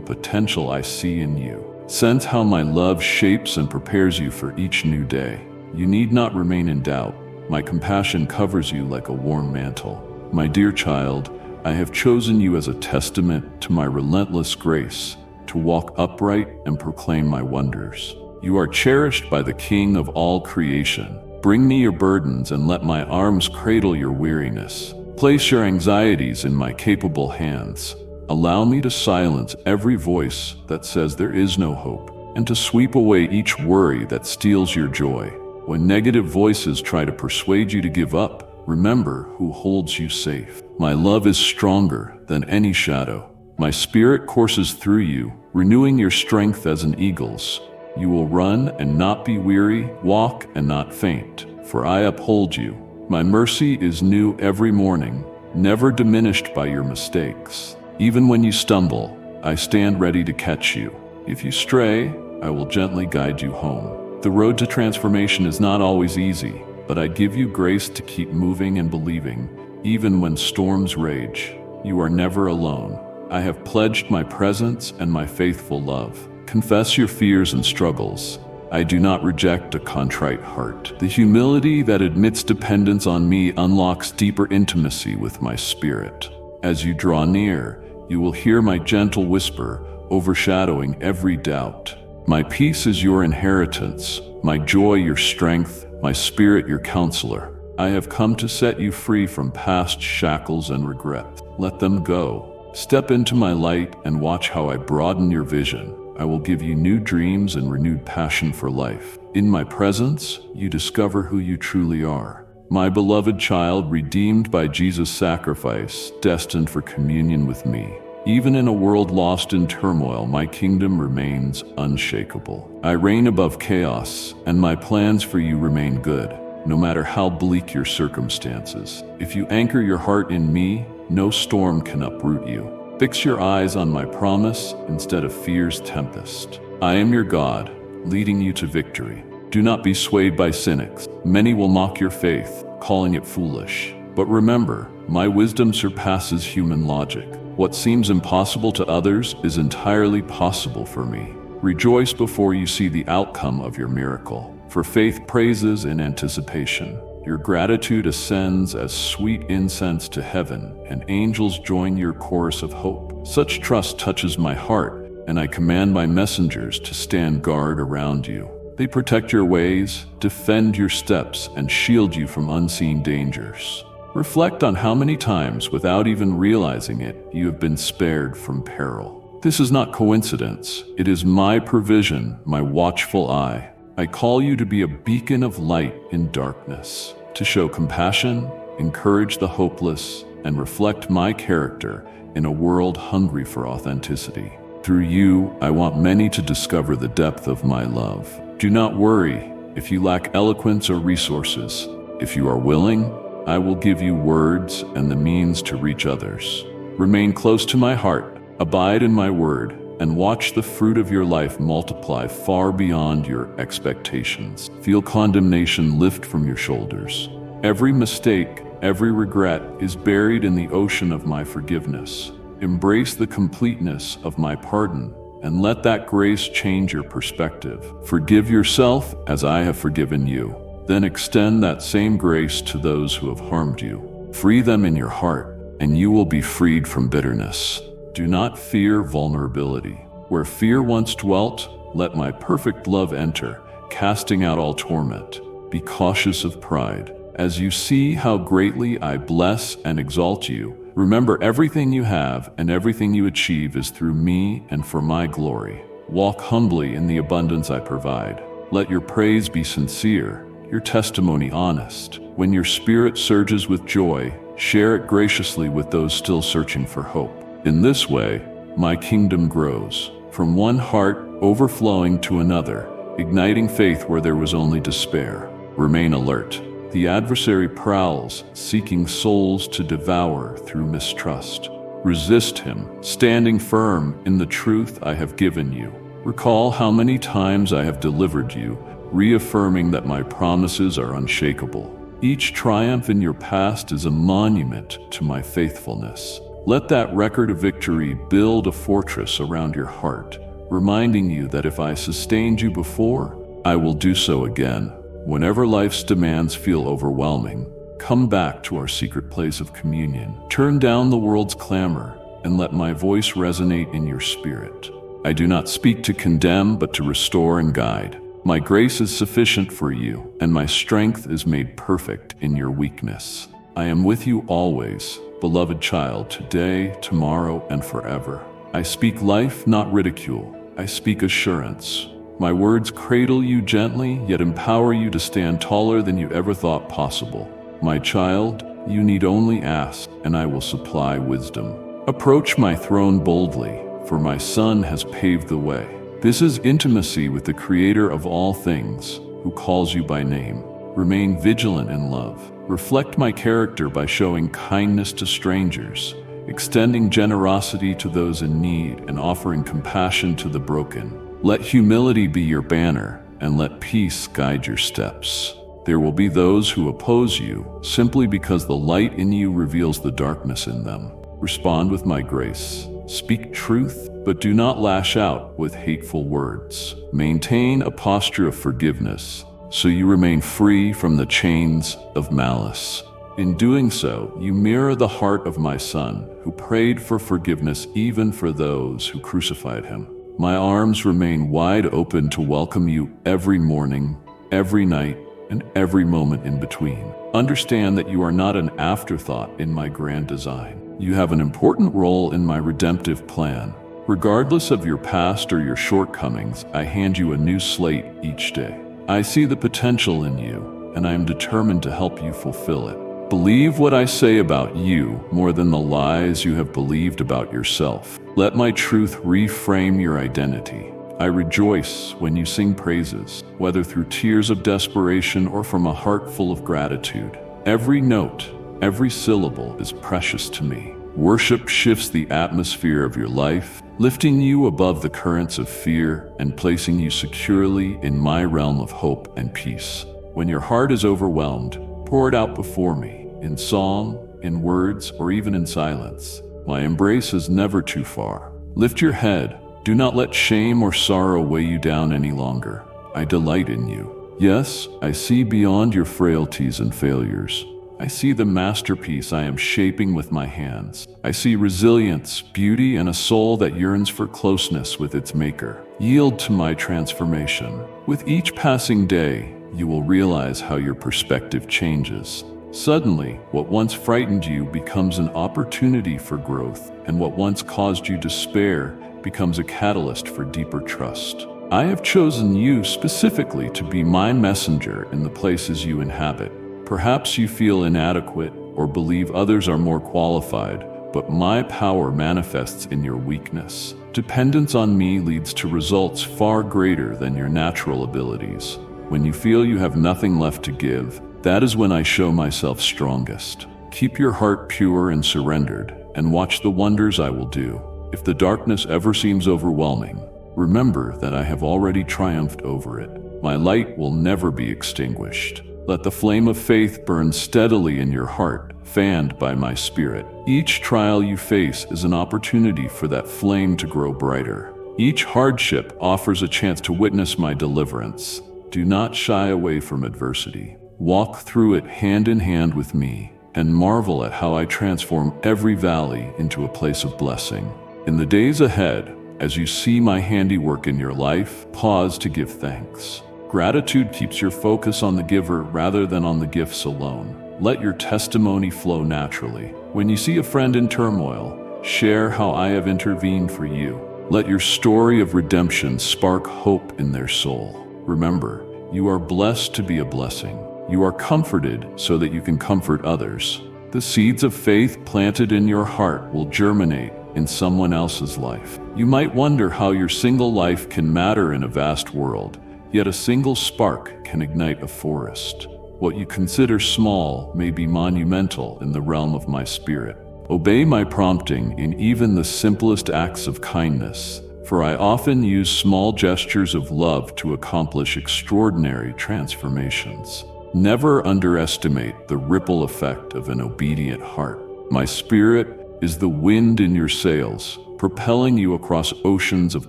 potential I see in you. Sense how my love shapes and prepares you for each new day. You need not remain in doubt. My compassion covers you like a warm mantle. My dear child, I have chosen you as a testament to my relentless grace, to walk upright and proclaim my wonders. You are cherished by the King of all creation. Bring me your burdens and let my arms cradle your weariness. Place your anxieties in my capable hands. Allow me to silence every voice that says there is no hope, and to sweep away each worry that steals your joy. When negative voices try to persuade you to give up, remember who holds you safe. My love is stronger than any shadow. My spirit courses through you, renewing your strength as an eagle's. You will run and not be weary, walk and not faint, for I uphold you. My mercy is new every morning, never diminished by your mistakes. Even when you stumble, I stand ready to catch you. If you stray, I will gently guide you home. The road to transformation is not always easy, but I give you grace to keep moving and believing, even when storms rage. You are never alone. I have pledged my presence and my faithful love. Confess your fears and struggles. I do not reject a contrite heart. The humility that admits dependence on me unlocks deeper intimacy with my spirit. As you draw near, you will hear my gentle whisper, overshadowing every doubt. My peace is your inheritance, my joy your strength, my spirit your counselor. I have come to set you free from past shackles and regret. Let them go. Step into my light and watch how I broaden your vision. I will give you new dreams and renewed passion for life. In my presence, you discover who you truly are. My beloved child, redeemed by Jesus' sacrifice, destined for communion with me. Even in a world lost in turmoil, my kingdom remains unshakable. I reign above chaos, and my plans for you remain good, no matter how bleak your circumstances. If you anchor your heart in me, no storm can uproot you. Fix your eyes on my promise instead of fear's tempest. I am your God, leading you to victory. Do not be swayed by cynics. Many will mock your faith, calling it foolish. But remember, my wisdom surpasses human logic. What seems impossible to others is entirely possible for me. Rejoice before you see the outcome of your miracle, for faith praises in anticipation. Your gratitude ascends as sweet incense to heaven, and angels join your chorus of hope. Such trust touches my heart, and I command my messengers to stand guard around you. They protect your ways, defend your steps, and shield you from unseen dangers. Reflect on how many times, without even realizing it, you have been spared from peril. This is not coincidence. It is my provision, my watchful eye. I call you to be a beacon of light in darkness, to show compassion, encourage the hopeless, and reflect my character in a world hungry for authenticity. Through you, I want many to discover the depth of my love. Do not worry if you lack eloquence or resources. If you are willing, I will give you words and the means to reach others. Remain close to my heart, abide in my word, and watch the fruit of your life multiply far beyond your expectations. Feel condemnation lift from your shoulders. Every mistake, every regret is buried in the ocean of my forgiveness. Embrace the completeness of my pardon, and let that grace change your perspective. Forgive yourself as I have forgiven you. Then extend that same grace to those who have harmed you. Free them in your heart, and you will be freed from bitterness. Do not fear vulnerability. Where fear once dwelt, let my perfect love enter, casting out all torment. Be cautious of pride. As you see how greatly I bless and exalt you, remember everything you have and everything you achieve is through me and for my glory. Walk humbly in the abundance I provide. Let your praise be sincere, your testimony honest. When your spirit surges with joy, share it graciously with those still searching for hope. In this way, my kingdom grows, from one heart overflowing to another, igniting faith where there was only despair. Remain alert. The adversary prowls, seeking souls to devour through mistrust. Resist him, standing firm in the truth I have given you. Recall how many times I have delivered you, reaffirming that my promises are unshakable. Each triumph in your past is a monument to my faithfulness. Let that record of victory build a fortress around your heart, reminding you that if I sustained you before, I will do so again. Whenever life's demands feel overwhelming, come back to our secret place of communion. Turn down the world's clamor and let my voice resonate in your spirit. I do not speak to condemn, but to restore and guide. My grace is sufficient for you, and my strength is made perfect in your weakness. I am with you always, beloved child, today, tomorrow, and forever. I speak life, not ridicule. I speak assurance. My words cradle you gently, yet empower you to stand taller than you ever thought possible. My child, you need only ask, and I will supply wisdom. Approach my throne boldly, for my Son has paved the way. This is intimacy with the Creator of all things, who calls you by name. Remain vigilant in love. Reflect my character by showing kindness to strangers, extending generosity to those in need, and offering compassion to the broken. Let humility be your banner, and let peace guide your steps. There will be those who oppose you, simply because the light in you reveals the darkness in them. Respond with my grace. Speak truth, but do not lash out with hateful words. Maintain a posture of forgiveness, so you remain free from the chains of malice. In doing so, you mirror the heart of my Son, who prayed for forgiveness even for those who crucified him. My arms remain wide open to welcome you every morning, every night, and every moment in between. Understand that you are not an afterthought in my grand design. You have an important role in my redemptive plan. Regardless of your past or your shortcomings, I hand you a new slate each day. I see the potential in you, and I am determined to help you fulfill it. Believe what I say about you more than the lies you have believed about yourself. Let my truth reframe your identity. I rejoice when you sing praises, whether through tears of desperation or from a heart full of gratitude. Every note, every syllable is precious to me. Worship shifts the atmosphere of your life, lifting you above the currents of fear and placing you securely in my realm of hope and peace. When your heart is overwhelmed, pour it out before me, in song, in words, or even in silence. My embrace is never too far. Lift your head. Do not let shame or sorrow weigh you down any longer. I delight in you. Yes, I see beyond your frailties and failures. I see the masterpiece I am shaping with my hands. I see resilience, beauty, and a soul that yearns for closeness with its maker. Yield to my transformation. With each passing day, you will realize how your perspective changes. Suddenly, what once frightened you becomes an opportunity for growth, and what once caused you despair becomes a catalyst for deeper trust. I have chosen you specifically to be my messenger in the places you inhabit. Perhaps you feel inadequate or believe others are more qualified, but my power manifests in your weakness. Dependence on me leads to results far greater than your natural abilities. When you feel you have nothing left to give, that is when I show myself strongest. Keep your heart pure and surrendered, and watch the wonders I will do. If the darkness ever seems overwhelming, remember that I have already triumphed over it. My light will never be extinguished. Let the flame of faith burn steadily in your heart, fanned by my spirit. Each trial you face is an opportunity for that flame to grow brighter. Each hardship offers a chance to witness my deliverance. Do not shy away from adversity. Walk through it hand in hand with me, and marvel at how I transform every valley into a place of blessing. In the days ahead, as you see my handiwork in your life, pause to give thanks. Gratitude keeps your focus on the giver rather than on the gifts alone. Let your testimony flow naturally. When you see a friend in turmoil, share how I have intervened for you. Let your story of redemption spark hope in their soul. Remember, You are blessed to be a blessing. You are comforted so that you can comfort others. The seeds of faith planted in your heart will germinate in someone else's life. You might wonder how your single life can matter in a vast world, yet a single spark can ignite a forest. What you consider small may be monumental in the realm of my spirit. Obey my prompting in even the simplest acts of kindness, for I often use small gestures of love to accomplish extraordinary transformations. Never underestimate the ripple effect of an obedient heart. My spirit is the wind in your sails, propelling you across oceans of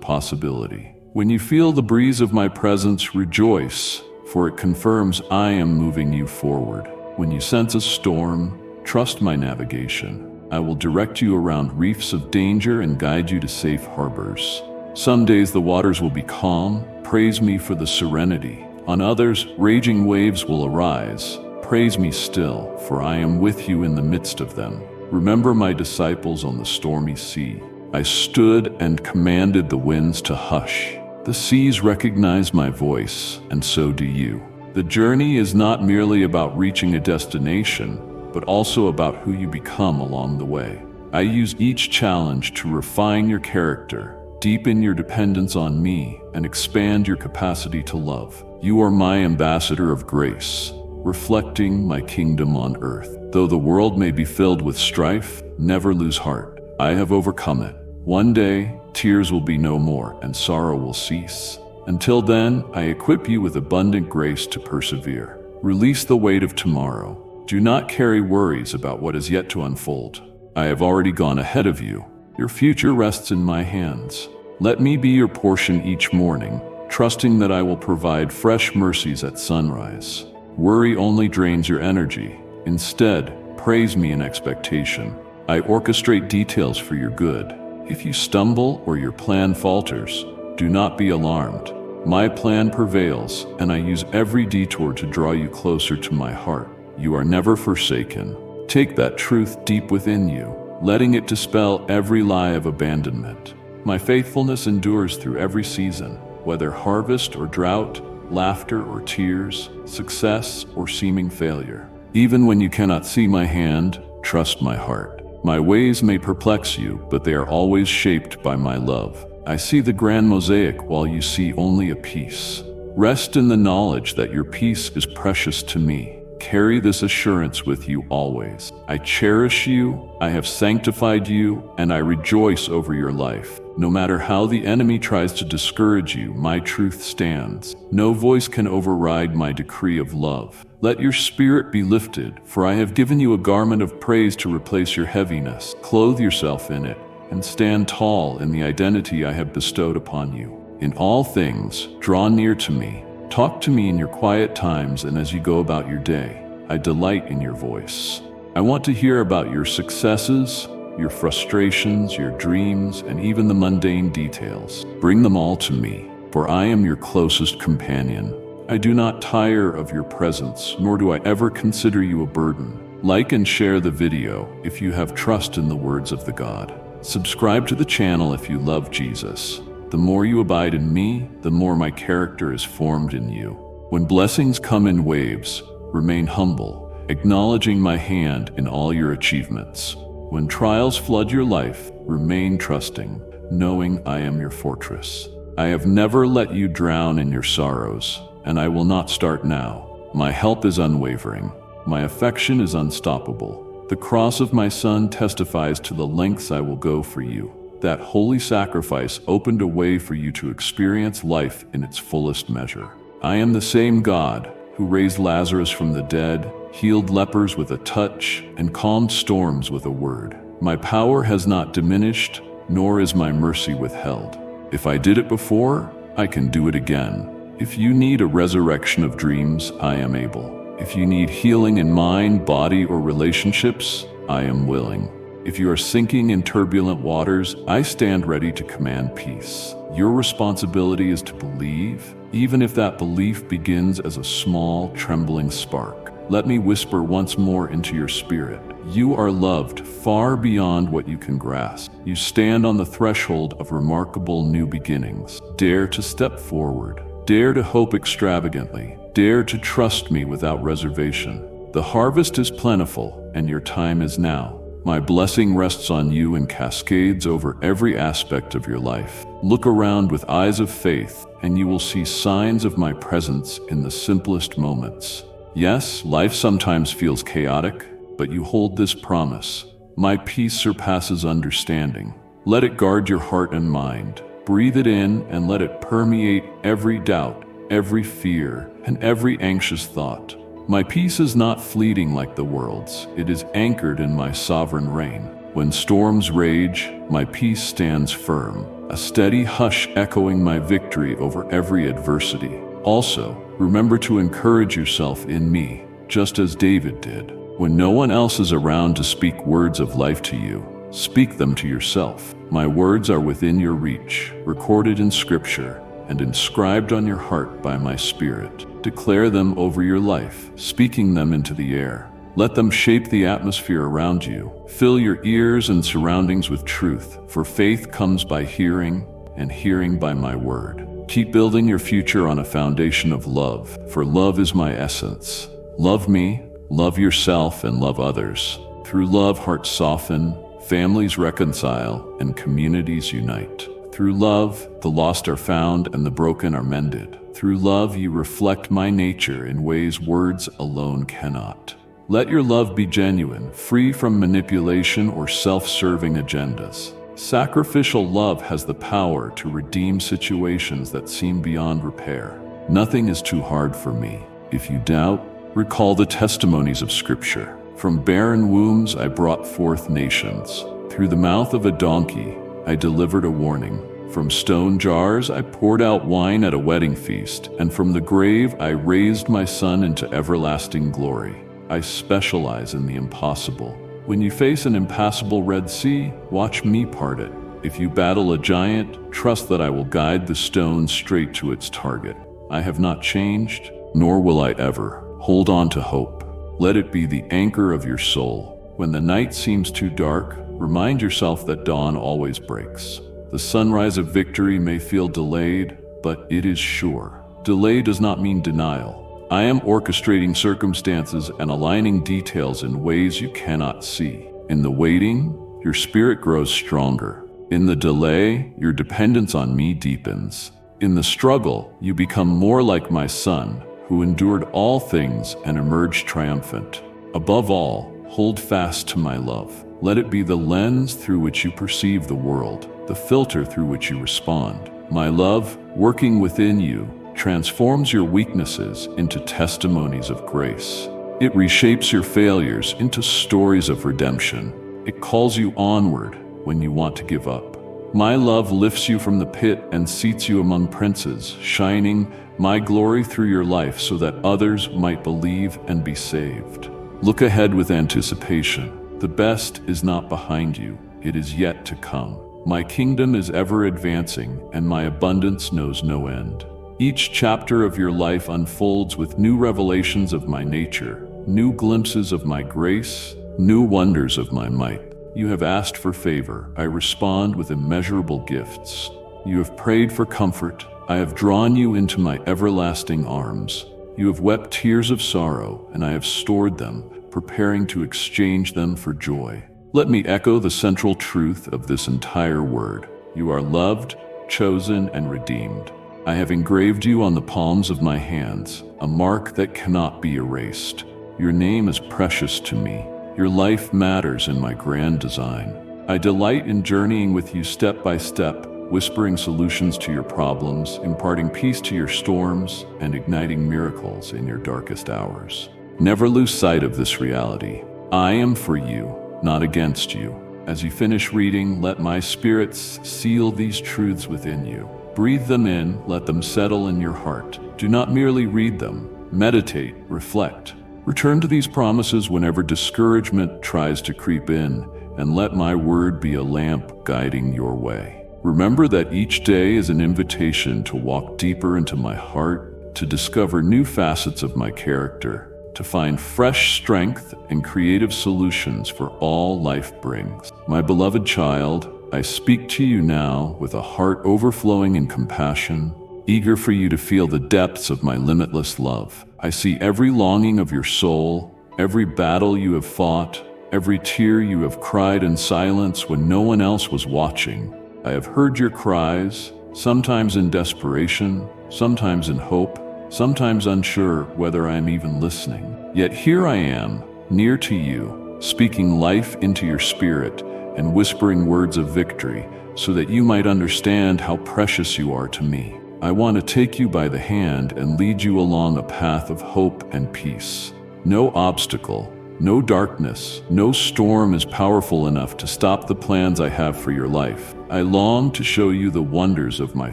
possibility. When you feel the breeze of my presence, rejoice, for it confirms I am moving you forward. When you sense a storm, trust my navigation. I will direct you around reefs of danger and guide you to safe harbors. Some days the waters will be calm. Praise me for the serenity. On others, raging waves will arise. Praise me still, for I am with you in the midst of them. Remember my disciples on the stormy sea. I stood and commanded the winds to hush. The seas recognize my voice, and so do you. The journey is not merely about reaching a destination, but also about who you become along the way. I use each challenge to refine your character, deepen your dependence on me, and expand your capacity to love. You are my ambassador of grace, reflecting my kingdom on earth. Though the world may be filled with strife, never lose heart. I have overcome it. One day, tears will be no more, and sorrow will cease. Until then, I equip you with abundant grace to persevere. Release the weight of tomorrow. Do not carry worries about what is yet to unfold. I have already gone ahead of you. Your future rests in my hands. Let me be your portion each morning, trusting that I will provide fresh mercies at sunrise. Worry only drains your energy. Instead, praise me in expectation. I orchestrate details for your good. If you stumble or your plan falters, do not be alarmed. My plan prevails, and I use every detour to draw you closer to my heart. You are never forsaken. Take that truth deep within you, letting it dispel every lie of abandonment. My faithfulness endures through every season, whether harvest or drought, laughter or tears, success or seeming failure. Even when you cannot see my hand, trust my heart. My ways may perplex you, but they are always shaped by my love. I see the grand mosaic while you see only a piece. Rest in the knowledge that your peace is precious to me. Carry this assurance with you always. I cherish you, I have sanctified you, and I rejoice over your life. No matter how the enemy tries to discourage you, my truth stands. No voice can override my decree of love. Let your spirit be lifted, for I have given you a garment of praise to replace your heaviness. Clothe yourself in it, and stand tall in the identity I have bestowed upon you. In all things, draw near to me. Talk to me in your quiet times and as you go about your day. I delight in your voice. I want to hear about your successes, your frustrations, your dreams, and even the mundane details. Bring them all to me, for I am your closest companion. I do not tire of your presence, nor do I ever consider you a burden. Like and share the video if you have trust in the words of the God. Subscribe to the channel if you love Jesus. The more you abide in me, the more my character is formed in you. When blessings come in waves, remain humble, acknowledging my hand in all your achievements. When trials flood your life, remain trusting, knowing I am your fortress. I have never let you drown in your sorrows, and I will not start now. My help is unwavering. My affection is unstoppable. The cross of my Son testifies to the lengths I will go for you. That holy sacrifice opened a way for you to experience life in its fullest measure. I am the same God who raised Lazarus from the dead, healed lepers with a touch, and calmed storms with a word. My power has not diminished, nor is my mercy withheld. If I did it before, I can do it again. If you need a resurrection of dreams, I am able. If you need healing in mind, body, or relationships, I am willing. If you are sinking in turbulent waters, I stand ready to command peace. Your responsibility is to believe, even if that belief begins as a small, trembling spark. Let me whisper once more into your spirit. You are loved far beyond what you can grasp. You stand on the threshold of remarkable new beginnings. Dare to step forward. Dare to hope extravagantly. Dare to trust me without reservation. The harvest is plentiful, and your time is now. My blessing rests on you and cascades over every aspect of your life. Look around with eyes of faith, and you will see signs of my presence in the simplest moments. Yes, life sometimes feels chaotic, but you hold this promise. My peace surpasses understanding. Let it guard your heart and mind. Breathe it in and let it permeate every doubt, every fear, and every anxious thought. My peace is not fleeting like the world's. It is anchored in my sovereign reign. When storms rage, my peace stands firm, a steady hush echoing my victory over every adversity. Also, remember to encourage yourself in me, just as David did. When no one else is around to speak words of life to you, speak them to yourself. My words are within your reach, recorded in Scripture, and inscribed on your heart by my Spirit. Declare them over your life, speaking them into the air. Let them shape the atmosphere around you. Fill your ears and surroundings with truth, for faith comes by hearing, and hearing by my word. Keep building your future on a foundation of love, for love is my essence. Love me, love yourself, and love others. Through love, hearts soften, families reconcile, and communities unite. Through love, the lost are found and the broken are mended. Through love, you reflect my nature in ways words alone cannot. Let your love be genuine, free from manipulation or self-serving agendas. Sacrificial love has the power to redeem situations that seem beyond repair. Nothing is too hard for me. If you doubt, recall the testimonies of Scripture. From barren wombs I brought forth nations. Through the mouth of a donkey I delivered a warning. From stone jars I poured out wine at a wedding feast, and from the grave I raised my son into everlasting glory. I specialize in the impossible. When you face an impassable Red Sea, watch me part it. If you battle a giant, trust that I will guide the stone straight to its target. I have not changed, nor will I ever. Hold on to hope. Let it be the anchor of your soul. When the night seems too dark, remind yourself that dawn always breaks. The sunrise of victory may feel delayed, but it is sure. Delay does not mean denial. I am orchestrating circumstances and aligning details in ways you cannot see. In the waiting, your spirit grows stronger. In the delay, your dependence on me deepens. In the struggle, you become more like my son, who endured all things and emerged triumphant. Above all, hold fast to my love. Let it be the lens through which you perceive the world, the filter through which you respond. My love, working within you, transforms your weaknesses into testimonies of grace. It reshapes your failures into stories of redemption. It calls you onward when you want to give up. My love lifts you from the pit and seats you among princes, shining my glory through your life so that others might believe and be saved. Look ahead with anticipation. The best is not behind you, it is yet to come. My kingdom is ever advancing, and my abundance knows no end. Each chapter of your life unfolds with new revelations of my nature, new glimpses of my grace, new wonders of my might. You have asked for favor, I respond with immeasurable gifts. You have prayed for comfort, I have drawn you into my everlasting arms. You have wept tears of sorrow, and I have stored them, preparing to exchange them for joy. Let me echo the central truth of this entire word. You are loved, chosen, and redeemed. I have engraved you on the palms of my hands, a mark that cannot be erased. Your name is precious to me. Your life matters in my grand design. I delight in journeying with you step by step, whispering solutions to your problems, imparting peace to your storms, and igniting miracles in your darkest hours. Never lose sight of this reality. I am for you, not against you. As you finish reading, let my spirits seal these truths within you. Breathe them in, let them settle in your heart. Do not merely read them, meditate, reflect. Return to these promises whenever discouragement tries to creep in, and let my word be a lamp guiding your way. Remember that each day is an invitation to walk deeper into my heart, to discover new facets of my character, to find fresh strength and creative solutions for all life brings. My beloved child, I speak to you now with a heart overflowing in compassion, eager for you to feel the depths of my limitless love. I see every longing of your soul, every battle you have fought, every tear you have cried in silence when no one else was watching. I have heard your cries, sometimes in desperation, sometimes in hope, sometimes unsure whether I am even listening. Yet here I am, near to you, speaking life into your spirit and whispering words of victory so that you might understand how precious you are to me. I want to take you by the hand and lead you along a path of hope and peace. No obstacle, no darkness, no storm is powerful enough to stop the plans I have for your life. I long to show you the wonders of my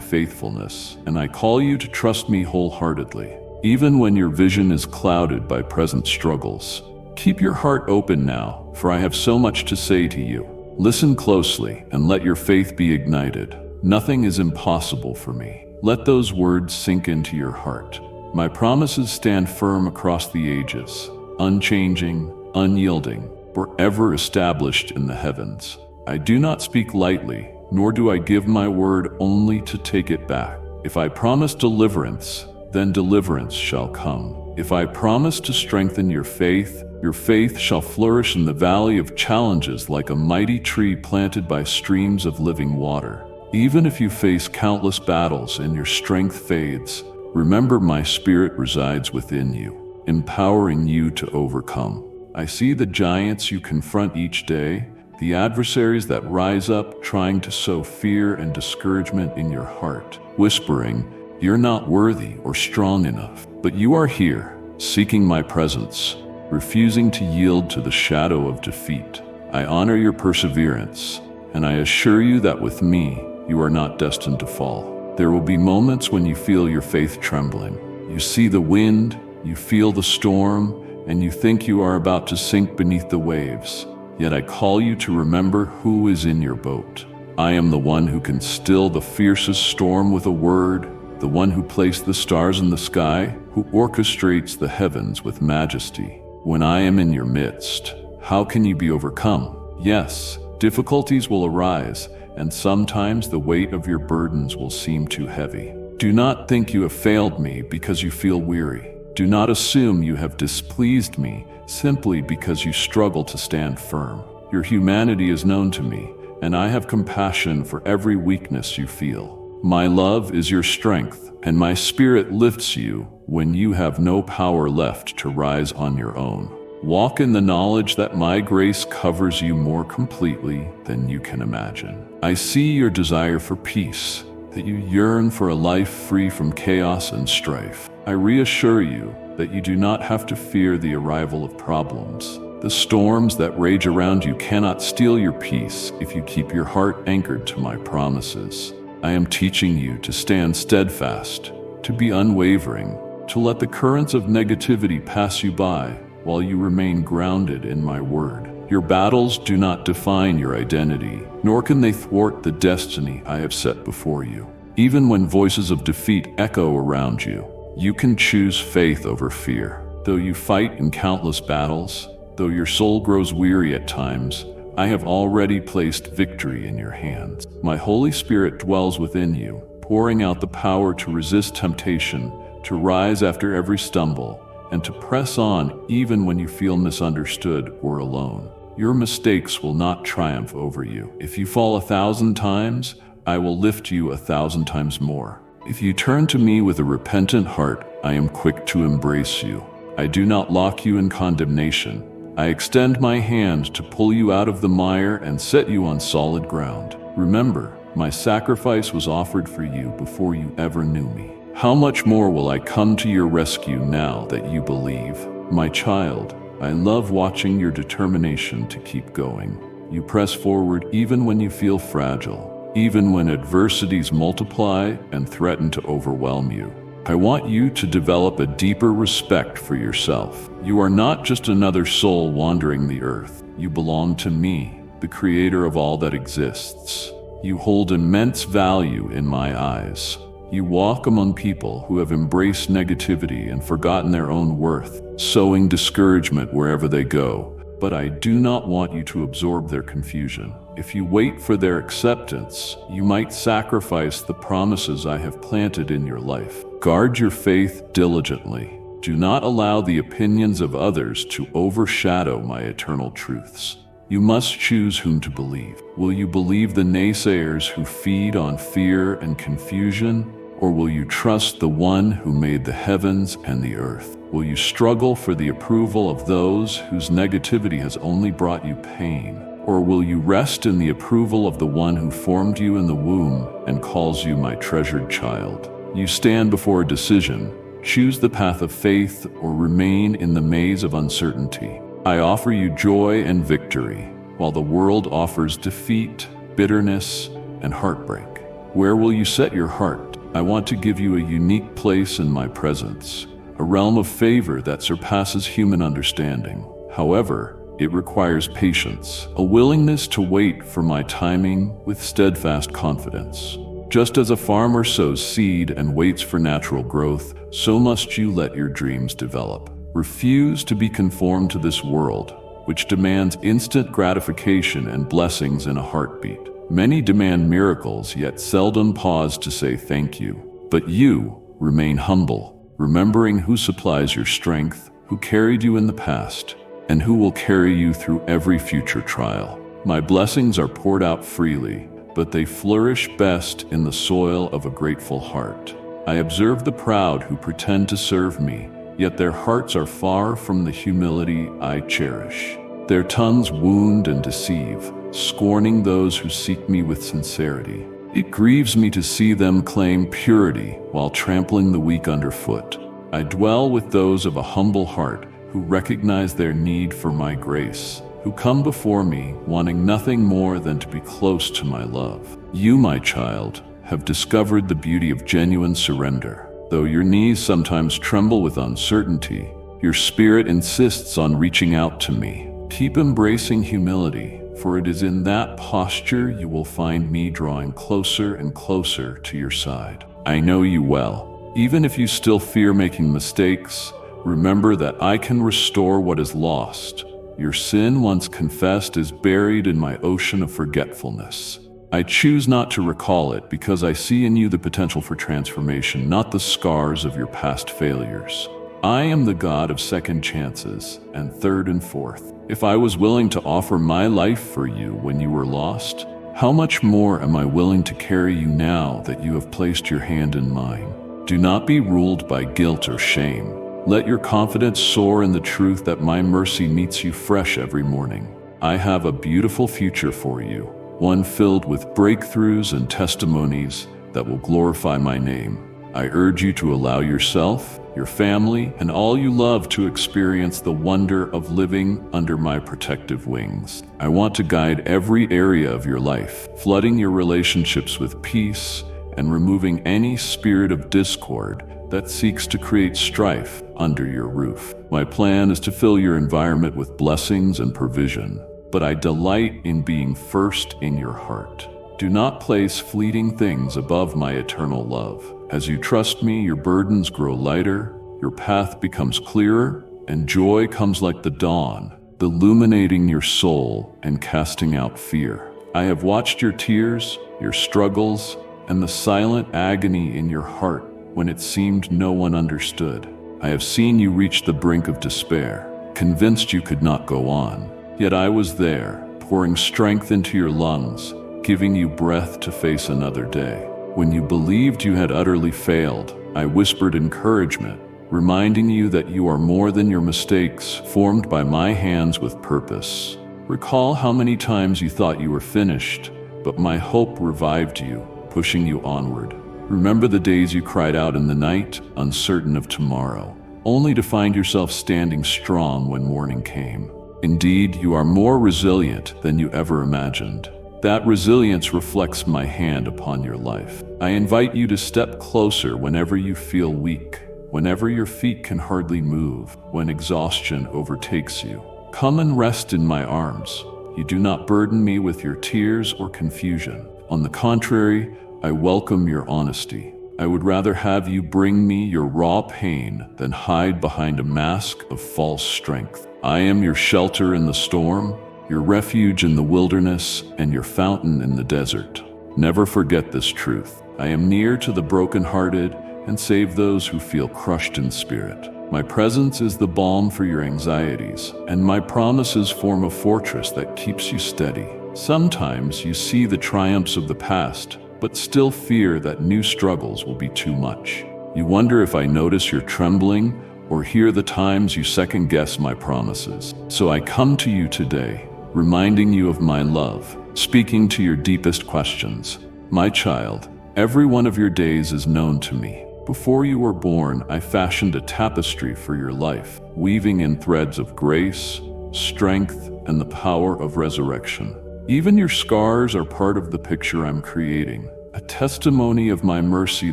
faithfulness, and I call you to trust me wholeheartedly, even when your vision is clouded by present struggles. Keep your heart open now, for I have so much to say to you. Listen closely and let your faith be ignited. Nothing is impossible for me. Let those words sink into your heart. My promises stand firm across the ages, unchanging, unyielding, forever established in the heavens. I do not speak lightly, nor do I give my word only to take it back. If I promise deliverance, then deliverance shall come. If I promise to strengthen your faith shall flourish in the valley of challenges like a mighty tree planted by streams of living water. Even if you face countless battles and your strength fades, remember my spirit resides within you, empowering you to overcome. I see the giants you confront each day, the adversaries that rise up trying to sow fear and discouragement in your heart, whispering, "You're not worthy or strong enough." But you are here, seeking my presence, refusing to yield to the shadow of defeat. I honor your perseverance, and I assure you that with me, you are not destined to fall. There will be moments when you feel your faith trembling. You see the wind, you feel the storm, and you think you are about to sink beneath the waves. Yet I call you to remember who is in your boat. I am the one who can still the fiercest storm with a word, the one who placed the stars in the sky, who orchestrates the heavens with majesty. When I am in your midst, how can you be overcome? Yes, difficulties will arise, and sometimes the weight of your burdens will seem too heavy. Do not think you have failed me because you feel weary. Do not assume you have displeased me simply because you struggle to stand firm. Your humanity is known to me, and I have compassion for every weakness you feel. My love is your strength, and my spirit lifts you when you have no power left to rise on your own. Walk in the knowledge that my grace covers you more completely than you can imagine. I see your desire for peace, that you yearn for a life free from chaos and strife. I reassure you that you do not have to fear the arrival of problems. The storms that rage around you cannot steal your peace if you keep your heart anchored to my promises. I am teaching you to stand steadfast, to be unwavering, to let the currents of negativity pass you by while you remain grounded in my word. Your battles do not define your identity, nor can they thwart the destiny I have set before you. Even when voices of defeat echo around you, you can choose faith over fear. Though you fight in countless battles, though your soul grows weary at times, I have already placed victory in your hands. My Holy Spirit dwells within you, pouring out the power to resist temptation, to rise after every stumble, and to press on even when you feel misunderstood or alone. Your mistakes will not triumph over you. If you fall 1,000 times, I will lift you 1,000 times more. If you turn to me with a repentant heart, I am quick to embrace you. I do not lock you in condemnation. I extend my hand to pull you out of the mire and set you on solid ground. Remember, my sacrifice was offered for you before you ever knew me. How much more will I come to your rescue now that you believe? My child, I love watching your determination to keep going. You press forward even when you feel fragile, even when adversities multiply and threaten to overwhelm you. I want you to develop a deeper respect for yourself. You are not just another soul wandering the earth. You belong to me, the creator of all that exists. You hold immense value in my eyes. You walk among people who have embraced negativity and forgotten their own worth, sowing discouragement wherever they go. but I do not want you to absorb their confusion. If you wait for their acceptance, you might sacrifice the promises I have planted in your life. Guard your faith diligently. Do not allow the opinions of others to overshadow my eternal truths. You must choose whom to believe. Will you believe the naysayers who feed on fear and confusion? Or will you trust the one who made the heavens and the earth? Will you struggle for the approval of those whose negativity has only brought you pain? Or will you rest in the approval of the one who formed you in the womb and calls you my treasured child? You stand before a decision. Choose the path of faith or remain in the maze of uncertainty. I offer you joy and victory, while the world offers defeat, bitterness, and heartbreak. Where will you set your heart? I want to give you a unique place in my presence, a realm of favor that surpasses human understanding. However, it requires patience, a willingness to wait for my timing with steadfast confidence. Just as a farmer sows seed and waits for natural growth, so must you let your dreams develop. Refuse to be conformed to this world, which demands instant gratification and blessings in a heartbeat. Many demand miracles, yet seldom pause to say thank you. But you remain humble, remembering who supplies your strength, who carried you in the past, and who will carry you through every future trial. My blessings are poured out freely, but they flourish best in the soil of a grateful heart. I observe the proud who pretend to serve me, yet their hearts are far from the humility I cherish. Their tongues wound and deceive, scorning those who seek me with sincerity. It grieves me to see them claim purity while trampling the weak underfoot. I dwell with those of a humble heart who recognize their need for my grace, who come before me wanting nothing more than to be close to my love. You, my child, have discovered the beauty of genuine surrender. Though your knees sometimes tremble with uncertainty, your spirit insists on reaching out to me. Keep embracing humility, for it is in that posture you will find me drawing closer and closer to your side. I know you well. Even if you still fear making mistakes, remember that I can restore what is lost. Your sin once confessed is buried in my ocean of forgetfulness. I choose not to recall it because I see in you the potential for transformation, not the scars of your past failures. I am the God of second chances and third and fourth. If I was willing to offer my life for you when you were lost, how much more am I willing to carry you now that you have placed your hand in mine? Do not be ruled by guilt or shame. Let your confidence soar in the truth that my mercy meets you fresh every morning. I have a beautiful future for you, one filled with breakthroughs and testimonies that will glorify my name. I urge you to allow yourself, your family, and all you love to experience the wonder of living under my protective wings. I want to guide every area of your life, flooding your relationships with peace and removing any spirit of discord that seeks to create strife under your roof. My plan is to fill your environment with blessings and provision, but I delight in being first in your heart. Do not place fleeting things above my eternal love. As you trust me, your burdens grow lighter, your path becomes clearer, and joy comes like the dawn, illuminating your soul and casting out fear. I have watched your tears, your struggles, and the silent agony in your heart when it seemed no one understood. I have seen you reach the brink of despair, convinced you could not go on. Yet I was there, pouring strength into your lungs, giving you breath to face another day. When you believed you had utterly failed, I whispered encouragement, reminding you that you are more than your mistakes, formed by my hands with purpose. Recall how many times you thought you were finished, but my hope revived you, pushing you onward. Remember the days you cried out in the night, uncertain of tomorrow, only to find yourself standing strong when morning came. Indeed, you are more resilient than you ever imagined. That resilience reflects my hand upon your life. I invite you to step closer whenever you feel weak, whenever your feet can hardly move, when exhaustion overtakes you. Come and rest in my arms. You do not burden me with your tears or confusion. On the contrary, I welcome your honesty. I would rather have you bring me your raw pain than hide behind a mask of false strength. I am your shelter in the storm, your refuge in the wilderness, and your fountain in the desert. Never forget this truth. I am near to the brokenhearted and save those who feel crushed in spirit. My presence is the balm for your anxieties, and my promises form a fortress that keeps you steady. Sometimes you see the triumphs of the past, but still fear that new struggles will be too much. You wonder if I notice your trembling or hear the times you second-guess my promises. So I come to you today, reminding you of my love, speaking to your deepest questions. My child, every one of your days is known to me. Before you were born, I fashioned a tapestry for your life, weaving in threads of grace, strength, and the power of resurrection. Even your scars are part of the picture I'm creating, a testimony of my mercy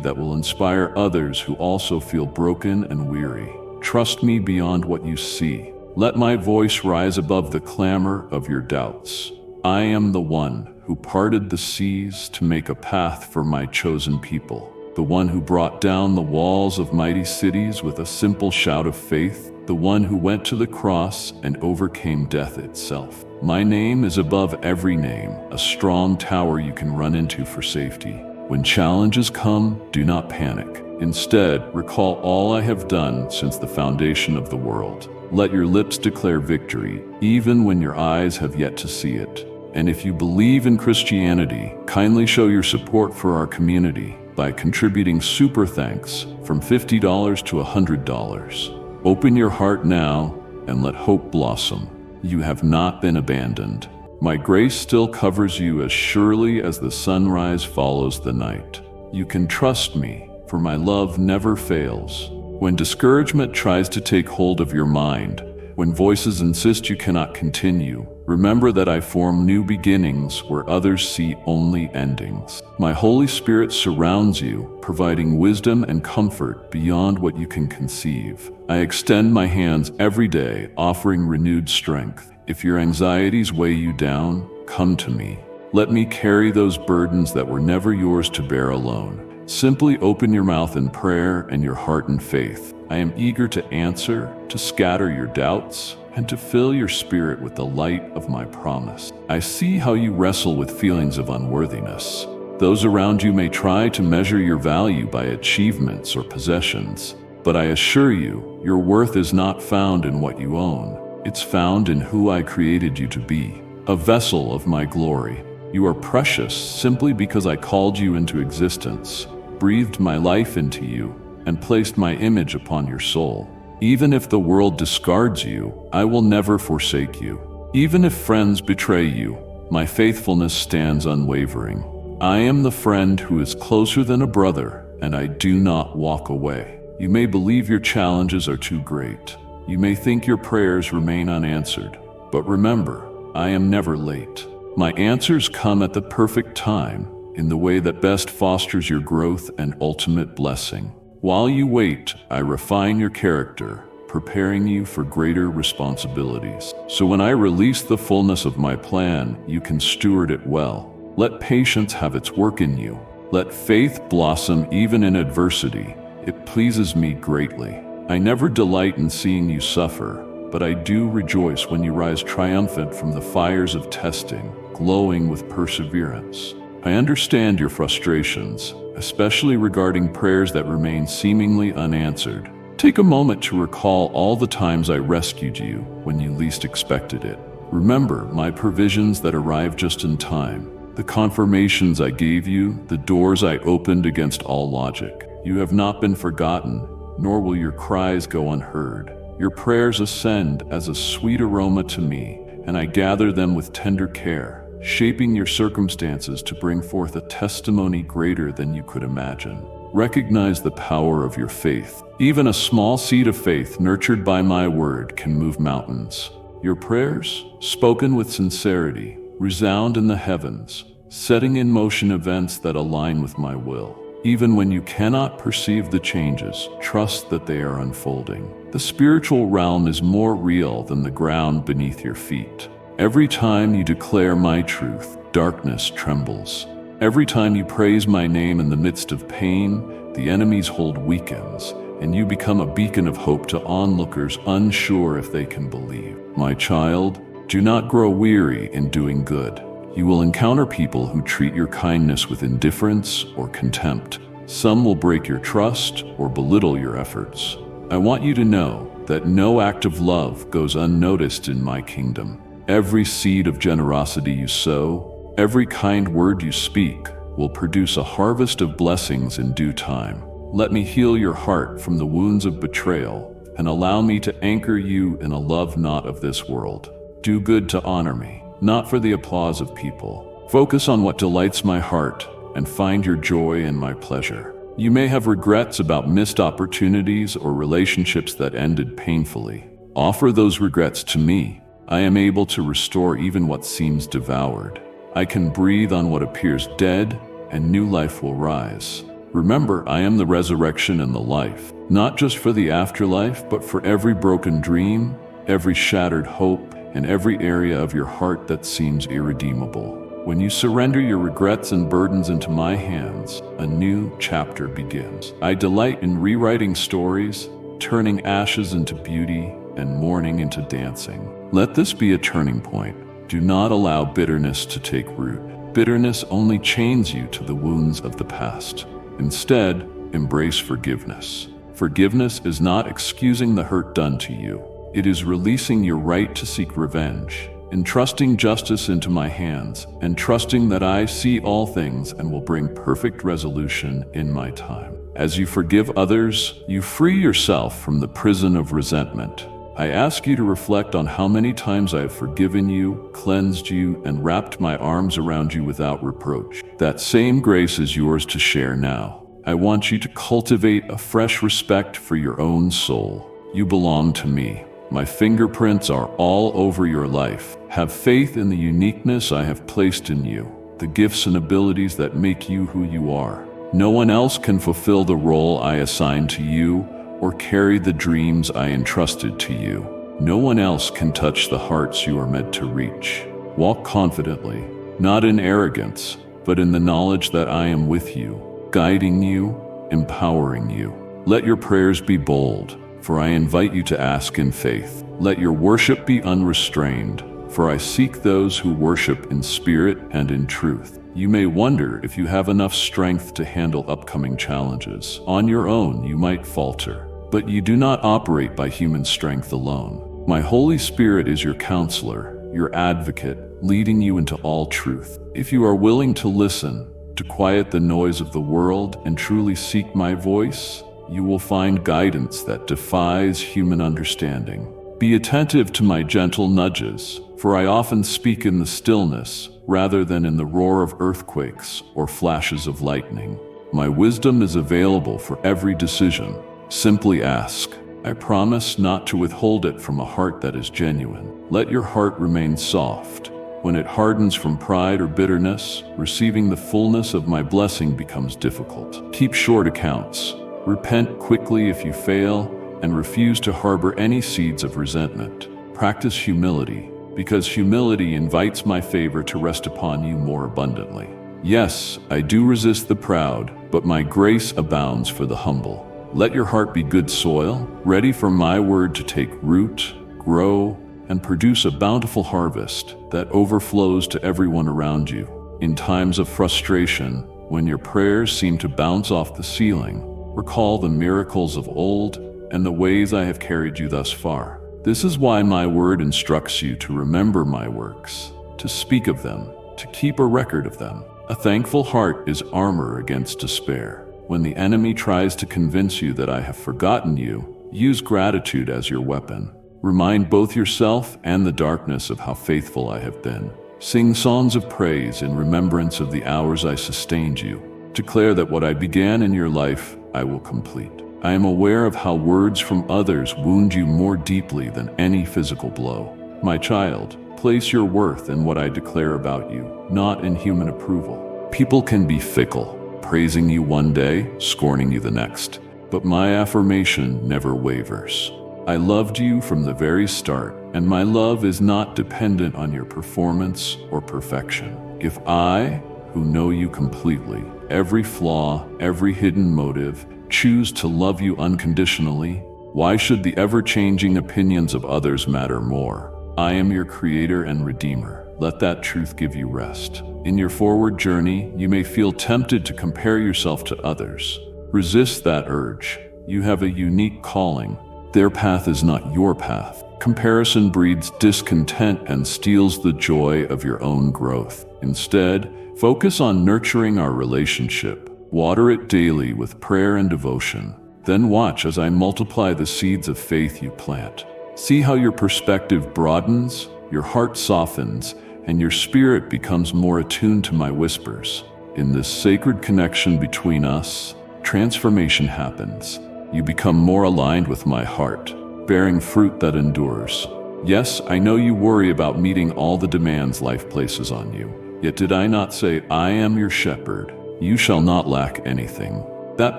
that will inspire others who also feel broken and weary. Trust me beyond what you see. Let my voice rise above the clamor of your doubts. I am the one who parted the seas to make a path for my chosen people, the one who brought down the walls of mighty cities with a simple shout of faith, the one who went to the cross and overcame death itself. My name is above every name, a strong tower you can run into for safety. When challenges come, do not panic. Instead, recall all I have done since the foundation of the world. Let your lips declare victory, even when your eyes have yet to see it. And if you believe in Christianity, kindly show your support for our community by contributing super thanks from $50 to $100. Open your heart now and let hope blossom. You have not been abandoned. My grace still covers you as surely as the sunrise follows the night. You can trust me, for my love never fails. When discouragement tries to take hold of your mind, when voices insist you cannot continue, remember that I form new beginnings where others see only endings. My Holy Spirit surrounds you, providing wisdom and comfort beyond what you can conceive. I extend my hands every day, offering renewed strength. If your anxieties weigh you down, come to me. Let me carry those burdens that were never yours to bear alone. Simply open your mouth in prayer and your heart in faith. I am eager to answer, to scatter your doubts, and to fill your spirit with the light of my promise. I see how you wrestle with feelings of unworthiness. Those around you may try to measure your value by achievements or possessions, but I assure you, your worth is not found in what you own. It's found in who I created you to be, a vessel of my glory. You are precious simply because I called you into existence, breathed my life into you, and placed my image upon your soul. Even if the world discards you, I will never forsake you. Even if friends betray you, my faithfulness stands unwavering. I am the friend who is closer than a brother, and I do not walk away. You may believe your challenges are too great. You may think your prayers remain unanswered, but remember, I am never late. My answers come at the perfect time, in the way that best fosters your growth and ultimate blessing. While you wait, I refine your character, preparing you for greater responsibilities. So when I release the fullness of my plan, you can steward it well. Let patience have its work in you. Let faith blossom even in adversity. It pleases me greatly. I never delight in seeing you suffer, but I do rejoice when you rise triumphant from the fires of testing, glowing with perseverance. I understand your frustrations, especially regarding prayers that remain seemingly unanswered. Take a moment to recall all the times I rescued you when you least expected it. Remember my provisions that arrived just in time, the confirmations I gave you, the doors I opened against all logic. You have not been forgotten, nor will your cries go unheard. Your prayers ascend as a sweet aroma to me, and I gather them with tender care, shaping your circumstances to bring forth a testimony greater than you could imagine. Recognize the power of your faith. Even a small seed of faith nurtured by my word can move mountains. Your prayers, spoken with sincerity, resound in the heavens, setting in motion events that align with my will. Even when you cannot perceive the changes, trust that they are unfolding. The spiritual realm is more real than the ground beneath your feet. Every time you declare my truth, darkness trembles. Every time you praise my name in the midst of pain, the enemy's hold weakens, and you become a beacon of hope to onlookers unsure if they can believe. My child, do not grow weary in doing good. You will encounter people who treat your kindness with indifference or contempt. Some will break your trust or belittle your efforts. I want you to know that no act of love goes unnoticed in my kingdom. Every seed of generosity you sow, every kind word you speak, will produce a harvest of blessings in due time. Let me heal your heart from the wounds of betrayal and allow me to anchor you in a love not of this world. Do good to honor me, not for the applause of people. Focus on what delights my heart and find your joy in my pleasure. You may have regrets about missed opportunities or relationships that ended painfully. Offer those regrets to me. I am able to restore even what seems devoured. I can breathe on what appears dead, and new life will rise. Remember, I am the resurrection and the life, not just for the afterlife, but for every broken dream, every shattered hope, and every area of your heart that seems irredeemable. When you surrender your regrets and burdens into my hands, a new chapter begins. I delight in rewriting stories, turning ashes into beauty, and mourning into dancing. Let this be a turning point. Do not allow bitterness to take root. Bitterness only chains you to the wounds of the past. Instead, embrace forgiveness. Forgiveness is not excusing the hurt done to you. It is releasing your right to seek revenge, entrusting justice into my hands, and trusting that I see all things and will bring perfect resolution in my time. As you forgive others, you free yourself from the prison of resentment. I ask you to reflect on how many times I have forgiven you, cleansed you, and wrapped my arms around you without reproach. That same grace is yours to share now. I want you to cultivate a fresh respect for your own soul. You belong to me. My fingerprints are all over your life. Have faith in the uniqueness I have placed in you, the gifts and abilities that make you who you are. No one else can fulfill the role I assigned to you or carry the dreams I entrusted to you. No one else can touch the hearts you are meant to reach. Walk confidently, not in arrogance, but in the knowledge that I am with you, guiding you, empowering you. Let your prayers be bold, for I invite you to ask in faith. Let your worship be unrestrained, for I seek those who worship in spirit and in truth. You may wonder if you have enough strength to handle upcoming challenges. On your own, you might falter, but you do not operate by human strength alone. My Holy Spirit is your counselor, your advocate, leading you into all truth. If you are willing to listen, to quiet the noise of the world and truly seek my voice, you will find guidance that defies human understanding. Be attentive to my gentle nudges, for I often speak in the stillness rather than in the roar of earthquakes or flashes of lightning. My wisdom is available for every decision. Simply ask. I promise not to withhold it from a heart that is genuine. Let your heart remain soft. When it hardens from pride or bitterness, receiving the fullness of my blessing becomes difficult. Keep short accounts. Repent quickly if you fail, and refuse to harbor any seeds of resentment. Practice humility, because humility invites my favor to rest upon you more abundantly. Yes, I do resist the proud, but my grace abounds for the humble. Let your heart be good soil, ready for my word to take root, grow, and produce a bountiful harvest that overflows to everyone around you. In times of frustration, when your prayers seem to bounce off the ceiling, recall the miracles of old and the ways I have carried you thus far. This is why my word instructs you to remember my works, to speak of them, to keep a record of them. A thankful heart is armor against despair. When the enemy tries to convince you that I have forgotten you, use gratitude as your weapon. Remind both yourself and the darkness of how faithful I have been. Sing songs of praise in remembrance of the hours I sustained you. Declare that what I began in your life, I will complete. I am aware of how words from others wound you more deeply than any physical blow. My child, place your worth in what I declare about you, not in human approval. People can be fickle, praising you one day, scorning you the next. But my affirmation never wavers. I loved you from the very start, and my love is not dependent on your performance or perfection. If I, who know you completely, every flaw, every hidden motive, choose to love you unconditionally? Why should the ever-changing opinions of others matter more? I am your creator and redeemer. Let that truth give you rest. In your forward journey, you may feel tempted to compare yourself to others. Resist that urge. You have a unique calling. Their path is not your path. Comparison breeds discontent and steals the joy of your own growth. Instead, focus on nurturing our relationship. Water it daily with prayer and devotion. Then watch as I multiply the seeds of faith you plant. See how your perspective broadens, your heart softens, and your spirit becomes more attuned to my whispers. In this sacred connection between us, transformation happens. You become more aligned with my heart, bearing fruit that endures. Yes, I know you worry about meeting all the demands life places on you. Yet did I not say, I am your shepherd? You shall not lack anything. That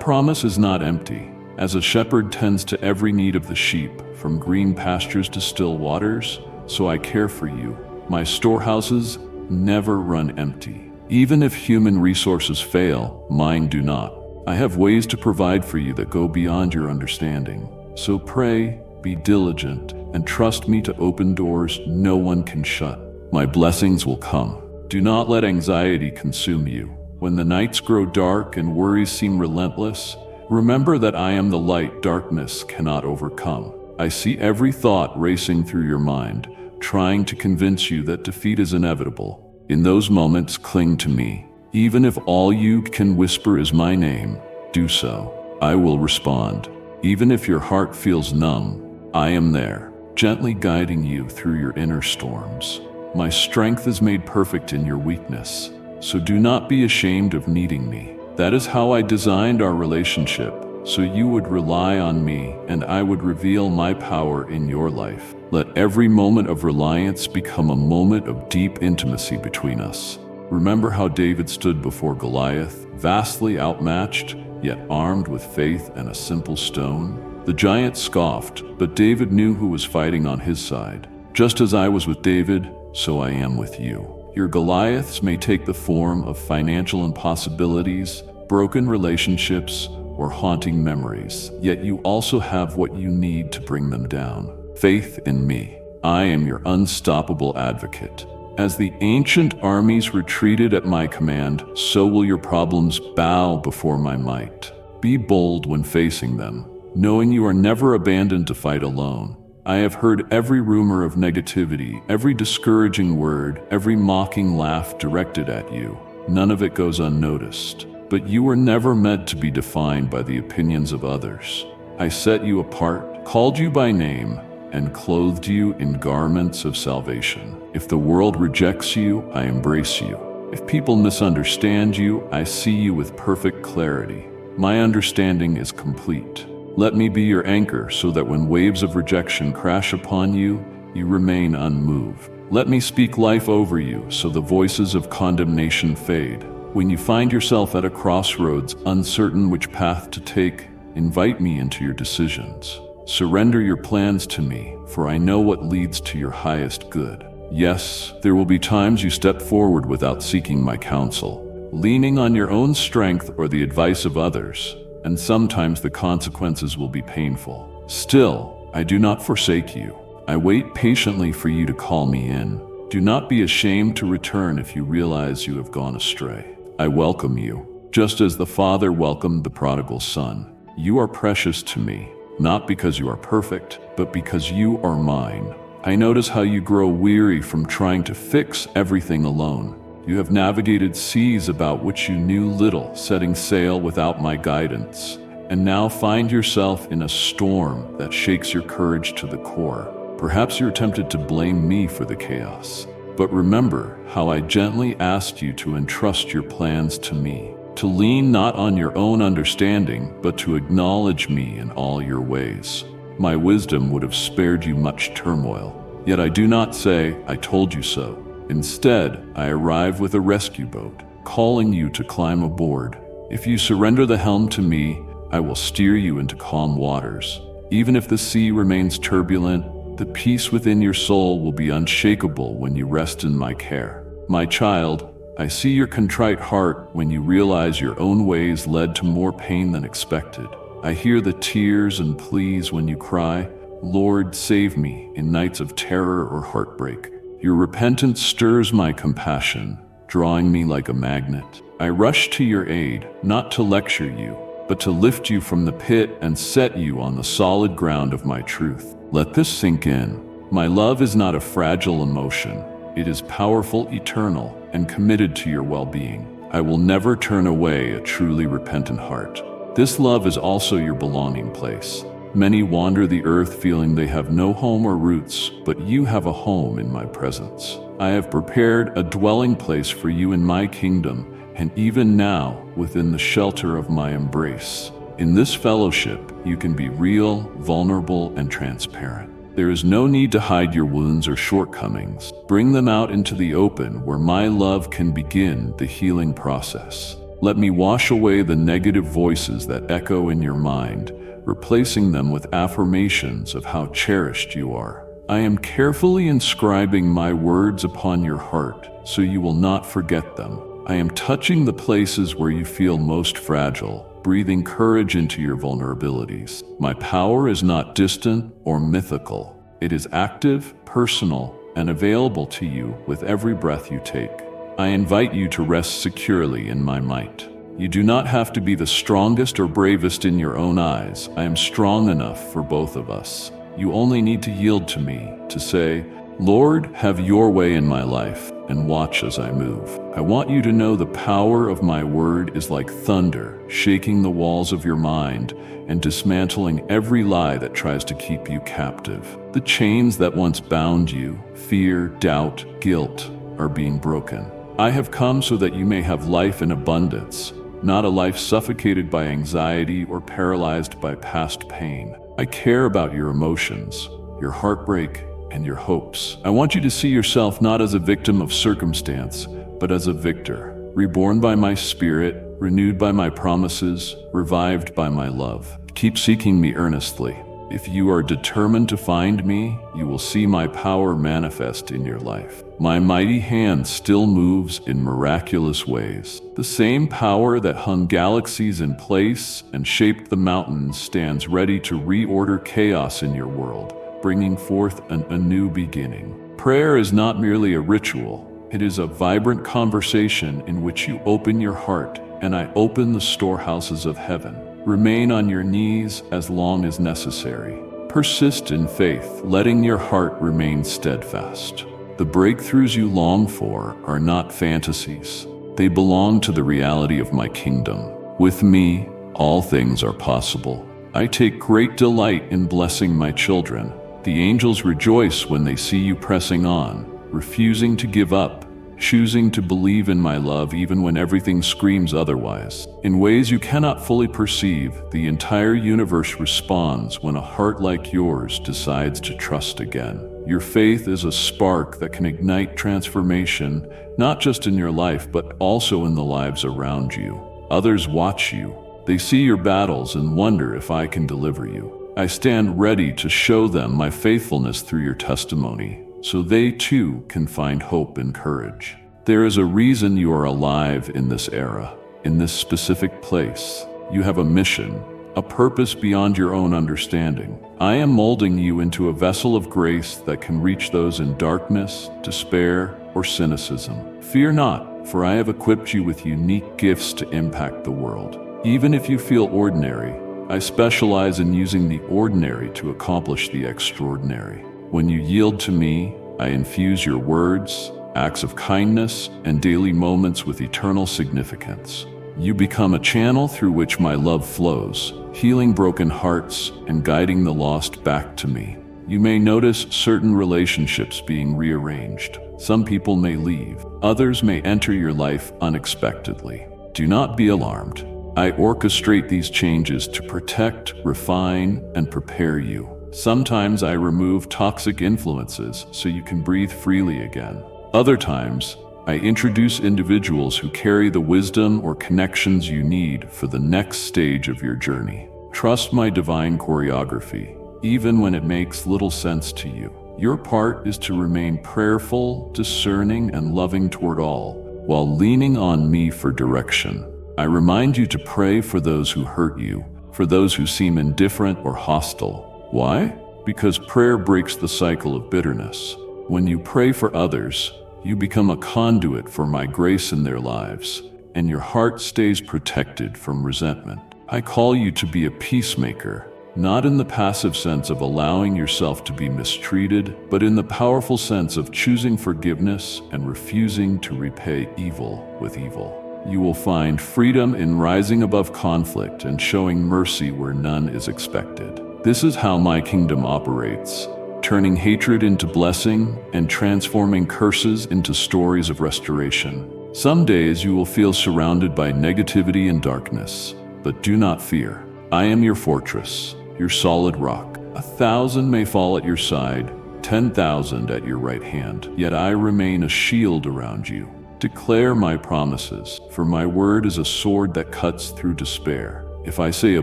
promise is not empty. As a shepherd tends to every need of the sheep, from green pastures to still waters, so I care for you. My storehouses never run empty. Even if human resources fail, mine do not. I have ways to provide for you that go beyond your understanding. So pray, be diligent, and trust me to open doors no one can shut. My blessings will come. Do not let anxiety consume you. When the nights grow dark and worries seem relentless, remember that I am the light darkness cannot overcome. I see every thought racing through your mind, trying to convince you that defeat is inevitable. In those moments, cling to me. Even if all you can whisper is my name, do so. I will respond. Even if your heart feels numb, I am there, gently guiding you through your inner storms. My strength is made perfect in your weakness, so do not be ashamed of needing me. That is how I designed our relationship, so you would rely on me and I would reveal my power in your life. Let every moment of reliance become a moment of deep intimacy between us. Remember how David stood before Goliath, vastly outmatched, yet armed with faith and a simple stone? The giant scoffed, but David knew who was fighting on his side. Just as I was with David, so I am with you. Your Goliaths may take the form of financial impossibilities, broken relationships, or haunting memories, yet you also have what you need to bring them down. Faith in me. I am your unstoppable advocate. As the ancient armies retreated at my command, so will your problems bow before my might. Be bold when facing them, knowing you are never abandoned to fight alone. I have heard every rumor of negativity, every discouraging word, every mocking laugh directed at you. None of it goes unnoticed. But you were never meant to be defined by the opinions of others. I set you apart, called you by name, and clothed you in garments of salvation. If the world rejects you, I embrace you. If people misunderstand you, I see you with perfect clarity. My understanding is complete. Let me be your anchor so that when waves of rejection crash upon you, you remain unmoved. Let me speak life over you so the voices of condemnation fade. When you find yourself at a crossroads, uncertain which path to take, invite me into your decisions. Surrender your plans to me, for I know what leads to your highest good. Yes, there will be times you step forward without seeking my counsel, leaning on your own strength or the advice of others, and sometimes the consequences will be painful. Still, I do not forsake you. I wait patiently for you to call me in. Do not be ashamed to return if you realize you have gone astray. I welcome you, just as the Father welcomed the prodigal son. You are precious to me, not because you are perfect, but because you are mine. I notice how you grow weary from trying to fix everything alone. You have navigated seas about which you knew little, setting sail without my guidance, and now find yourself in a storm that shakes your courage to the core. Perhaps you're tempted to blame me for the chaos. But remember how I gently asked you to entrust your plans to me, to lean not on your own understanding, but to acknowledge me in all your ways. My wisdom would have spared you much turmoil. Yet I do not say, I told you so. Instead, I arrive with a rescue boat, calling you to climb aboard. If you surrender the helm to me, I will steer you into calm waters. Even if the sea remains turbulent, the peace within your soul will be unshakable when you rest in my care. My child, I see your contrite heart when you realize your own ways led to more pain than expected. I hear the tears and pleas when you cry, "Lord, save me," in nights of terror or heartbreak. Your repentance stirs my compassion, drawing me like a magnet. I rush to your aid, not to lecture you, but to lift you from the pit and set you on the solid ground of my truth. Let this sink in. My love is not a fragile emotion. It is powerful, eternal, and committed to your well-being. I will never turn away a truly repentant heart. This love is also your belonging place. Many wander the earth feeling they have no home or roots, but you have a home in my presence. I have prepared a dwelling place for you in my kingdom, and even now, within the shelter of my embrace. In this fellowship, you can be real, vulnerable, and transparent. There is no need to hide your wounds or shortcomings. Bring them out into the open where my love can begin the healing process. Let me wash away the negative voices that echo in your mind, replacing them with affirmations of how cherished you are. I am carefully inscribing my words upon your heart so you will not forget them. I am touching the places where you feel most fragile, breathing courage into your vulnerabilities. My power is not distant or mythical. It is active, personal, and available to you with every breath you take. I invite you to rest securely in my might. You do not have to be the strongest or bravest in your own eyes. I am strong enough for both of us. You only need to yield to me, to say, "Lord, have your way in my life," and watch as I move. I want you to know the power of my word is like thunder, shaking the walls of your mind and dismantling every lie that tries to keep you captive. The chains that once bound you, fear, doubt, guilt, are being broken. I have come so that you may have life in abundance, not a life suffocated by anxiety or paralyzed by past pain. I care about your emotions, your heartbreak, and your hopes. I want you to see yourself not as a victim of circumstance, but as a victor, reborn by my spirit, renewed by my promises, revived by my love. Keep seeking me earnestly. If you are determined to find me, you will see my power manifest in your life. My mighty hand still moves in miraculous ways. The same power that hung galaxies in place and shaped the mountains stands ready to reorder chaos in your world, bringing forth a new beginning. Prayer is not merely a ritual. It is a vibrant conversation in which you open your heart, and I open the storehouses of heaven. Remain on your knees as long as necessary. Persist in faith, letting your heart remain steadfast. The breakthroughs you long for are not fantasies. They belong to the reality of my kingdom. With me, all things are possible. I take great delight in blessing my children. The angels rejoice when they see you pressing on, refusing to give up, choosing to believe in my love even when everything screams otherwise. In ways you cannot fully perceive, the entire universe responds when a heart like yours decides to trust again. Your faith is a spark that can ignite transformation, not just in your life, but also in the lives around you. Others watch you. They see your battles and wonder if I can deliver you. I stand ready to show them my faithfulness through your testimony, so they too can find hope and courage. There is a reason you are alive in this era, in this specific place. You have a mission, a purpose beyond your own understanding. I am molding you into a vessel of grace that can reach those in darkness, despair, or cynicism. Fear not, for I have equipped you with unique gifts to impact the world. Even if you feel ordinary, I specialize in using the ordinary to accomplish the extraordinary. When you yield to me, I infuse your words, acts of kindness, and daily moments with eternal significance. You become a channel through which my love flows, healing broken hearts and guiding the lost back to me. You may notice certain relationships being rearranged. Some people may leave. Others may enter your life unexpectedly. Do not be alarmed. I orchestrate these changes to protect, refine, and prepare you. Sometimes I remove toxic influences so you can breathe freely again. Other times, I introduce individuals who carry the wisdom or connections you need for the next stage of your journey. Trust my divine choreography, even when it makes little sense to you. Your part is to remain prayerful, discerning, and loving toward all, while leaning on me for direction. I remind you to pray for those who hurt you, for those who seem indifferent or hostile. Why? Because prayer breaks the cycle of bitterness. When you pray for others, you become a conduit for my grace in their lives, and your heart stays protected from resentment. I call you to be a peacemaker, not in the passive sense of allowing yourself to be mistreated, but in the powerful sense of choosing forgiveness and refusing to repay evil with evil. You will find freedom in rising above conflict and showing mercy where none is expected. This is how my kingdom operates, turning hatred into blessing and transforming curses into stories of restoration. Some days you will feel surrounded by negativity and darkness, but do not fear. I am your fortress, your solid rock. 1,000 may fall at your side, 10,000 at your right hand, yet I remain a shield around you. Declare my promises, for my word is a sword that cuts through despair. If I say a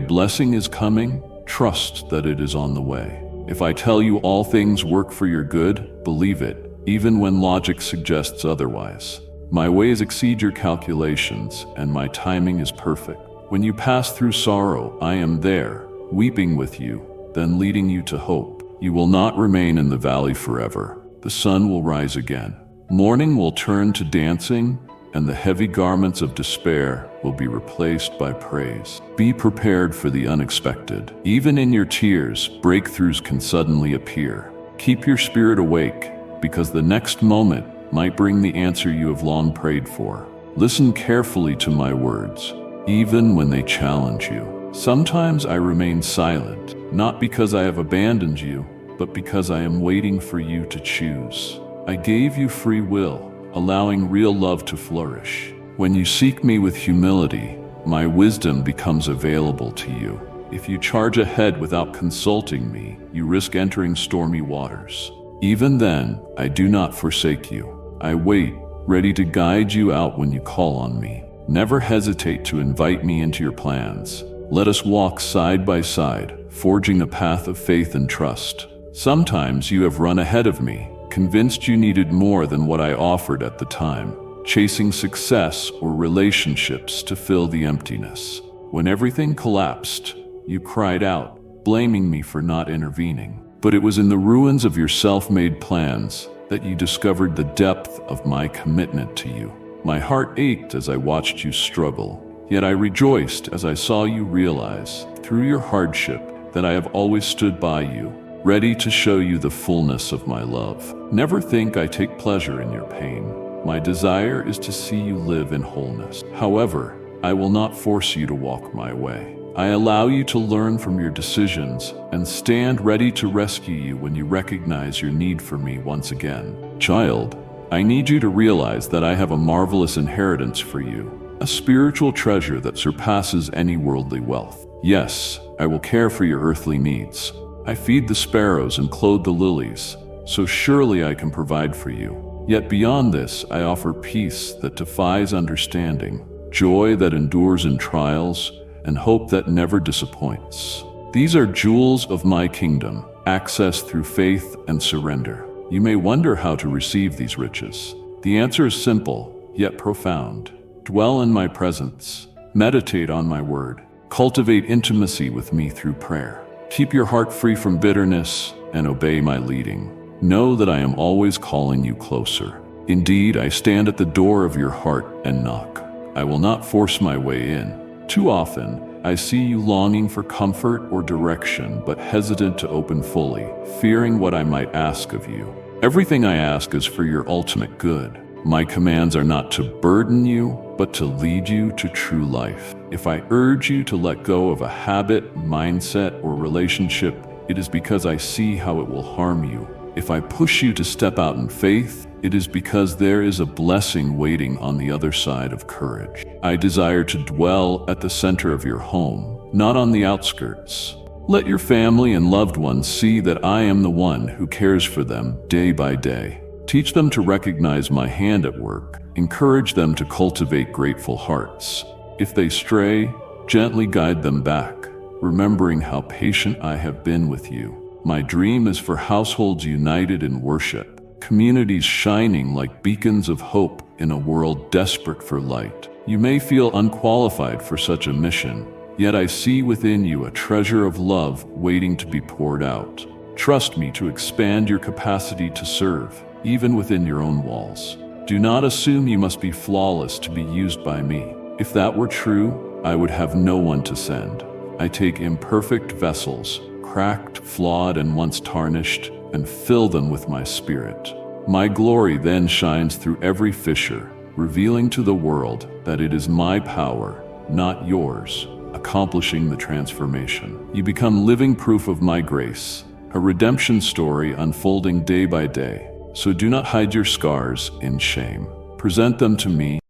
blessing is coming, trust that it is on the way. If I tell you all things work for your good, believe it, even when logic suggests otherwise. My ways exceed your calculations, and my timing is perfect. When you pass through sorrow, I am there, weeping with you, then leading you to hope. You will not remain in the valley forever. The sun will rise again. Mourning will turn to dancing, and the heavy garments of despair will be replaced by praise. Be prepared for the unexpected. Even in your tears, breakthroughs can suddenly appear. Keep your spirit awake, because the next moment might bring the answer you have long prayed for. Listen carefully to my words, even when they challenge you. Sometimes I remain silent, not because I have abandoned you, but because I am waiting for you to choose. I gave you free will, allowing real love to flourish. When you seek me with humility, my wisdom becomes available to you. If you charge ahead without consulting me, you risk entering stormy waters. Even then, I do not forsake you. I wait, ready to guide you out when you call on me. Never hesitate to invite me into your plans. Let us walk side by side, forging a path of faith and trust. Sometimes you have run ahead of me, convinced you needed more than what I offered at the time, chasing success or relationships to fill the emptiness. When everything collapsed, you cried out, blaming me for not intervening. But it was in the ruins of your self-made plans that you discovered the depth of my commitment to you. My heart ached as I watched you struggle, yet I rejoiced as I saw you realize, through your hardship, that I have always stood by you, ready to show you the fullness of my love. Never think I take pleasure in your pain. My desire is to see you live in wholeness. However, I will not force you to walk my way. I allow you to learn from your decisions and stand ready to rescue you when you recognize your need for me once again. Child, I need you to realize that I have a marvelous inheritance for you, a spiritual treasure that surpasses any worldly wealth. Yes, I will care for your earthly needs. I feed the sparrows and clothe the lilies, so surely I can provide for you. Yet beyond this, I offer peace that defies understanding, joy that endures in trials, and hope that never disappoints. These are jewels of my kingdom, accessed through faith and surrender. You may wonder how to receive these riches. The answer is simple, yet profound. Dwell in my presence, meditate on my word, cultivate intimacy with me through prayer. Keep your heart free from bitterness and obey my leading. Know that I am always calling you closer. Indeed, I stand at the door of your heart and knock. I will not force my way in. Too often, I see you longing for comfort or direction, but hesitant to open fully, fearing what I might ask of you. Everything I ask is for your ultimate good. My commands are not to burden you, but to lead you to true life. If I urge you to let go of a habit, mindset, or relationship, it is because I see how it will harm you. If I push you to step out in faith, it is because there is a blessing waiting on the other side of courage. I desire to dwell at the center of your home, not on the outskirts. Let your family and loved ones see that I am the one who cares for them day by day. Teach them to recognize my hand at work. Encourage them to cultivate grateful hearts. If they stray, gently guide them back, remembering how patient I have been with you. My dream is for households united in worship, communities shining like beacons of hope in a world desperate for light. You may feel unqualified for such a mission, Yet I see within you a treasure of love waiting to be poured out. Trust me to expand your capacity to serve, even within your own walls. Do not assume you must be flawless to be used by me. If that were true, I would have no one to send. I take imperfect vessels, cracked, flawed, and once tarnished, and fill them with my spirit. My glory then shines through every fissure, revealing to the world that it is my power, not yours, accomplishing the transformation. You become living proof of my grace, a redemption story unfolding day by day. So do not hide your scars in shame. Present them to me